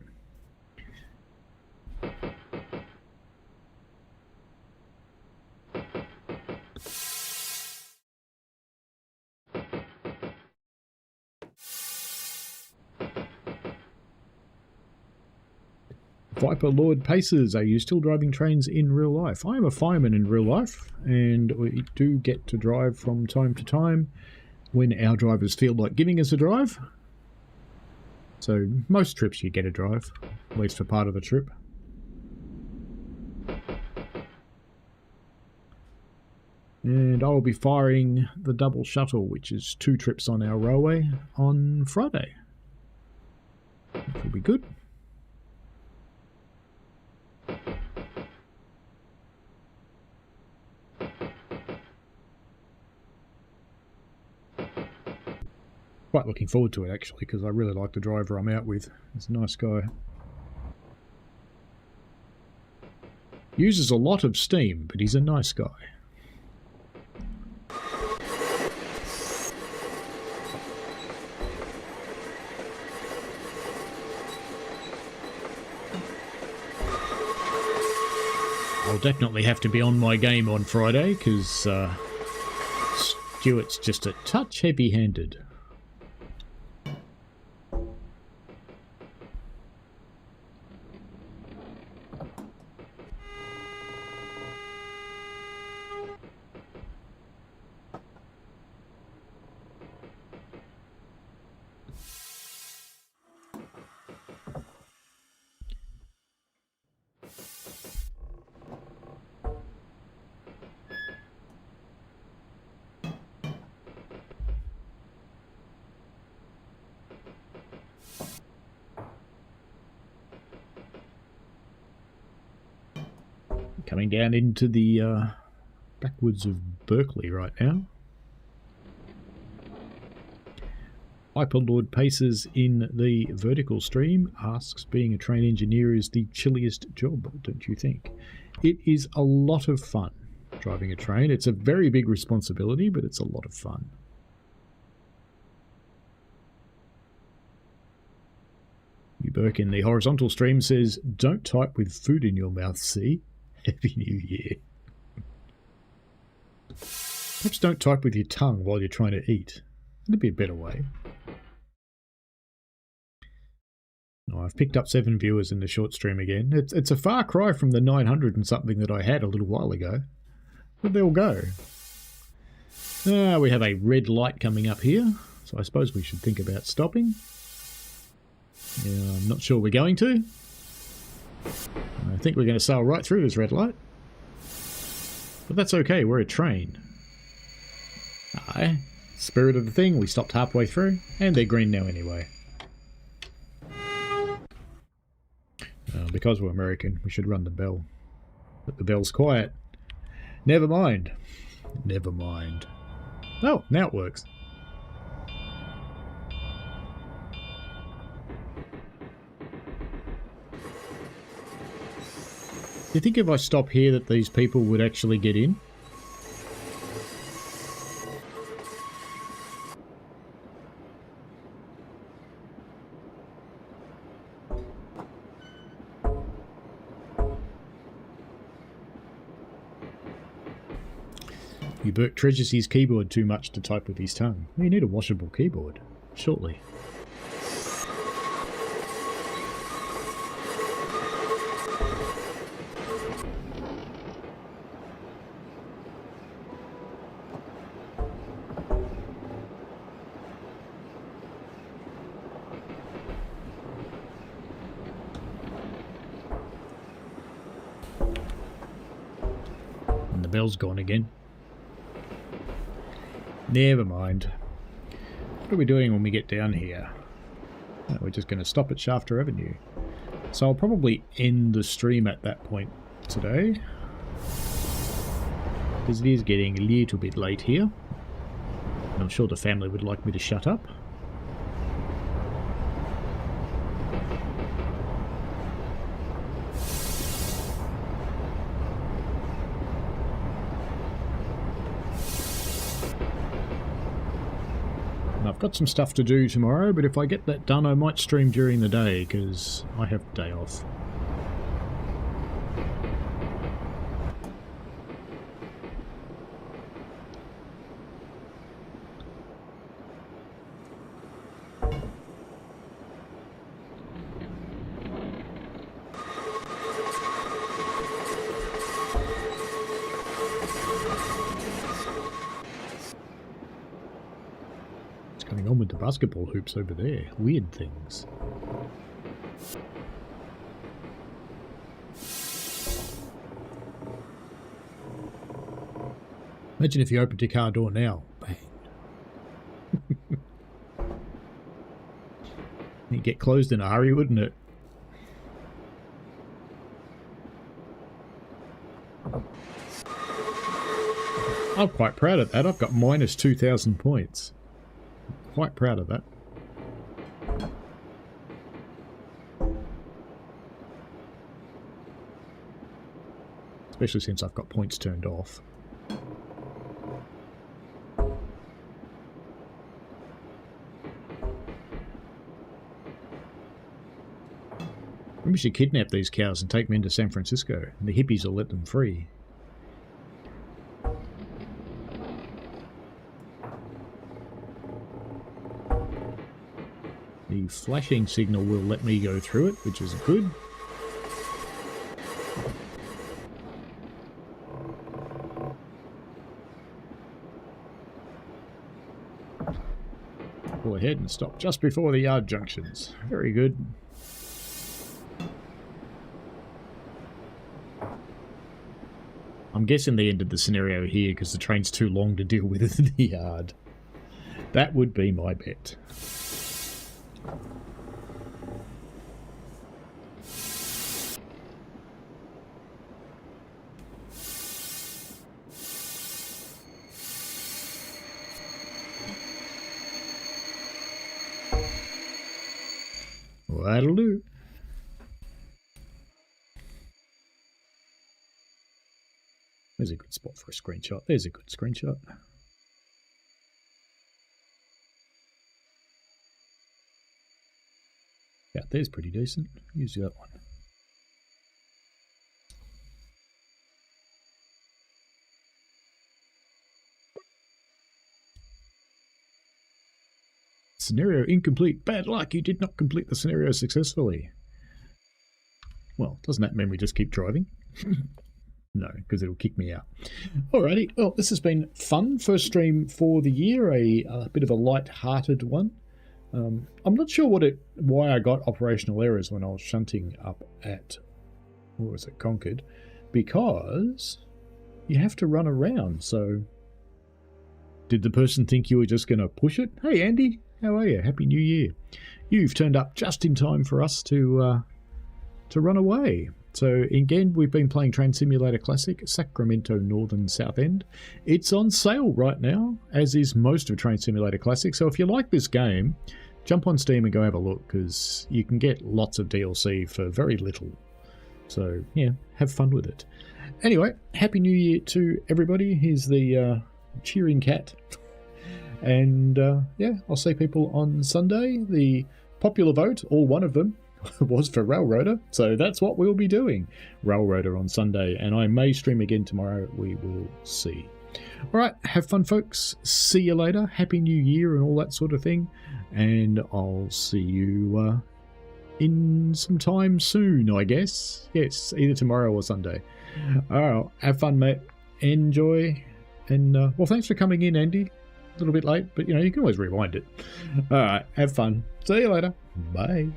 Viper Lord Pacers, are you still driving trains in real life? I am a fireman in real life, and we do get to drive from time to time when our drivers feel like giving us a drive. So most trips you get a drive, at least for part of the trip. And I will be firing the double shuttle, which is 2 trips on our railway, on Friday. Which will be good. Quite looking forward to it actually, because I really like the driver I'm out with. He's a nice guy. Uses a lot of steam, but he's a nice guy. I'll definitely have to be on my game on Friday, because Stuart's just a touch heavy-handed. Coming down into the backwoods of Berkeley right now. Hyperlord Paces in the vertical stream asks, being a train engineer is the chilliest job, don't you think? It is a lot of fun driving a train. It's a very big responsibility, but it's a lot of fun. Burke in the horizontal stream says, don't type with food in your mouth, see? Happy New Year. Perhaps don't type with your tongue while you're trying to eat. That'd be a better way. Oh, I've picked up 7 viewers in the short stream again. It's a far cry from the 900 and something that I had a little while ago. Where'd they all go? We have a red light coming up here, so I suppose we should think about stopping. Yeah, I'm not sure we're going to. I think we're going to sail right through this red light. But that's okay, we're a train. Aye, spirit of the thing, we stopped halfway through, and they're green now anyway. Because we're American, we should run the bell. But the bell's quiet. Never mind. Never mind. Oh, now it works. Do you think if I stop here that these people would actually get in? Burke treasures his keyboard too much to type with his tongue. You need a washable keyboard, shortly. And the bell's gone again. Never mind. What are we doing when we get down here? Oh, we're just going to stop at Shafter Avenue. So I'll probably end the stream at that point today, because it is getting a little bit late here. And I'm sure the family would like me to shut up. I've got some stuff to do tomorrow, but if I get that done I might stream during the day because I have the day off. On with the basketball hoops over there. Weird things. Imagine if you opened your car door now. Bang. It'd get closed in a hurry, wouldn't it? I'm quite proud of that. I've got minus 2,000 points. Quite proud of that. Especially since I've got points turned off. Maybe we should kidnap these cows and take them into San Francisco, and the hippies will let them free. The flashing signal will let me go through it, which is good. Pull ahead and stop just before the yard junctions. Very good. I'm guessing they ended the scenario here because the train's too long to deal with in the yard. That would be my bet. That'll do. There's a good spot for a screenshot. There's a good screenshot. Yeah, there's pretty decent. Use that one. Scenario incomplete. Bad luck. You did not complete the scenario successfully. Well, doesn't that mean we just keep driving? No, because it'll kick me out. Alrighty. Well, this has been fun. First stream for the year. A bit of a light-hearted one. I'm not sure why I got operational errors when I was shunting up at, what was it, Concord, because you have to run around. So, did the person think you were just going to push it? Hey, Andy, how are you? Happy New Year. You've turned up just in time for us to run away. So, again, we've been playing Train Simulator Classic, Sacramento Northern South End. It's on sale right now, as is most of Train Simulator Classic. So if you like this game, jump on Steam and go have a look, because you can get lots of DLC for very little. So, yeah, have fun with it. Anyway, Happy New Year to everybody. Here's the cheering cat. And, yeah, I'll see people on Sunday. The popular vote, or one of them, was for Railroader, so that's what we'll be doing. Railroader on Sunday, and I may stream again tomorrow. We will see. Alright, have fun, folks. See you later. Happy New Year and all that sort of thing. And I'll see you in some time soon, I guess. Yes, either tomorrow or Sunday. Alright, have fun, mate. Enjoy. And, well, thanks for coming in, Andy. A little bit late, but, you know, you can always rewind it. Alright, have fun. See you later. Bye.